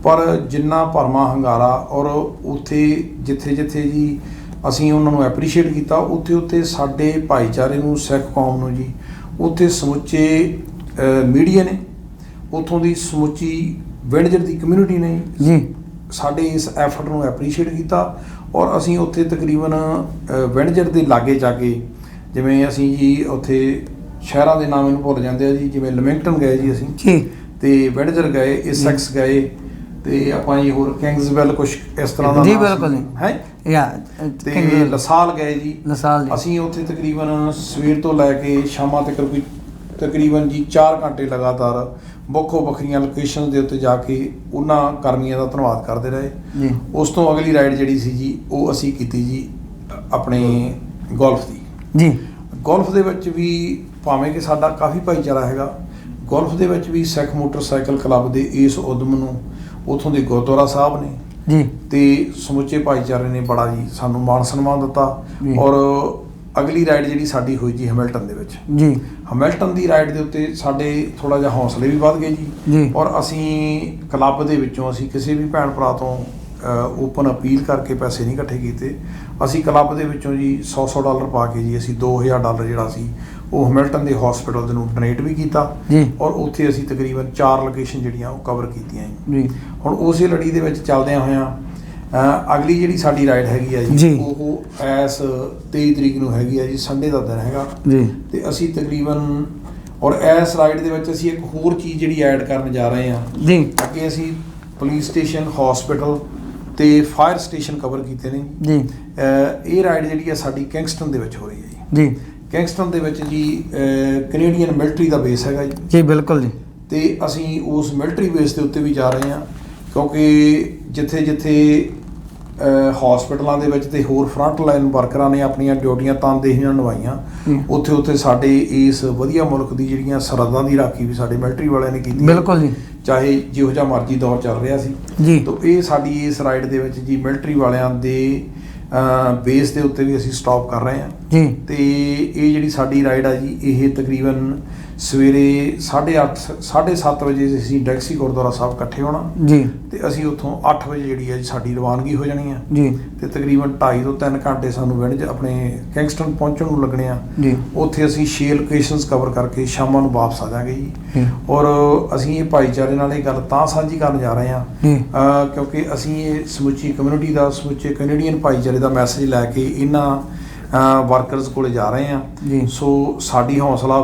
ਪਰ ਜਿੰਨਾ ਭਰਮਾ ਹੰਗਾਰਾ ਔਰ ਉੱਥੇ ਜਿੱਥੇ ਜਿੱਥੇ ਜੀ ਅਸੀਂ ਉਹਨਾਂ ਨੂੰ ਐਪਰੀਸ਼ੀਏਟ ਕੀਤਾ ਉੱਥੇ ਉੱਥੇ ਸਾਡੇ ਭਾਈਚਾਰੇ ਨੂੰ, ਸਿੱਖ ਕੌਮ ਨੂੰ ਜੀ ਉੱਥੇ ਸਮੁੱਚੇ ਮੀਡੀਆ ਨੇ, ਉੱਥੋਂ ਦੀ ਸਮੁੱਚੀ ਵਿੰਡਜਰ ਦੀ ਕਮਿਊਨਿਟੀ ਨੇ ਜੀ ਸਾਡੇ ਇਸ ਐਫਰਟ ਨੂੰ ਐਪਰੀਸ਼ੀਏਟ ਕੀਤਾ ਔਰ ਅਸੀਂ ਉੱਥੇ ਤਕਰੀਬਨ ਵਿੰਡਜਰ ਦੇ ਲਾਗੇ ਜਾ ਕੇ ਜਿਵੇਂ ਅਸੀਂ ਜੀ ਉੱਥੇ ਸ਼ਹਿਰਾਂ ਦੇ ਨਾਮ ਇਹਨੂੰ ਭੁੱਲ ਜਾਂਦੇ ਆ ਜੀ, ਜਿਵੇਂ ਲਮਿੰਗਟਨ ਗਏ ਜੀ ਅਸੀਂ ਜੀ ਤੇ ਵਿੰਡਜਰ ਗਏ, ਇਸੈਕਸ ਗਏ ਤੇ ਆਪਾਂ ਜੀ ਹੋਰ ਕਿੰਗਸਵੈਲ ਕੁਛ ਇਸ ਤਰ੍ਹਾਂ ਦਾ ਜੀ ਬਿਲਕੁਲ ਹੈ ਯਾ ਤੇ ਲਸਾਲ ਗਏ ਜੀ। ਲਸਾਲ ਅਸੀਂ ਉੱਥੇ ਤਕਰੀਬਨ ਸਵੇਰ ਤੋਂ ਲੈ ਕੇ ਸ਼ਾਮਾਂ ਤੱਕ ਕੋਈ ਤਕਰੀਬਨ ਜੀ 4 ਘੰਟੇ ਲਗਾਤਾਰ ਵੱਖੋ ਵੱਖਰੀਆਂ ਲੋਕੇਸ਼ਨ ਦੇ ਉੱਤੇ ਜਾ ਕੇ ਉਹਨਾਂ ਕਰਮੀਆਂ ਦਾ ਧੰਨਵਾਦ ਕਰਦੇ ਰਹੇ ਜੀ। ਉਸ ਤੋਂ ਅਗਲੀ ਰਾਈਡ ਜਿਹੜੀ ਸੀ ਜੀ ਉਹ ਅਸੀਂ ਕੀਤੀ ਜੀ ਆਪਣੇ ਗੋਲਫ ਦੀ ਜੀ। ਗੋਲਫ ਦੇ ਵਿੱਚ ਵੀ ਭਾਵੇਂ ਕਿ ਸਾਡਾ ਕਾਫੀ ਭਾਈਚਾਰਾ ਹੈਗਾ, ਗੋਲਫ ਦੇ ਵਿੱਚ ਵੀ ਸਿੱਖ ਮੋਟਰਸਾਈਕਲ ਕਲੱਬ ਦੇ ਇਸ ਉਦਮ ਨੂੰ ਉੱਥੋਂ ਦੇ ਗੁਰਦੁਆਰਾ ਸਾਹਿਬ ਨੇ ਜੀ ਤੇ ਸਮੁੱਚੇ ਭਾਈਚਾਰੇ ਨੇ ਬੜਾ ਜੀ ਸਾਨੂੰ ਮਾਣ ਸਨਮਾਨ ਦਿੱਤਾ ਜੀ। ਔਰ ਅਗਲੀ ਰਾਈਡ ਜਿਹੜੀ ਸਾਡੀ ਹੋਈ ਜੀ ਹੈਮਿਲਟਨ ਦੇ ਵਿੱਚ ਜੀ। ਹੈਮਿਲਟਨ ਦੀ ਰਾਈਡ ਦੇ ਉੱਤੇ ਸਾਡੇ ਥੋੜਾ ਜਿਹਾ ਹੌਸਲੇ ਵੀ ਵੱਧ ਗਏ ਜੀ ਔਰ ਅਸੀਂ ਕਲੱਬ ਦੇ ਵਿੱਚੋਂ ਅਸੀਂ ਕਿਸੇ ਵੀ ਭੈਣ ਭਰਾ ਤੋਂ ਓਪਨ ਅਪੀਲ ਕਰਕੇ ਪੈਸੇ ਨਹੀਂ ਇਕੱਠੇ ਕੀਤੇ। ਅਸੀਂ ਕਲੱਬ ਦੇ ਵਿੱਚੋਂ ਜੀ $100 ਪਾ ਕੇ ਜੀ ਅਸੀਂ $2000 ਜਿਹੜਾ ਸੀ ਉਹ ਹੈਮਿਲਟਨ ਦੇ ਹਸਪੀਟਲ ਦੇ ਨੂੰ ਡੋਨੇਟ ਵੀ ਕੀਤਾ ਔਰ ਉੱਥੇ ਅਸੀਂ ਤਕਰੀਬਨ 4 ਲੋਕੇਸ਼ਨ ਜਿਹੜੀਆਂ ਉਹ ਕਵਰ ਕੀਤੀਆਂ ਜੀ। ਹੁਣ ਉਸੇ ਲੜੀ ਦੇ ਵਿੱਚ ਚੱਲਦਿਆਂ ਹੋਇਆਂ ਅਗਲੀ ਜਿਹੜੀ ਸਾਡੀ ਰਾਈਡ ਹੈਗੀ ਆ ਜੀ ਉਹ ਐਸ 23 ਤਰੀਕ ਨੂੰ ਹੈਗੀ ਆ ਜੀ, ਸੰਡੇ ਦਾ ਦਿਨ ਹੈਗਾ ਜੀ ਤੇ ਅਸੀਂ ਤਕਰੀਬਨ ਔਰ ਇਸ ਰਾਈਡ ਦੇ ਵਿੱਚ ਅਸੀਂ ਇੱਕ ਹੋਰ ਚੀਜ਼ ਜਿਹੜੀ ਐਡ ਕਰਨ ਜਾ ਰਹੇ ਹਾਂ ਜੀ ਕਿ ਅਸੀਂ ਪੁਲਿਸ ਸਟੇਸ਼ਨ, ਹਸਪੀਟਲ ਤੇ ਫਾਇਰ ਸਟੇਸ਼ਨ ਕਵਰ ਕੀਤੇ ਨੇ ਜੀ। ਇਹ ਰਾਈਡ ਜਿਹੜੀ ਆ ਸਾਡੀ ਕਿੰਗਸਟਨ ਦੇ ਵਿੱਚ ਹੋ ਰਹੀ ਹੈ ਜੀ। ਕਿੰਗਸਟਨ ਦੇ ਵਿੱਚ ਜੀ ਕੈਨੇਡੀਅਨ ਮਿਲਟਰੀ ਦਾ ਬੇਸ ਹੈਗਾ ਜੀ ਬਿਲਕੁਲ ਜੀ। ਤੇ ਅਸੀਂ ਉਸ ਮਿਲਟਰੀ ਬੇਸ ਦੇ ਉੱਤੇ ਵੀ ਜਾ ਰਹੇ ਹਾਂ ਕਿਉਂਕਿ ਜਿੱਥੇ ਜਿੱਥੇ ਹਸਪੀਟਲਾਂ ਦੇ ਵਿੱਚ ਤੇ ਹੋਰ ਫਰੰਟ ਲਾਈਨ ਵਰਕਰਾਂ ਨੇ ਆਪਣੀਆਂ ਡਿਊਟੀਆਂ ਤਨਦੇਹੀ ਨਾਲ ਨਿਭਾਈਆਂ, ਉੱਥੇ ਉੱਥੇ ਸਾਡੇ ਇਸ ਵਧੀਆ ਮੁਲਕ ਦੀ ਜਿਹੜੀਆਂ ਸਰਹੱਦਾਂ ਦੀ ਰਾਖੀ ਵੀ ਸਾਡੇ ਮਿਲਟਰੀ ਵਾਲਿਆਂ ਨੇ ਕੀਤੀ ਬਿਲਕੁਲ ਜੀ। ਚਾਹੇ ਜਿਹੋ ਜਿਹਾ ਮਰਜ਼ੀ ਦੌਰ ਚੱਲ ਰਿਹਾ ਸੀ ਜੀ। ਤਾਂ ਇਹ ਸਾਡੀ ਇਸ ਰਾਈਡ ਦੇ ਵਿੱਚ ਜੀ ਮਿਲਟਰੀ ਵਾਲਿਆਂ ਦੇ ਬੇਸ ਦੇ ਉੱਤੇ ਵੀ ਅਸੀਂ ਸਟਾਪ ਕਰ ਰਹੇ ਹਾਂ ਜੀ। ਤੇ ਇਹ ਜਿਹੜੀ ਸਾਡੀ ਰਾਈਡ ਆ ਜੀ ਇਹ ਤਕਰੀਬਨ ਸਵੇਰੇ 8:30 7:30 ਵਜੇ ਅਸੀਂ ਡੈਕਸੀ ਗੁਰਦੁਆਰਾ ਸਾਹਿਬ ਇਕੱਠੇ ਹੋਣਾ ਜੀ ਤੇ ਅਸੀਂ ਉੱਥੋਂ 8 ਵਜੇ ਜਿਹੜੀ ਹੈ ਜੀ ਸਾਡੀ ਰਵਾਨਗੀ ਹੋ ਜਾਣੀ ਆ ਜੀ ਤੇ ਤਕਰੀਬਨ 2.5 ਤੋਂ 3 ਘੰਟੇ ਸਾਨੂੰ ਵਿੰਡ ਆਪਣੇ ਕਿੰਗਸਟਨ ਪਹੁੰਚਣ ਨੂੰ ਲੱਗਣੇ ਆ ਜੀ। ਉੱਥੇ ਅਸੀਂ 6 ਲੋਕੇਸ਼ਨਸ ਕਵਰ ਕਰਕੇ ਸ਼ਾਮਾਂ ਨੂੰ ਵਾਪਸ ਆ ਜਾਵਾਂਗੇ ਜੀ ਔਰ ਅਸੀਂ ਇਹ ਭਾਈਚਾਰੇ ਨਾਲ ਇਹ ਗੱਲ ਤਾਂ ਸਾਂਝੀ ਕਰਨ ਜਾ ਰਹੇ ਹਾਂ ਕਿਉਂਕਿ ਅਸੀਂ ਇਹ ਸਮੁੱਚੀ ਕਮਿਊਨਿਟੀ ਦਾ, ਸਮੁੱਚੇ ਕੈਨੇਡੀਅਨ ਭਾਈਚਾਰੇ ਦਾ ਮੈਸੇਜ ਲੈ ਕੇ ਇਹਨਾਂ ਵਰਕਰਸ ਕੋਲੇ ਜਾ ਰਹੇ ਹਾਂ। ਸੋ ਸਾਡੀ ਹੌਸਲਾ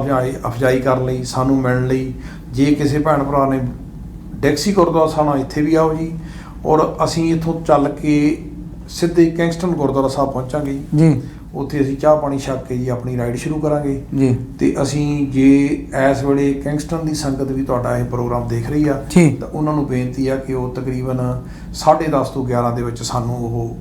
ਅਫਜਾਈ ਕਰਨ ਲਈ, ਸਾਨੂੰ ਮਿਲਣ ਲਈ ਜੇ ਕਿਸੇ ਭੈਣ ਭਰਾ ਨੇ ਡੈਕਸੀ ਗੁਰਦੁਆਰਾ ਸਾਹਿਬ ਇੱਥੇ ਵੀ ਆਓ ਜੀ ਔਰ ਅਸੀਂ ਇੱਥੋਂ ਚੱਲ ਕੇ ਸਿੱਧੇ ਕਿੰਗਸਟਨ ਗੁਰਦੁਆਰਾ ਸਾਹਿਬ ਪਹੁੰਚਾਂਗੇ ਜੀ। ਉੱਥੇ ਅਸੀਂ ਚਾਹ ਪਾਣੀ ਛਕ ਕੇ ਜੀ ਆਪਣੀ ਰਾਈਡ ਸ਼ੁਰੂ ਕਰਾਂਗੇ ਜੀ। ਤੇ ਅਸੀਂ ਜੇ ਇਸ ਵੇਲੇ ਕਿੰਗਸਟਨ ਦੀ ਸੰਗਤ ਵੀ ਤੁਹਾਡਾ ਇਹ ਪ੍ਰੋਗਰਾਮ ਦੇਖ ਰਹੀ ਆ ਤਾਂ ਉਹਨਾਂ ਨੂੰ ਬੇਨਤੀ ਆ ਕਿ ਉਹ ਤਕਰੀਬਨ 10:30 ਤੋਂ 11 ਦੇ ਵਿੱਚ ਸਾਨੂੰ ਉਹ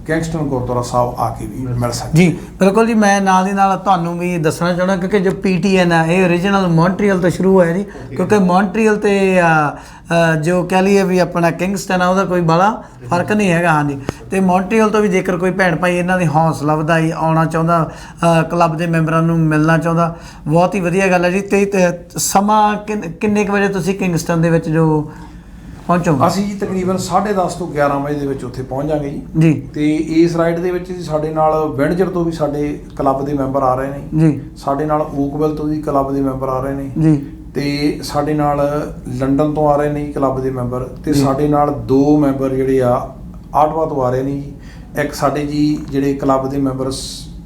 ਕਿੰਗਸਟਨ ਗੁਰਦੁਆਰਾ ਸਾਹਿਬ ਆ ਕੇ ਵੀ ਮਿਲ ਸਕਦੇ ਜੀ। ਬਿਲਕੁਲ ਜੀ। ਮੈਂ ਨਾਲ ਦੀ ਨਾਲ ਤੁਹਾਨੂੰ ਵੀ ਦੱਸਣਾ ਚਾਹੁੰਦਾ ਕਿਉਂਕਿ ਜੋ PTN ਹੈ ਇਹ ਓਰੀਜਨਲ ਮੌਂਟਰੀਅਲ ਤੋਂ ਸ਼ੁਰੂ ਹੋਇਆ ਜੀ ਕਿਉਂਕਿ ਮੌਂਟਰੀਅਲ ਤੇ ਜੋ ਕਹਿ ਲਈਏ ਵੀ ਆਪਣਾ ਕਿੰਗਸਟਨ ਆ ਉਹਦਾ ਕੋਈ ਬੜਾ ਫਰਕ ਨਹੀਂ ਹੈਗਾ। ਹਾਂਜੀ। ਤੇ ਮੌਂਟਰੀਅਲ ਤੋਂ ਵੀ ਜੇਕਰ ਕੋਈ ਭੈਣ ਭਾਈ ਇਹਨਾਂ ਦੀ ਹੌਸਲਾ ਵਧਾਈ ਆਉਣਾ ਚਾਹੁੰਦਾ, ਕਲੱਬ ਦੇ ਮੈਂਬਰਾਂ ਨੂੰ ਮਿਲਣਾ ਚਾਹੁੰਦਾ, ਬਹੁਤ ਹੀ ਵਧੀਆ ਗੱਲ ਹੈ ਜੀ। ਤੇ ਸਮਾਂ ਕਿੰਨੇ ਕੁ ਵਜੇ ਤੁਸੀਂ ਕਿੰਗਸਟਨ ਦੇ ਵਿੱਚ ਜੋ ਪਹੁੰਚੋਗੇ? ਅਸੀਂ ਜੀ ਤਕਰੀਬਨ 10:30 ਤੋਂ 11 ਵਜੇ ਦੇ ਵਿੱਚ ਉੱਥੇ ਪਹੁੰਚ ਜਾਵਾਂਗੇ ਜੀ। ਤੇ ਇਸ ਰਾਈਡ ਦੇ ਵਿੱਚ ਸਾਡੇ ਨਾਲ ਵਿੰਡਜਰ ਤੋਂ ਵੀ ਸਾਡੇ ਕਲੱਬ ਦੇ ਮੈਂਬਰ ਆ ਰਹੇ ਨੇ ਜੀ। ਸਾਡੇ ਨਾਲ ਓਕਵਿਲ ਤੋਂ ਵੀ ਕਲੱਬ ਦੇ ਮੈਂਬਰ ਆ ਰਹੇ ਨੇ ਜੀ। ਤੇ ਸਾਡੇ ਨਾਲ ਲੰਡਨ ਤੋਂ ਆ ਰਹੇ ਨੇ ਕਲੱਬ ਦੇ ਮੈਂਬਰ ਤੇ ਸਾਡੇ ਨਾਲ 2 ਮੈਂਬਰ ਜਿਹੜੇ ਆ ਆਟਵਾ ਤੋਂ ਆ ਰਹੇ ਨੇ ਜੀ। ਇੱਕ ਸਾਡੇ ਜੀ ਜਿਹੜੇ ਕਲੱਬ ਦੇ ਮੈਂਬਰ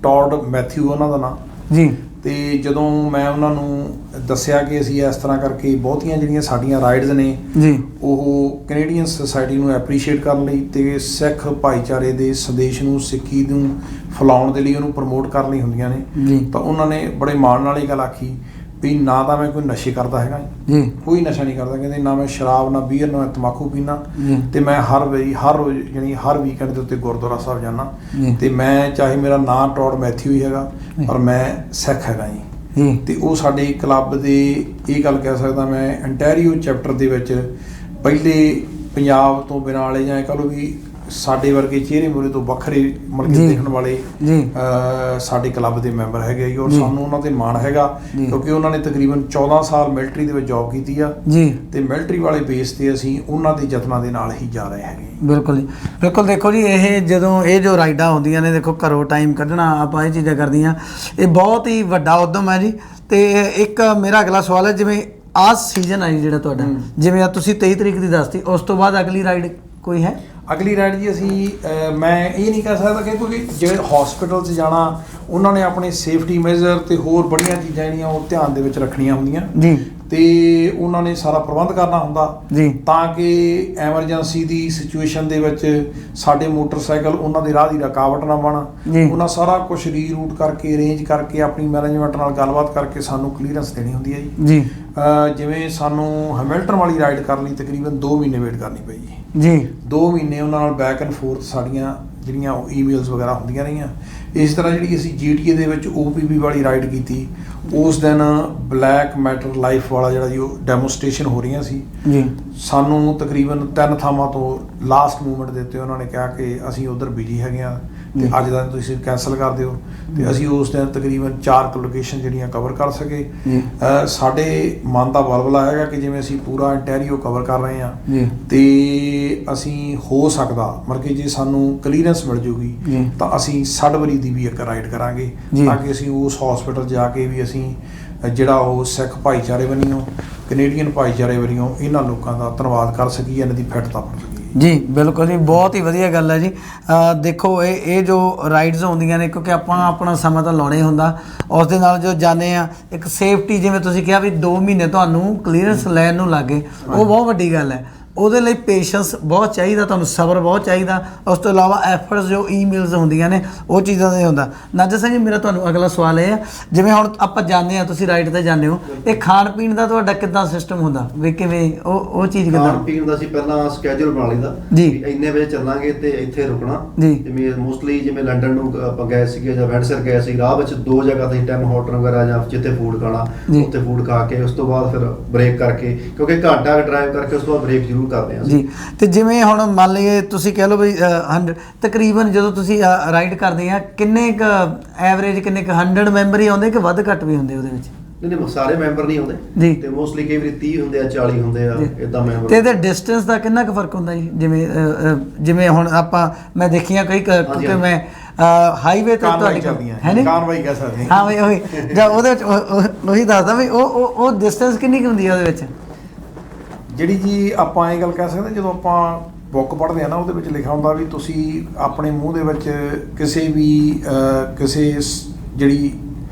ਟੌਡ ਮੈਥਿਊ ਉਹਨਾਂ ਦਾ ਨਾਮ ਜੀ। ਤੇ ਜਦੋਂ ਮੈਂ ਉਹਨਾਂ ਨੂੰ ਦੱਸਿਆ ਕਿ ਅਸੀਂ ਇਸ ਤਰ੍ਹਾਂ ਕਰਕੇ ਬਹੁਤੀਆਂ ਜਿਹੜੀਆਂ ਸਾਡੀਆਂ ਰਾਈਡਸ ਨੇ ਜੀ ਉਹ ਕੈਨੇਡੀਅਨ ਸੋਸਾਇਟੀ ਨੂੰ ਐਪਰੀਸ਼ੀਏਟ ਕਰਨ ਲਈ ਤੇ ਸਿੱਖ ਭਾਈਚਾਰੇ ਦੇ ਸੰਦੇਸ਼ ਨੂੰ, ਸਿੱਖੀ ਨੂੰ ਫੈਲਾਉਣ ਦੇ ਲਈ, ਉਹਨੂੰ ਪ੍ਰਮੋਟ ਕਰਨ ਲਈ ਹੁੰਦੀਆਂ ਨੇ ਤਾਂ ਉਹਨਾਂ ਨੇ ਬੜੇ ਮਾਣ ਨਾਲ ਇਹ ਗੱਲ ਆਖੀ ਵੀ ਨਾ ਤਾਂ ਮੈਂ ਕੋਈ ਨਸ਼ੇ ਕਰਦਾ ਹੈਗਾ ਜੀ ਕੋਈ ਨਸ਼ਾ ਨਹੀਂ ਕਰਦਾ, ਕਹਿੰਦੇ ਨਾ ਮੈਂ ਸ਼ਰਾਬ ਨਾ ਬੀਅਰ ਨਾ ਮੈਂ ਤੰਬਾਕੂ ਪੀਣਾ ਜੀ ਤੇ ਮੈਂ ਹਰ ਰੋਜ਼ ਯਾਨੀ ਹਰ ਵੀਕਐਂਡ ਦੇ ਉੱਤੇ ਗੁਰਦੁਆਰਾ ਸਾਹਿਬ ਜਾਣਾ ਜੀ ਤੇ ਮੈਂ ਚਾਹੇ ਮੇਰਾ ਨਾਂ ਟੌਡ ਮੈਥਿਊ ਹੀ ਹੈਗਾ ਪਰ ਮੈਂ ਸਿੱਖ ਹੈਗਾ ਜੀ। ਜੀ ਤੇ ਉਹ ਸਾਡੇ ਕਲੱਬ ਦੇ ਇਹ ਗੱਲ ਕਹਿ ਸਕਦਾ ਮੈਂ ਅੰਟੈਰੀਓ ਚੈਪਟਰ ਦੇ ਵਿੱਚ ਪਹਿਲੇ ਪੰਜਾਬ ਤੋਂ ਬਿਨਾਂ ਵਾਲੇ ਜਾਂ ਕਹ ਲਓ ਵੀ ਸਾਡੇ ਵਰਗੇ ਚਿਹਰੇ ਮੂਹਰੇ ਤੋਂ ਵੱਖਰੇ ਮਤਲਬ ਜੀ। ਦੇਖਣ ਵਾਲੇ ਜੀ ਸਾਡੇ ਕਲੱਬ ਦੇ ਮੈਂਬਰ ਹੈਗੇ ਜੀ ਔਰ ਜੀ। ਸਾਨੂੰ ਉਹਨਾਂ ਤੇ ਮਾਣ ਹੈਗਾ ਜੀ। ਕਿਉਂਕਿ ਉਹਨਾਂ ਨੇ ਤਕਰੀਬਨ 14 ਸਾਲ ਮਿਲਟਰੀ ਦੇ ਵਿੱਚ ਜੌਬ ਕੀਤੀ ਆ ਜੀ ਤੇ ਮਿਲਟਰੀ ਵਾਲੇ ਬੇਸ ਤੇ ਅਸੀਂ ਉਹਨਾਂ ਦੇ ਯਤਨਾਂ ਦੇ ਨਾਲ ਹੀ ਜਾ ਰਹੇ ਹੈਗੇ। ਬਿਲਕੁਲ ਜੀ ਬਿਲਕੁਲ। ਦੇਖੋ ਜੀ ਇਹ ਜਦੋਂ ਇਹ ਜੋ ਰਾਈਡਾਂ ਹੁੰਦੀਆਂ ਨੇ, ਦੇਖੋ ਘਰੋਂ ਟਾਈਮ ਕੱਢਣਾ ਆਪਾਂ ਇਹ ਚੀਜ਼ਾਂ ਕਰਦੀਆਂ, ਇਹ ਬਹੁਤ ਹੀ ਵੱਡਾ ਉਦਮ ਹੈ ਜੀ। ਤੇ ਇੱਕ ਮੇਰਾ ਅਗਲਾ ਸਵਾਲ ਹੈ, ਜਿਵੇਂ ਆਹ ਸੀਜ਼ਨ ਹੈ ਜੀ ਜਿਹੜਾ ਤੁਹਾਡਾ, ਜਿਵੇਂ ਆ ਤੁਸੀਂ 23 ਤਰੀਕ ਦੀ ਦੱਸਤੀ, ਉਸ ਤੋਂ ਬਾਅਦ ਅਗਲੀ ਰਾਈਡ ਕੋਈ ਹੈ? ਅਗਲੀ ਰਾਈਡ ਜੀ ਅਸੀਂ ਮੈਂ ਇਹ ਨਹੀਂ ਕਹਿ ਸਕਦਾ ਕਿ ਕਿਉਂਕਿ ਜਿਹੜੇ ਹਸਪੀਟਲ 'ਚ ਜਾਣਾ ਉਹਨਾਂ ਨੇ ਆਪਣੇ ਸੇਫਟੀ ਮੇਜਰ ਤੇ ਹੋਰ ਬੜੀਆਂ ਚੀਜ਼ਾਂ ਜਿਹੜੀਆਂ ਉਹ ਧਿਆਨ ਦੇ ਵਿੱਚ ਰੱਖਣੀਆਂ ਹੁੰਦੀਆਂ ਜੀ ਤੇ ਉਹਨਾਂ ਨੇ ਸਾਰਾ ਪ੍ਰਬੰਧ ਕਰਨਾ ਹੁੰਦਾ ਜੀ ਤਾਂ ਕਿ ਐਮਰਜੈਂਸੀ ਦੀ ਸਿਚੁਏਸ਼ਨ ਦੇ ਵਿੱਚ ਸਾਡੇ ਮੋਟਰਸਾਈਕਲ ਉਹਨਾਂ ਦੇ ਰਾਹ ਦੀ ਰੁਕਾਵਟ ਨਾ ਬਣ। ਜੀ। ਉਹਨਾਂ ਸਾਰਾ ਕੁਝ ਰੀਰੂਟ ਕਰਕੇ ਅਰੇਂਜ ਕਰਕੇ ਆਪਣੀ ਮੈਨੇਜਮੈਂਟ ਨਾਲ ਗੱਲਬਾਤ ਕਰਕੇ ਸਾਨੂੰ ਕਲੀਅਰੈਂਸ ਦੇਣੀ ਹੁੰਦੀ ਹੈ ਜੀ। ਜੀ ਜਿਵੇਂ ਸਾਨੂੰ ਹੈਮਿਲਟਨ ਵਾਲੀ ਰਾਈਡ ਕਰਨ ਲਈ ਤਕਰੀਬਨ 2 ਮਹੀਨੇ ਵੇਟ ਕਰਨੀ ਪਈ ਜੀ। ਜੀ 2 ਮਹੀਨੇ ਉਹਨਾਂ ਨਾਲ ਬੈਕ ਐਂਡ ਫੋਰਥ ਸਾਡੀਆਂ ਜਿਹੜੀਆਂ ਈਮੇਲਸ ਵਗੈਰਾ ਹੁੰਦੀਆਂ ਰਹੀਆਂ। ਇਸ ਤਰ੍ਹਾਂ ਜਿਹੜੀ ਅਸੀਂ GTA ਦੇ ਵਿੱਚ OPP ਵਾਲੀ ਰਾਈਡ ਕੀਤੀ, ਉਸ ਦਿਨ ਬਲੈਕ ਮੈਟਰ ਲਾਈਫ ਵਾਲਾ ਜਿਹੜਾ ਜੀ ਉਹ ਡੈਮੋਸਟ੍ਰੇਸ਼ਨ ਹੋ ਰਹੀਆਂ ਸੀ। ਜੀ ਸਾਨੂੰ ਤਕਰੀਬਨ 3 ਥਾਵਾਂ ਤੋਂ ਲਾਸਟ ਮੂਮੈਂਟ ਦੇ ਉੱਤੇ ਉਹਨਾਂ ਨੇ ਕਿਹਾ ਕਿ ਅਸੀਂ ਉਧਰ ਬਿਜੀ ਹੈਗੇ ਆ ਤੇ ਅੱਜ ਦਾ ਤੁਸੀਂ ਕੈਂਸਲ ਕਰ ਦਿਓ ਤੇ ਅਸੀਂ ਉਸ ਦਿਨ ਤਕਰੀਬਨ 4 ਲੋਕੇਸ਼ਨ ਜਿਹੜੀਆਂ ਕਵਰ ਕਰ ਸਕੇ। ਜੀ ਸਾਡੇ ਮਨ ਦਾ ਬਲਬਲਾ ਹੈਗਾ ਕਿ ਜਿਵੇਂ ਅਸੀਂ ਪੂਰਾ ਇੰਟੈਰੀਓ ਕਵਰ ਕਰ ਰਹੇ ਹਾਂ ਜੀ ਤੇ ਅਸੀਂ ਹੋ ਸਕਦਾ ਮਤਲਬ ਕਿ ਜੇ ਸਾਨੂੰ ਕਲੀਅਰੈਂਸ ਮਿਲ ਜੂਗੀ ਜੀ ਤਾਂ ਅਸੀਂ ਸੜਵਰੀ ਦੀ ਵੀ ਇੱਕ ਰਾਈਡ ਕਰਾਂਗੇ ਜੀ। ਤਾਂ ਕਿ ਅਸੀਂ ਉਸ ਹਸਪੀਟਲ ਜਾ ਕੇ ਵੀ ਅਸੀਂ ਜਿਹੜਾ ਉਹ ਸਿੱਖ ਭਾਈਚਾਰੇ ਵੱਲੋਂ ਕੈਨੇਡੀਅਨ ਭਾਈਚਾਰੇ ਵੱਲੋਂ ਇਹਨਾਂ ਲੋਕਾਂ ਦਾ ਧੰਨਵਾਦ ਕਰ ਸਕੀਏ, ਇਹਨਾਂ ਦੀ ਫਿੱਟਤਾ ਬਣ ਸਕੀਏ। ਜੀ ਬਿਲਕੁਲ ਜੀ, ਬਹੁਤ ਹੀ ਵਧੀਆ ਗੱਲ ਹੈ ਜੀ। ਦੇਖੋ ਇਹ ਜੋ ਰਾਈਡਸ ਹੁੰਦੀਆਂ ਨੇ, ਕਿਉਂਕਿ ਆਪਾਂ ਆਪਣਾ ਸਮਾਂ ਤਾਂ ਲਾਉਣਾ ਹੀ ਹੁੰਦਾ, ਉਸ ਦੇ ਨਾਲ ਜੋ ਜਾਂਦੇ ਆ ਇੱਕ ਸੇਫਟੀ, ਜਿਵੇਂ ਤੁਸੀਂ ਕਿਹਾ ਵੀ 2 ਮਹੀਨੇ ਤੁਹਾਨੂੰ ਕਲੀਅਰੈਂਸ ਲੈਣ ਨੂੰ ਲੱਗੇ, ਉਹ ਬਹੁਤ ਵੱਡੀ ਗੱਲ ਹੈ। ਉਹਦੇ ਲਈ ਪੇਸ਼ੈਂਸ ਬਹੁਤ ਚਾਹੀਦਾ, ਤੁਹਾਨੂੰ ਸਬਰ ਬਹੁਤ ਚਾਹੀਦਾ। ਉਸ ਤੋਂ ਇਲਾਵਾ ਐਫਰਟਸ ਜੋ ਈਮੇਲਸ ਹੁੰਦੀਆਂ ਨੇ ਉਹ ਚੀਜ਼ਾਂ ਦਾ ਹੁੰਦਾ। ਨਾਜਰ ਸਿੰਘ ਜੀ, ਮੇਰਾ ਤੁਹਾਨੂੰ ਅਗਲਾ ਸਵਾਲ ਇਹ ਹੈ, ਜਿਵੇਂ ਹੁਣ ਆਪਾਂ ਜਾਂਦੇ ਹਾਂ, ਤੁਸੀਂ ਰਾਈਡ ਤੇ ਜਾਂਦੇ ਹੋ, ਇਹ ਖਾਣ ਪੀਣ ਦਾ ਤੁਹਾਡਾ ਕਿੱਦਾਂ ਸਿਸਟਮ ਹੁੰਦਾ ਵੀ ਕਿਵੇਂ ਉਹ ਚੀਜ਼ ਕਿੱਦਾਂ? ਖਾਣ ਪੀਣ ਦਾ ਅਸੀਂ ਪਹਿਲਾਂ ਸਕੇਜੂਲ ਬਣਾ ਲਈਦਾ ਜੀ। ਵੀ ਇੰਨੇ ਵਜੇ ਚੱਲਾਂਗੇ ਤੇ ਇੱਥੇ ਰੁਕਣਾ। ਜੀ। ਜਿਵੇਂ ਮੋਸਟਲੀ ਜਿਵੇਂ ਲੰਡਨ ਨੂੰ ਆਪਾਂ ਗਏ ਸੀਗੇ ਜਾਂ ਵੈਂਡਸਰ ਗਏ ਸੀ, ਰਾਹ ਵਿੱਚ 2 ਜਗ੍ਹਾ ਤੇ ਟੈਮ ਹੋਟਲ ਵਗੈਰਾ ਜਾਂ ਜਿੱਥੇ ਫੂਡ ਖਾਣਾ, ਜੀ। ਉੱਥੇ ਫੂਡ ਖਾ ਕੇ ਉਸ ਤੋਂ ਬਾਅਦ ਫਿਰ ਬ੍ਰੇਕ ਕਰਕੇ, ਕਿਉਂਕਿ ਘੰਟਾ ਡਰਾਈਵ ਕਰਕੇ ਉਸ ਤੋਂ ਬਾਅਦ ਬ੍ਰੇਕ ਜ਼ਰੂਰ ਕਰਦੇ ਹਾਂ ਅਸੀਂ। ਜੀ। ਤੇ ਜਿਵੇਂ ਹੁਣ ਮੰਨ ਲਈਏ ਤੁਸੀਂ ਕਹਿ ਲਓ ਵੀ 100 ਤਕਰੀਬਨ ਜਦੋਂ ਤੁਸੀਂ ਰਾਈਡ ਕਰਦੇ ਆ, ਕਿੰਨੇ ਕੁ ਐਵਰੇਜ, ਕਿੰਨੇ ਕੁ 100 ਮੈਂਬਰ ਹੀ ਆਉਂਦੇ ਕਿ ਵੱਧ ਘੱਟ ਵੀ ਹੁੰਦੇ ਉਹਦੇ ਵਿੱਚ? ਨਹੀਂ ਸਾਰੇ ਮੈਂਬਰ ਨਹੀਂ ਜੀ। ਆਉਂਦੇ ਤੇ ਮੋਸਟਲੀ ਕਈ ਵਾਰੀ 30 ਹੁੰਦੇ ਆ, 40 ਹੁੰਦੇ ਆ, ਇਦਾਂ ਮੈਂਬਰ। ਤੇ ਇਹਦੇ ਡਿਸਟੈਂਸ ਦਾ ਕਿੰਨਾ ਕੁ ਫਰਕ ਹੁੰਦਾ ਜੀ? ਜਿਵੇਂ ਹੁਣ ਮੈਂ ਦੇਖੀਆਂ ਕਈ ਕਿਉਂਕਿ ਮੈਂ ਹਾਈਵੇ ਤੇ ਤੁਹਾਡੀ ਹੈ ਨਹੀਂ ਕਾਰਵਾਈ ਕਹਿ ਸਕਦੇ ਹਾਂ ਬਈ ਉਹੀ ਜਾਂ ਉਹਦੇ ਵਿੱਚ ਉਹੀ ਦੱਸਦਾ ਵੀ ਉਹ ਡਿਸਟੈਂਸ ਕਿੰਨੀ ਕੁ ਹੁੰਦੀ ਹੈ ਉਹਦੇ ਵਿੱਚ? ਜਿਹੜੀ ਜੀ ਆਪਾਂ ਇਹ ਗੱਲ ਕਹਿ ਸਕਦੇ, ਜਦੋਂ ਆਪਾਂ ਬੁੱਕ ਪੜ੍ਹਦੇ ਆ ਨਾ, ਉਹਦੇ ਵਿੱਚ ਲਿਖਿਆ ਹੁੰਦਾ ਵੀ ਤੁਸੀਂ ਆਪਣੇ ਮੂੰਹ ਦੇ ਵਿੱਚ ਕਿਸੇ ਜਿਹੜੀ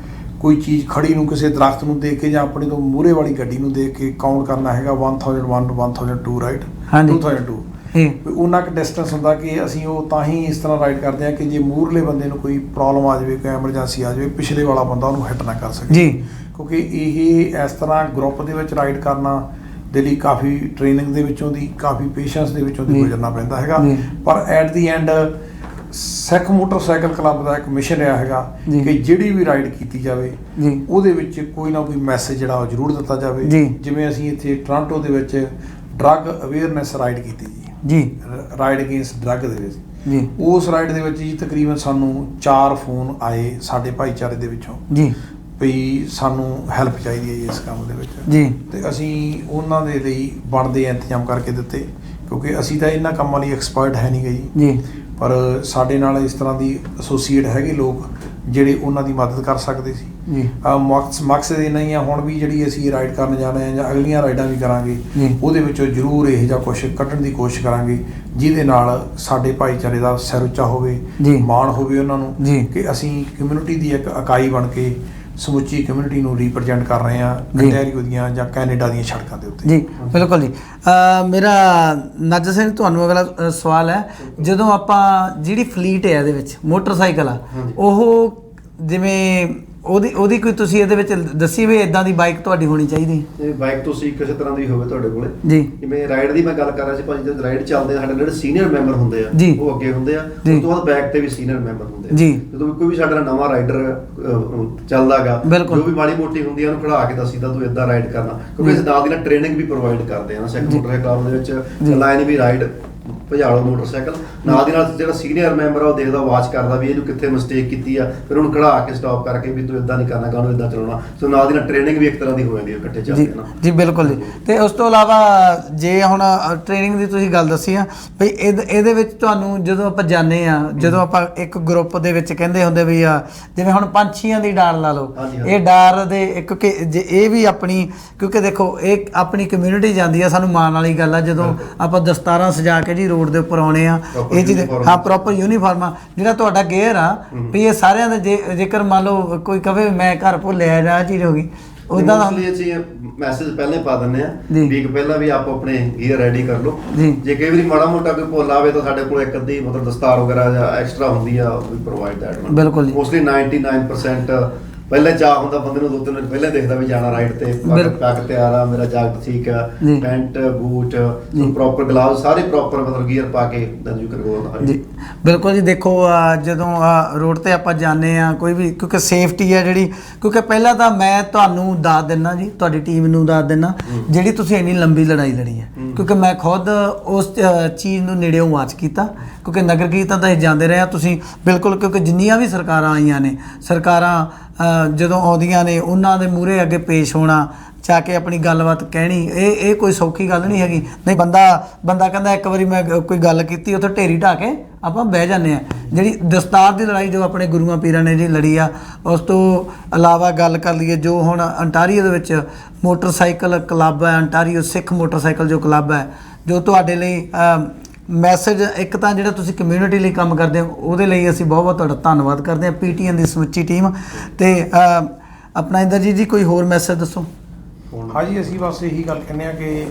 ਕੋਈ ਚੀਜ਼ ਖੜੀ ਨੂੰ, ਕਿਸੇ ਦਰਖਤ ਨੂੰ ਦੇਖ ਕੇ ਜਾਂ ਆਪਣੇ ਤੋਂ ਮੂਹਰੇ ਵਾਲੀ ਗੱਡੀ ਨੂੰ ਦੇਖ ਕੇ ਕਾਊਂਟ ਕਰਨਾ ਹੈਗਾ 1001 to 1002 ਰਾਈਟ। ਹਾਂਜੀ। 2002 ਉਹਨਾਂ ਕੁ ਡਿਸਟੈਂਸ ਹੁੰਦਾ ਕਿ ਅਸੀਂ ਉਹ ਤਾਂ ਹੀ ਇਸ ਤਰ੍ਹਾਂ ਰਾਈਡ ਕਰਦੇ ਹਾਂ ਕਿ ਜੇ ਮੂਹਰਲੇ ਬੰਦੇ ਨੂੰ ਕੋਈ ਪ੍ਰੋਬਲਮ ਆ ਜਾਵੇ, ਕੋਈ ਐਮਰਜੈਂਸੀ ਆ ਜਾਵੇ, ਪਿਛਲੇ ਵਾਲਾ ਬੰਦਾ ਉਹਨੂੰ ਹਿੱਟ ਨਾ ਕਰ ਸਕੇ ਜੀ। ਕਿਉਂਕਿ ਇਹ ਇਸ ਤਰ੍ਹਾਂ ਗਰੁੱਪ ਦੇ ਵਿੱਚ ਰਾਈਡ ਕਰਨਾ ਦੇ ਲਈ ਕਾਫੀ ਟ੍ਰੇਨਿੰਗ ਦੇ ਵਿੱਚੋਂ ਦੀ, ਕਾਫੀ ਪੇਸ਼ੈਂਸ ਦੇ ਵਿੱਚੋਂ ਦੀ ਗੁਜ਼ਰਨਾ ਪੈਂਦਾ ਹੈਗਾ। ਪਰ at the end Sikh motorcycle club ਦਾ ਇੱਕ ਮਿਸ਼ਨ ਰਿਹਾ ਹੈਗਾ ਕਿ ਜਿਹੜੀ ਵੀ ਰਾਈਡ ਕੀਤੀ ਜਾਵੇ ਉਹਦੇ ਵਿੱਚ ਕੋਈ ਨਾ ਕੋਈ ਮੈਸੇਜ ਜਿਹੜਾ ਉਹ ਜ਼ਰੂਰ ਦਿੱਤਾ ਜਾਵੇ। ਜਿਵੇਂ ਅਸੀਂ ਇੱਥੇ ਟੋਰਾਂਟੋ ਦੇ ਵਿੱਚ ਡਰੱਗ ਅਵੇਅਰਨੈਸ ਰਾਈਡ ਕੀਤੀ ਜੀ, ਰਾਈਡ ਅਗੇਂਸਟ ਡਰੱਗ ਦੇ ਵਿੱਚ ਜੀ। ਉਸ ਰਾਈਡ ਦੇ ਵਿੱਚ ਜੀ ਤਕਰੀਬਨ ਸਾਨੂੰ 4 ਫੋਨ ਆਏ ਸਾਡੇ ਭਾਈਚਾਰੇ ਦੇ ਵਿੱਚੋਂ ਜੀ ਵੀ ਸਾਨੂੰ ਹੈਲਪ ਚਾਹੀਦੀ ਹੈ ਜੀ ਇਸ ਕੰਮ ਦੇ ਵਿੱਚ ਜੀ, ਤੇ ਅਸੀਂ ਉਹਨਾਂ ਦੇ ਲਈ ਬਣਦੇ ਇੰਤਜ਼ਾਮ ਕਰਕੇ ਦਿੱਤੇ, ਕਿਉਂਕਿ ਅਸੀਂ ਤਾਂ ਇਹਨਾਂ ਕੰਮਾਂ ਲਈ ਐਕਸਪਰਟ ਹੈ ਨਹੀਂ ਗਏ ਜੀ, ਪਰ ਸਾਡੇ ਨਾਲ ਇਸ ਤਰ੍ਹਾਂ ਦੀ ਐਸੋਸੀਏਟ ਹੈਗੇ ਲੋਕ ਜਿਹੜੇ ਉਹਨਾਂ ਦੀ ਮਦਦ ਕਰ ਸਕਦੇ ਸੀ ਜੀ। ਮਕਸਦ ਇਹ ਨਹੀਂ ਆ ਹੁਣ ਵੀ ਜਿਹੜੀ ਅਸੀਂ ਰਾਈਡ ਕਰਨ ਜਾ ਰਹੇ ਹਾਂ ਜਾਂ ਅਗਲੀਆਂ ਰਾਈਡਾਂ ਵੀ ਕਰਾਂਗੇ, ਉਹਦੇ ਵਿੱਚੋਂ ਜ਼ਰੂਰ ਇਹ ਜਿਹਾ ਕੁਛ ਕੱਢਣ ਦੀ ਕੋਸ਼ਿਸ਼ ਕਰਾਂਗੇ ਜਿਹਦੇ ਨਾਲ ਸਾਡੇ ਭਾਈਚਾਰੇ ਦਾ ਸਿਰ ਉੱਚਾ ਹੋਵੇ, ਮਾਣ ਹੋਵੇ ਉਹਨਾਂ ਨੂੰ ਕਿ ਅਸੀਂ ਕਮਿਊਨਿਟੀ ਦੀ ਇੱਕ ਇਕਾਈ ਬਣ ਕੇ ਸਮੁੱਚੀ ਕਮਿਊਨਿਟੀ ਨੂੰ ਰਿਪਰੈਜ਼ੈਂਟ ਕਰ ਰਹੇ ਹਾਂ ਅੰਟੈਰੀਓ ਦੀਆਂ ਜਾਂ ਕੈਨੇਡਾ ਦੀਆਂ ਸੜਕਾਂ ਦੇ ਉੱਤੇ। ਜੀ ਬਿਲਕੁਲ ਜੀ। ਮੇਰਾ ਨਾਜਰ ਸਿੰਘ ਤੁਹਾਨੂੰ ਅਗਲਾ ਸਵਾਲ ਹੈ, ਜਦੋਂ ਆਪਾਂ ਜਿਹੜੀ ਫਲੀਟ ਹੈ ਇਹਦੇ ਵਿੱਚ ਮੋਟਰਸਾਈਕਲ ਆ, ਉਹ ਜਿਵੇਂ ਉਹਦੀ ਕੋਈ ਤੁਸੀਂ ਇਹਦੇ ਵਿੱਚ ਦੱਸੀ ਵੀ ਇਦਾਂ ਦੀ ਬਾਈਕ ਤੁਹਾਡੀ ਹੋਣੀ ਚਾਹੀਦੀ? ਇਹ ਬਾਈਕ ਤੁਸੀਂ ਕਿਸੇ ਤਰ੍ਹਾਂ ਦੀ ਹੋਵੇ ਤੁਹਾਡੇ ਕੋਲੇ ਜੀ। ਜਿਵੇਂ ਰਾਈਡ ਦੀ ਮੈਂ ਗੱਲ ਕਰ ਰਿਹਾ ਸੀ ਭਾਜੀ, ਜਦ ਰਾਈਡ ਚੱਲਦੇ ਆ ਸਾਡੇ ਜਿਹੜੇ ਸੀਨੀਅਰ ਮੈਂਬਰ ਹੁੰਦੇ ਆ ਜੀ। ਉਹ ਅੱਗੇ ਹੁੰਦੇ ਆ, ਜੀ। ਉਸ ਤੋਂ ਬਾਅਦ ਬੈਕ ਤੇ ਵੀ ਸੀਨੀਅਰ ਮੈਂਬਰ ਹੁੰਦੇ ਆ ਜੀ। ਜਦੋਂ ਕੋਈ ਵੀ ਸਾਡਾ ਨਵਾਂ ਰਾਈਡਰ ਚੱਲਦਾਗਾ, ਬਿਲਕੁਲ। ਜੋ ਵੀ ਮਾੜੀ ਮੋਟੀ ਹੁੰਦੀ ਆ ਉਹਨੂੰ ਖੜਾ ਕੇ ਦੱਸੀਦਾ ਤੂੰ ਇਦਾਂ ਰਾਈਡ ਕਰਨਾ, ਕਿਉਂਕਿ ਅਸੀਂ ਨਾਲ ਦੀ ਨਾਲ ਟ੍ਰੇਨਿੰਗ ਵੀ ਪ੍ਰੋਵਾਈਡ ਕਰਦੇ ਆ ਨਾ ਸੈਕਟਰ ਮੋਟਰਸਾਈਕਲ ਕਲੱਬ ਦੇ ਵਿੱਚ। ਲਾਈਨ ਵੀ ਰਾਈਡ ਭਜਾਲੋ ਮੋਟਰਸਾਈਕਲ, ਨਾਲ ਦੀ ਨਾਲ ਜਿਹੜਾ ਸੀਨੀਅਰ ਮੈਂਬਰ ਆ ਉਹ ਦੇਖਦਾ, ਵਾਚ ਕਰਦਾ ਵੀ ਇਹਨੂੰ ਕਿੱਥੇ ਮਿਸਟੇਕ ਕੀਤੀ ਆ, ਫਿਰ ਉਹਨੂੰ ਖੜਾ ਕੇ ਸਟਾਪ ਕਰਕੇ ਵੀ ਤੂੰ ਇਦਾਂ ਨਹੀਂ ਕਰਨਾ, ਗਾਨੂੰ ਇਦਾਂ ਚਲਾਉਣਾ। ਸੋ ਨਾਲ ਦੀ ਨਾਲ ਟ੍ਰੇਨਿੰਗ ਵੀ ਇੱਕ ਤਰ੍ਹਾਂ ਦੀ ਹੋ ਜਾਂਦੀ ਹੈ ਇਕੱਠੇ ਚੱਲਦੇ ਨਾ। ਜੀ ਬਿਲਕੁਲ ਜੀ। ਤੇ ਉਸ ਤੋਂ ਇਲਾਵਾ ਜੇ ਹੁਣ ਟ੍ਰੇਨਿੰਗ ਦੀ ਤੁਸੀਂ ਗੱਲ ਦੱਸੀ ਆ ਵੀ ਇਹਦੇ ਵਿੱਚ ਤੁਹਾਨੂੰ ਜਦੋਂ ਆਪਾਂ ਜਾਂਦੇ ਆ, ਜਦੋਂ ਆਪਾਂ ਇੱਕ ਗਰੁੱਪ ਦੇ ਵਿੱਚ ਕਹਿੰਦੇ ਹੁੰਦੇ ਵੀ ਆ ਜਿਵੇਂ ਹੁਣ ਪੰਛੀਆਂ ਦੀ ਡਾਰ ਲਾ ਲਓ, ਇਹ ਡਾਰ ਦੇ ਕਿਉਂਕਿ ਇਹ ਵੀ ਆਪਣੀ, ਕਿਉਂਕਿ ਦੇਖੋ ਇਹ ਆਪਣੀ ਕਮਿਊਨਿਟੀ ਜਾਂਦੀ ਆ, ਸਾਨੂੰ ਮਾਣ ਵਾਲੀ ਗੱਲ ਆ ਜਦੋਂ ਆਪਾਂ ਦਸਤਾਰਾਂ ਸਜਾ ਕੇ ਜੀ ਰੋਡ ਦੇ ਉੱਪਰ ਆਉਣੇ ਆ, ਇਹ ਚੀਜ਼ ਹਾਂ ਪ੍ਰੋਪਰ ਯੂਨੀਫਾਰਮ ਆ। ਜਿਹੜਾ ਤੁਹਾਡਾ ਗੇਅਰ ਆ ਵੀ ਇਹ ਸਾਰਿਆਂ ਦਾ ਜੇਕਰ ਮੰਨ ਲਓ ਕੋਈ ਕਵੇ ਮੈਂ ਘਰ ਭੁੱਲਿਆ ਜਾਂ ਚੀਜ਼ ਹੋ ਗਈ ਉਦਾਂ ਦਾ ਅਸੀਂ ਮੈਸੇਜ ਪਹਿਲੇ ਪਾ ਦਿੰਦੇ ਆ ਜੀ। ਵੀਕ ਪਹਿਲਾਂ ਵੀ ਆਪੋ ਆਪਣੇ ਗੀਅਰ ਰੈਡੀ ਕਰ ਲਓ ਜੀ। ਜੇ ਕਈ ਵਾਰੀ ਮਾੜਾ ਮੋਟਾ ਕੋਈ ਭੁੱਲ ਆਵੇ ਤਾਂ ਸਾਡੇ ਕੋਲ ਇੱਕ ਅੱਧੀ ਮਤਲਬ ਦਸਤਾਰ ਵਗੈਰਾ ਜਾਂ ਐਕਸਟਰਾ ਹੁੰਦੀ ਆ, ਵੀ ਪ੍ਰੋਵਾਈਡ ਦੈਟ। ਬਿਲਕੁਲ ਜੀ। ਮੋਸਟਲੀ 99% ਪਹਿਲੇ ਚਾਹ ਹੁੰਦਾ ਬੰਦੇ ਨੂੰ 2-3 ਦਿਨ ਪਹਿਲੇ ਦੇਖਦਾ ਵੀ ਜਾਣਾ ਰਾਈਡ ਤੇ, ਪੈਕ ਤਿਆਰ ਆ, ਮੇਰਾ ਜਾਕਟ ਠੀਕ ਆ, ਪੈਂਟ ਬੂਟ ਪ੍ਰੋਪਰ ਗਲਾਵਜ਼ ਸਾਰੇ ਪ੍ਰੋਪਰ ਮਤਲਬ ਗੀਅਰ ਪਾ ਕੇ then you can go on ਜੀ। ਬਿਲਕੁਲ ਜੀ। ਦੇਖੋ ਜਦੋਂ ਰੋਡ ਤੇ ਆਪਾਂ ਜਾਂਦੇ ਆ ਕੋਈ ਵੀ, ਕਿਉਂਕਿ ਸੇਫਟੀ ਹੈ ਜਿਹੜੀ, ਕਿਉਂਕਿ ਪਹਿਲਾਂ ਤਾਂ ਮੈਂ ਤੁਹਾਨੂੰ ਦੱਸ ਦਿੰਦਾ ਜੀ, ਤੁਹਾਡੀ ਟੀਮ ਨੂੰ ਦੱਸ ਦਿੰਦਾ ਜਿਹੜੀ ਤੁਸੀਂ ਇੰਨੀ ਲੰਬੀ ਲੜਾਈ ਲੜੀ ਹੈ, ਕਿਉਂਕਿ ਮੈਂ ਖੁਦ ਉਸ ਚੀਜ਼ ਨੂੰ ਨੇੜਿਓਂ ਵਾਚ ਕੀਤਾ, ਕਿਉਂਕਿ ਨਗਰ ਕੀਰਤਨ ਤਾਂ ਇਹ ਜਾਂਦੇ ਰਹੇ ਆ ਤੁਸੀਂ ਬਿਲਕੁਲ, ਕਿਉਂਕਿ ਜਿੰਨੀਆਂ ਵੀ ਸਰਕਾਰਾਂ ਆਈਆਂ ਨੇ, ਸਰਕਾਰਾਂ ਜਦੋਂ ਆਉਂਦੀਆਂ ਨੇ ਉਹਨਾਂ ਦੇ ਮੂਹਰੇ ਅੱਗੇ ਪੇਸ਼ ਹੋਣਾ, ਜਾ ਕੇ ਆਪਣੀ ਗੱਲਬਾਤ ਕਹਿਣੀ, ਇਹ ਕੋਈ ਸੌਖੀ ਗੱਲ ਨਹੀਂ ਹੈਗੀ। ਨਹੀਂ ਬੰਦਾ ਕਹਿੰਦਾ ਇੱਕ ਵਾਰੀ ਮੈਂ ਕੋਈ ਗੱਲ ਕੀਤੀ ਉੱਥੇ ਢੇਰੀ ਢਾਹ ਕੇ ਆਪਾਂ ਬਹਿ ਜਾਂਦੇ ਆ। ਜਿਹੜੀ ਦਸਤਾਰ ਦੀ ਲੜਾਈ ਜੋ ਆਪਣੇ ਗੁਰੂਆਂ ਪੀਰਾਂ ਨੇ ਜੀ ਲੜੀ ਆ, ਉਸ ਤੋਂ ਇਲਾਵਾ ਗੱਲ ਕਰ ਲਈਏ ਜੋ ਹੁਣ ਅੰਟਾਰੀਓ ਦੇ ਵਿੱਚ ਮੋਟਰਸਾਈਕਲ ਕਲੱਬ ਹੈ, ਅੰਟਾਰੀਓ ਸਿੱਖ ਮੋਟਰਸਾਈਕਲ ਜੋ ਕਲੱਬ ਹੈ, ਜੋ ਤੁਹਾਡੇ ਲਈ ਮੈਸੇਜ ਇੱਕ ਤਾਂ ਜਿਹੜਾ ਤੁਸੀਂ ਕਮਿਊਨਿਟੀ ਲਈ ਕੰਮ ਕਰਦੇ ਹੋ ਉਹਦੇ ਲਈ ਅਸੀਂ ਬਹੁਤ ਬਹੁਤ ਤੁਹਾਡਾ ਧੰਨਵਾਦ ਕਰਦੇ ਹਾਂ, PTN ਦੀ ਸਮੁੱਚੀ ਟੀਮ। ਤੇ ਆਪਣਾ ਇੰਦਰਜੀਤ ਜੀ ਕੋਈ ਹੋਰ ਮੈਸੇਜ ਦੱਸੋ। ਹਾਂਜੀ, ਅਸੀਂ ਬਸ ਇਹੀ ਗੱਲ ਕਹਿੰਦੇ ਆ ਕਿ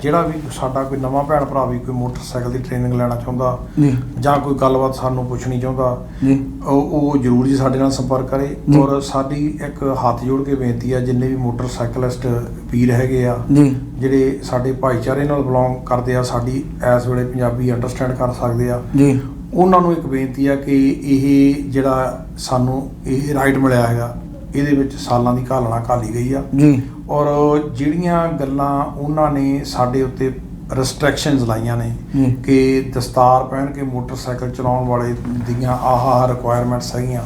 ਜਿਹੜਾ ਵੀ ਸਾਡਾ ਕੋਈ ਨਵਾਂ ਭੈਣ ਭਰਾ ਵੀ ਕੋਈ ਮੋਟਰਸਾਈਕਲ ਦੀ ਟ੍ਰੇਨਿੰਗ ਲੈਣਾ ਚਾਹੁੰਦਾ ਜੀ, ਜਾਂ ਕੋਈ ਗੱਲਬਾਤ ਸਾਨੂੰ ਪੁੱਛਣੀ ਚਾਹੁੰਦਾ ਜੀ, ਉਹ ਜ਼ਰੂਰ ਜੀ ਸਾਡੇ ਨਾਲ ਸੰਪਰਕ ਕਰੇ। ਔਰ ਸਾਡੀ ਇੱਕ ਹੱਥ ਜੋੜ ਕੇ ਬੇਨਤੀ ਆ, ਜਿੰਨੇ ਵੀ ਮੋਟਰਸਾਈਕਲਿਸਟ ਵੀਰ ਹੈਗੇ ਆ ਜੀ, ਜਿਹੜੇ ਸਾਡੇ ਭਾਈਚਾਰੇ ਨਾਲ ਬਿਲੋਂਗ ਕਰਦੇ ਆ, ਸਾਡੀ ਇਸ ਵੇਲੇ ਪੰਜਾਬੀ ਅੰਡਰਸਟੈਂਡ ਕਰ ਸਕਦੇ ਆ, ਜੀ, ਉਹਨਾਂ ਨੂੰ ਇੱਕ ਬੇਨਤੀ ਆ ਕਿ ਇਹ ਜਿਹੜਾ ਸਾਨੂੰ ਇਹ ਰਾਈਟ ਮਿਲਿਆ ਹੈਗਾ, ਇਹਦੇ ਵਿੱਚ ਸਾਲਾਂ ਦੀ ਘਾਲਣਾ ਘਾਲੀ ਗਈ ਆ ਜੀ, ਔਰ ਜਿਹੜੀਆਂ ਗੱਲਾਂ ਉਹਨਾਂ ਨੇ ਸਾਡੇ ਉੱਤੇ ਰਿਸਟ੍ਰਿਕਸ਼ਨਸ ਲਾਈਆਂ ਨੇ ਕਿ ਦਸਤਾਰ ਪਹਿਨ ਕੇ ਮੋਟਰਸਾਈਕਲ ਚਲਾਉਣ ਵਾਲੇ ਦੀਆਂ ਆਹ ਰਿਕੁਆਇਰਮੈਂਟਸ ਹੈਗੀਆਂ,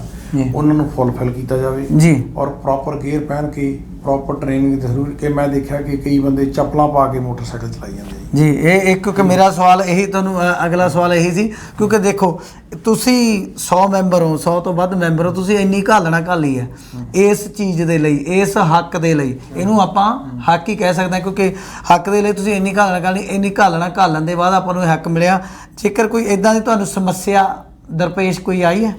ਉਹਨਾਂ ਨੂੰ ਫੁੱਲਫਿਲ ਕੀਤਾ ਜਾਵੇ ਜੀ। ਔਰ ਪ੍ਰੋਪਰ ਗੇਅਰ ਪਹਿਨ ਕੇ ਪ੍ਰੋਪਰ ਟ੍ਰੇਨਿੰਗ ਜ਼ਰੂਰ, ਕਿ ਮੈਂ ਦੇਖਿਆ ਕਿ ਕਈ ਬੰਦੇ ਚੱਪਲਾਂ ਪਾ ਕੇ ਮੋਟਰਸਾਈਕਲ ਚਲਾਈ ਜਾਂਦੇ ਜੀ। ਇਹ ਇੱਕ ਕਿਉਂਕਿ ਮੇਰਾ ਸਵਾਲ ਇਹੀ ਤੁਹਾਨੂੰ ਅਗਲਾ ਸਵਾਲ ਇਹੀ ਸੀ, ਕਿਉਂਕਿ ਦੇਖੋ ਤੁਸੀਂ 100 ਮੈਂਬਰ ਹੋ, 100 ਤੋਂ ਵੱਧ ਮੈਂਬਰ ਹੋ, ਤੁਸੀਂ ਇੰਨੀ ਘਾਲਣਾ ਘਾਲੀ ਹੈ ਇਸ ਚੀਜ਼ ਦੇ ਲਈ, ਇਸ ਹੱਕ ਦੇ ਲਈ, ਇਹਨੂੰ ਆਪਾਂ ਹੱਕ ਹੀ ਕਹਿ ਸਕਦੇ ਹਾਂ, ਕਿਉਂਕਿ ਹੱਕ ਦੇ ਲਈ ਤੁਸੀਂ ਇੰਨੀ ਘਾਲਣਾ ਘਾਲੀ, ਇੰਨੀ ਘਾਲਣਾ ਘਾਲਣ ਦੇ ਬਾਅਦ ਆਪਾਂ ਨੂੰ ਇਹ ਹੱਕ ਮਿਲਿਆ। ਜੇਕਰ ਕੋਈ ਇਦਾਂ ਦੀ ਤੁਹਾਨੂੰ ਸਮੱਸਿਆ ਦਰਪੇਸ਼ ਕੋਈ ਆਈ ਹੈ?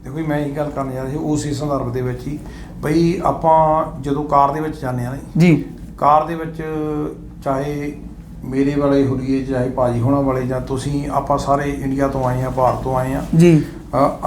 ਦੇਖੋ ਮੈਂ ਇਹ ਗੱਲ ਕਰਨ ਜਾ ਰਿਹਾ ਸੀ ਉਸ ਹੀ ਸੰਦਰਭ ਦੇ ਵਿੱਚ ਹੀ, ਬਈ ਆਪਾਂ ਜਦੋਂ ਕਾਰ ਦੇ ਵਿੱਚ ਜਾਂਦੇ ਆ ਨਾ ਜੀ, ਕਾਰ ਦੇ ਵਿੱਚ ਚਾਹੇ ਮੇਰੇ ਵਾਲੇ ਹੋਈਏ ਚਾਹੇ ਭਾਜੀ ਹੋਣਾ ਵਾਲੇ ਜਾਂ ਤੁਸੀਂ, ਆਪਾਂ ਸਾਰੇ ਇੰਡੀਆ ਤੋਂ ਆਏ ਆ, ਭਾਰਤ ਤੋਂ ਆਏ ਆ ਜੀ।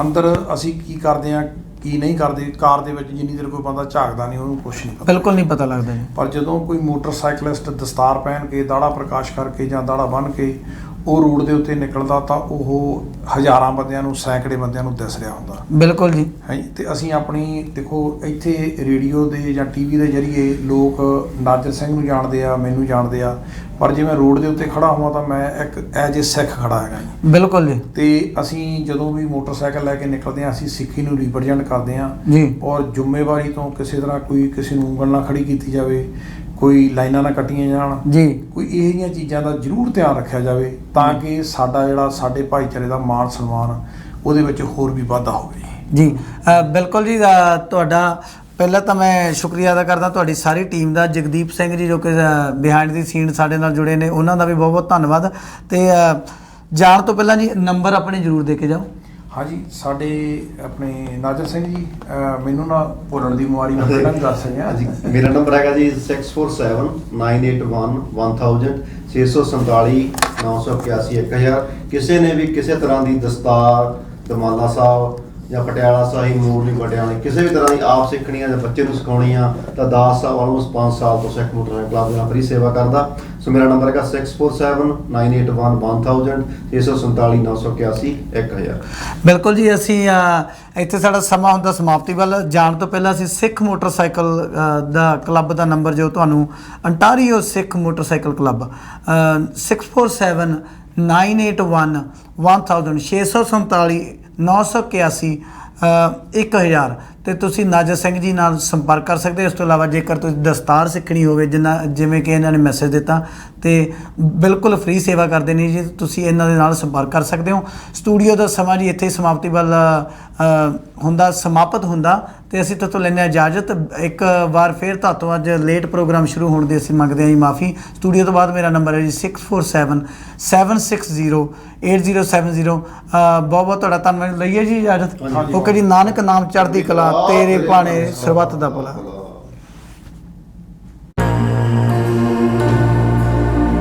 ਅੰਦਰ ਅਸੀਂ ਕੀ ਕਰਦੇ ਆ ਕੀ ਨਹੀਂ ਕਰਦੇ, ਕਾਰ ਦੇ ਵਿੱਚ ਜਿੰਨੀ ਦੇਰ ਕੋਈ ਬੰਦਾ ਝਾਕਦਾ ਨਹੀਂ ਉਹਨੂੰ ਕੁਛ ਨਹੀਂ ਪਤਾ, ਬਿਲਕੁਲ ਨਹੀਂ ਪਤਾ ਲੱਗਦਾ ਜੀ। ਪਰ ਜਦੋਂ ਕੋਈ ਮੋਟਰਸਾਈਕਲਿਸਟ ਦਸਤਾਰ ਪਹਿਨ ਕੇ, ਦਾੜਾ ਪ੍ਰਕਾਸ਼ ਕਰਕੇ ਜਾਂ ਦਾੜਾ ਬੰਨ੍ਹ ਕੇ ਉਹ ਰੋਡ ਦੇ ਉੱਤੇ ਨਿਕਲਦਾ ਤਾਂ ਉਹ ਹਜ਼ਾਰਾਂ ਬੰਦਿਆਂ ਨੂੰ, ਸੈਂਕੜੇ ਬੰਦਿਆਂ ਨੂੰ ਦਿਸ ਰਿਹਾ ਹੁੰਦਾ। ਬਿਲਕੁਲ ਜੀ। ਹੈ ਤੇ ਅਸੀਂ ਆਪਣੀ ਦੇਖੋ ਇੱਥੇ ਰੇਡੀਓ ਦੇ ਜਾਂ TV ਦੇ ਜ਼ਰੀਏ ਲੋਕ ਨਾਜਰ ਸਿੰਘ ਨੂੰ ਜਾਣਦੇ ਆ, ਮੈਨੂੰ ਜਾਣਦੇ ਆ, ਪਰ ਜੇ ਮੈਂ ਰੋਡ ਦੇ ਉੱਤੇ ਖੜਾ ਹੋਵਾਂ ਤਾਂ ਮੈਂ ਇੱਕ ਐਜ ਏ ਸਿੱਖ ਖੜਾ ਹੈਗਾ ਜੀ। ਬਿਲਕੁਲ ਜੀ। ਤੇ ਅਸੀਂ ਜਦੋਂ ਵੀ ਮੋਟਰਸਾਈਕਲ ਲੈ ਕੇ ਨਿਕਲਦੇ ਹਾਂ ਅਸੀਂ ਸਿੱਖੀ ਨੂੰ ਰਿਪਰੈਜ਼ੈਂਟ ਕਰਦੇ ਹਾਂ ਜੀ। ਔਰ ਜ਼ਿੰਮੇਵਾਰੀ ਤੋਂ ਕਿਸੇ ਤਰ੍ਹਾਂ ਕੋਈ ਕਿਸੇ ਨੂੰ ਉਂਗਲ ਨਾ ਖੜੀ ਕੀਤੀ ਜਾਵੇ, ਕੋਈ ਲਾਈਨਾਂ ਨਾ ਕੱਟੀਆਂ ਜਾਣ ਜੀ, ਕੋਈ ਇਹੋ ਜਿਹੀਆਂ ਚੀਜ਼ਾਂ ਦਾ ਜ਼ਰੂਰ ਧਿਆਨ ਰੱਖਿਆ ਜਾਵੇ ਤਾਂ ਕਿ ਸਾਡਾ ਜਿਹੜਾ ਸਾਡੇ ਭਾਈਚਾਰੇ ਦਾ ਮਾਣ ਸਨਮਾਨ ਉਹਦੇ ਵਿੱਚ ਹੋਰ ਵੀ ਵਾਧਾ ਹੋਵੇ ਜੀ। ਬਿਲਕੁਲ ਜੀ। ਤੁਹਾਡਾ ਪਹਿਲਾਂ ਤਾਂ ਮੈਂ ਸ਼ੁਕਰੀਆ ਅਦਾ ਕਰਦਾ ਤੁਹਾਡੀ ਸਾਰੀ ਟੀਮ ਦਾ, ਜਗਦੀਪ ਸਿੰਘ ਜੀ ਜੋ ਕਿ ਬਿਹਾਈਂਡ ਦੀ ਸੀਨ ਸਾਡੇ ਨਾਲ ਜੁੜੇ ਨੇ, ਉਹਨਾਂ ਦਾ ਵੀ ਬਹੁਤ ਬਹੁਤ ਧੰਨਵਾਦ। ਤੇ ਜਾਣ ਤੋਂ ਪਹਿਲਾਂ ਜੀ ਨੰਬਰ ਆਪਣੇ ਜ਼ਰੂਰ ਦੇ ਕੇ ਜਾਓ। ਹਾਂਜੀ, ਸਾਡੇ ਆਪਣੇ ਨਾਜਰ ਸਿੰਘ ਜੀ, ਮੈਨੂੰ ਨਾ ਭੁੱਲਣ ਦੀ ਬਿਮਾਰੀ ਮੈਂ ਪਹਿਲਾਂ ਵੀ ਦੱਸ ਰਿਹਾ ਜੀ। ਮੇਰਾ ਨੰਬਰ ਹੈਗਾ ਜੀ 6479811000 647 981 1000। ਕਿਸੇ ਨੇ ਵੀ ਕਿਸੇ ਤਰ੍ਹਾਂ ਦੀ ਦਸਤਾਰ, ਦਮਾਲਾ ਸਾਹਿਬ ਜਾਂ ਪਟਿਆਲਾ ਸਾਹੀ ਮੋਰਨੀ ਪਟਿਆਲਾ ਕਿਸੇ ਵੀ ਤਰ੍ਹਾਂ ਦੀ ਆਪ ਸਿੱਖਣੀ ਆ ਜਾਂ ਬੱਚੇ ਨੂੰ ਸਿਖਾਉਣੀ ਆ ਤਾਂ 10 ਸਾਲ ਆਲਮੋਸਟ 5 ਸਾਲ ਤੋਂ ਸਿੱਖ ਮੋਟਰਸਾਈਕਲ ਕਲੱਬ ਦੇ ਨਾਲ ਫ੍ਰੀ ਸੇਵਾ ਕਰਦਾ। ਸੋ ਮੇਰਾ ਨੰਬਰ ਹੈਗਾ 6479811000 647 981 1000। ਬਿਲਕੁਲ ਜੀ, ਅਸੀਂ ਇੱਥੇ ਸਾਡਾ ਸਮਾਂ ਹੁੰਦਾ ਸਮਾਪਤੀ ਵੱਲ ਜਾਣ ਤੋਂ ਪਹਿਲਾਂ ਅਸੀਂ ਸਿੱਖ ਮੋਟਰਸਾਈਕਲ ਦਾ ਕਲੱਬ ਦਾ ਨੰਬਰ ਜੋ ਤੁਹਾਨੂੰ ਅੰਟਾਰੀਓ ਸਿੱਖ ਮੋਟਰਸਾਈਕਲ ਕਲੱਬ 6479811000 647 981 1000 ਤੇ ਤੁਸੀਂ ਨਾਜਰ ਸਿੰਘ ਜੀ ਨਾਲ ਸੰਪਰਕ ਕਰ ਸਕਦੇ ਹੋ। ਇਸ ਤੋਂ ਇਲਾਵਾ ਜੇਕਰ ਤੁਸੀਂ ਦਸਤਾਰ ਸਿੱਖਣੀ ਹੋਵੇ ਜਿਵੇਂ ਕਿ ਇਹਨਾਂ ਨੇ ਮੈਸੇਜ ਦਿੱਤਾ ਤੇ ਬਿਲਕੁਲ ਫ੍ਰੀ ਸੇਵਾ ਕਰਦੇ ਨੇ ਜੀ, ਤੁਸੀਂ ਇਹਨਾਂ ਦੇ ਨਾਲ ਸੰਪਰਕ ਕਰ ਸਕਦੇ ਹੋ। ਸਟੂਡੀਓ ਦਾ ਸਮਾਂ ਜੀ ਇੱਥੇ ਸਮਾਪਤੀ ਵੱਲ ਸਮਾਪਤ ਹੁੰਦਾ ਤੇ ਅਸੀਂ ਤੁਹਾਤੋਂ ਲੈਂਦੇ ਹਾਂ ਇਜਾਜ਼ਤ। ਇੱਕ ਵਾਰ ਫਿਰ ਤੁਹਾਤੋਂ ਅੱਜ ਲੇਟ ਪ੍ਰੋਗਰਾਮ ਸ਼ੁਰੂ ਹੋਣ ਦੀ ਅਸੀਂ ਮੰਗਦੇ ਹਾਂ ਜੀ ਮਾਫੀ। ਸਟੂਡੀਓ ਤੋਂ ਬਾਅਦ ਮੇਰਾ ਨੰਬਰ ਹੈ ਜੀ 6477608070। ਬਹੁਤ ਬਹੁਤ ਤੁਹਾਡਾ ਧੰਨਵਾਦ। ਲਈਏ ਜੀ ਇਜਾਜ਼ਤ। ਓਕੇ ਜੀ। ਨਾਨਕ ਨਾਮ ਚੜ੍ਹਦੀ ਕਲਾ, ਤੇਰੇ ਭਾਣੇ ਸਰਬੱਤ ਦਾ ਭਲਾ।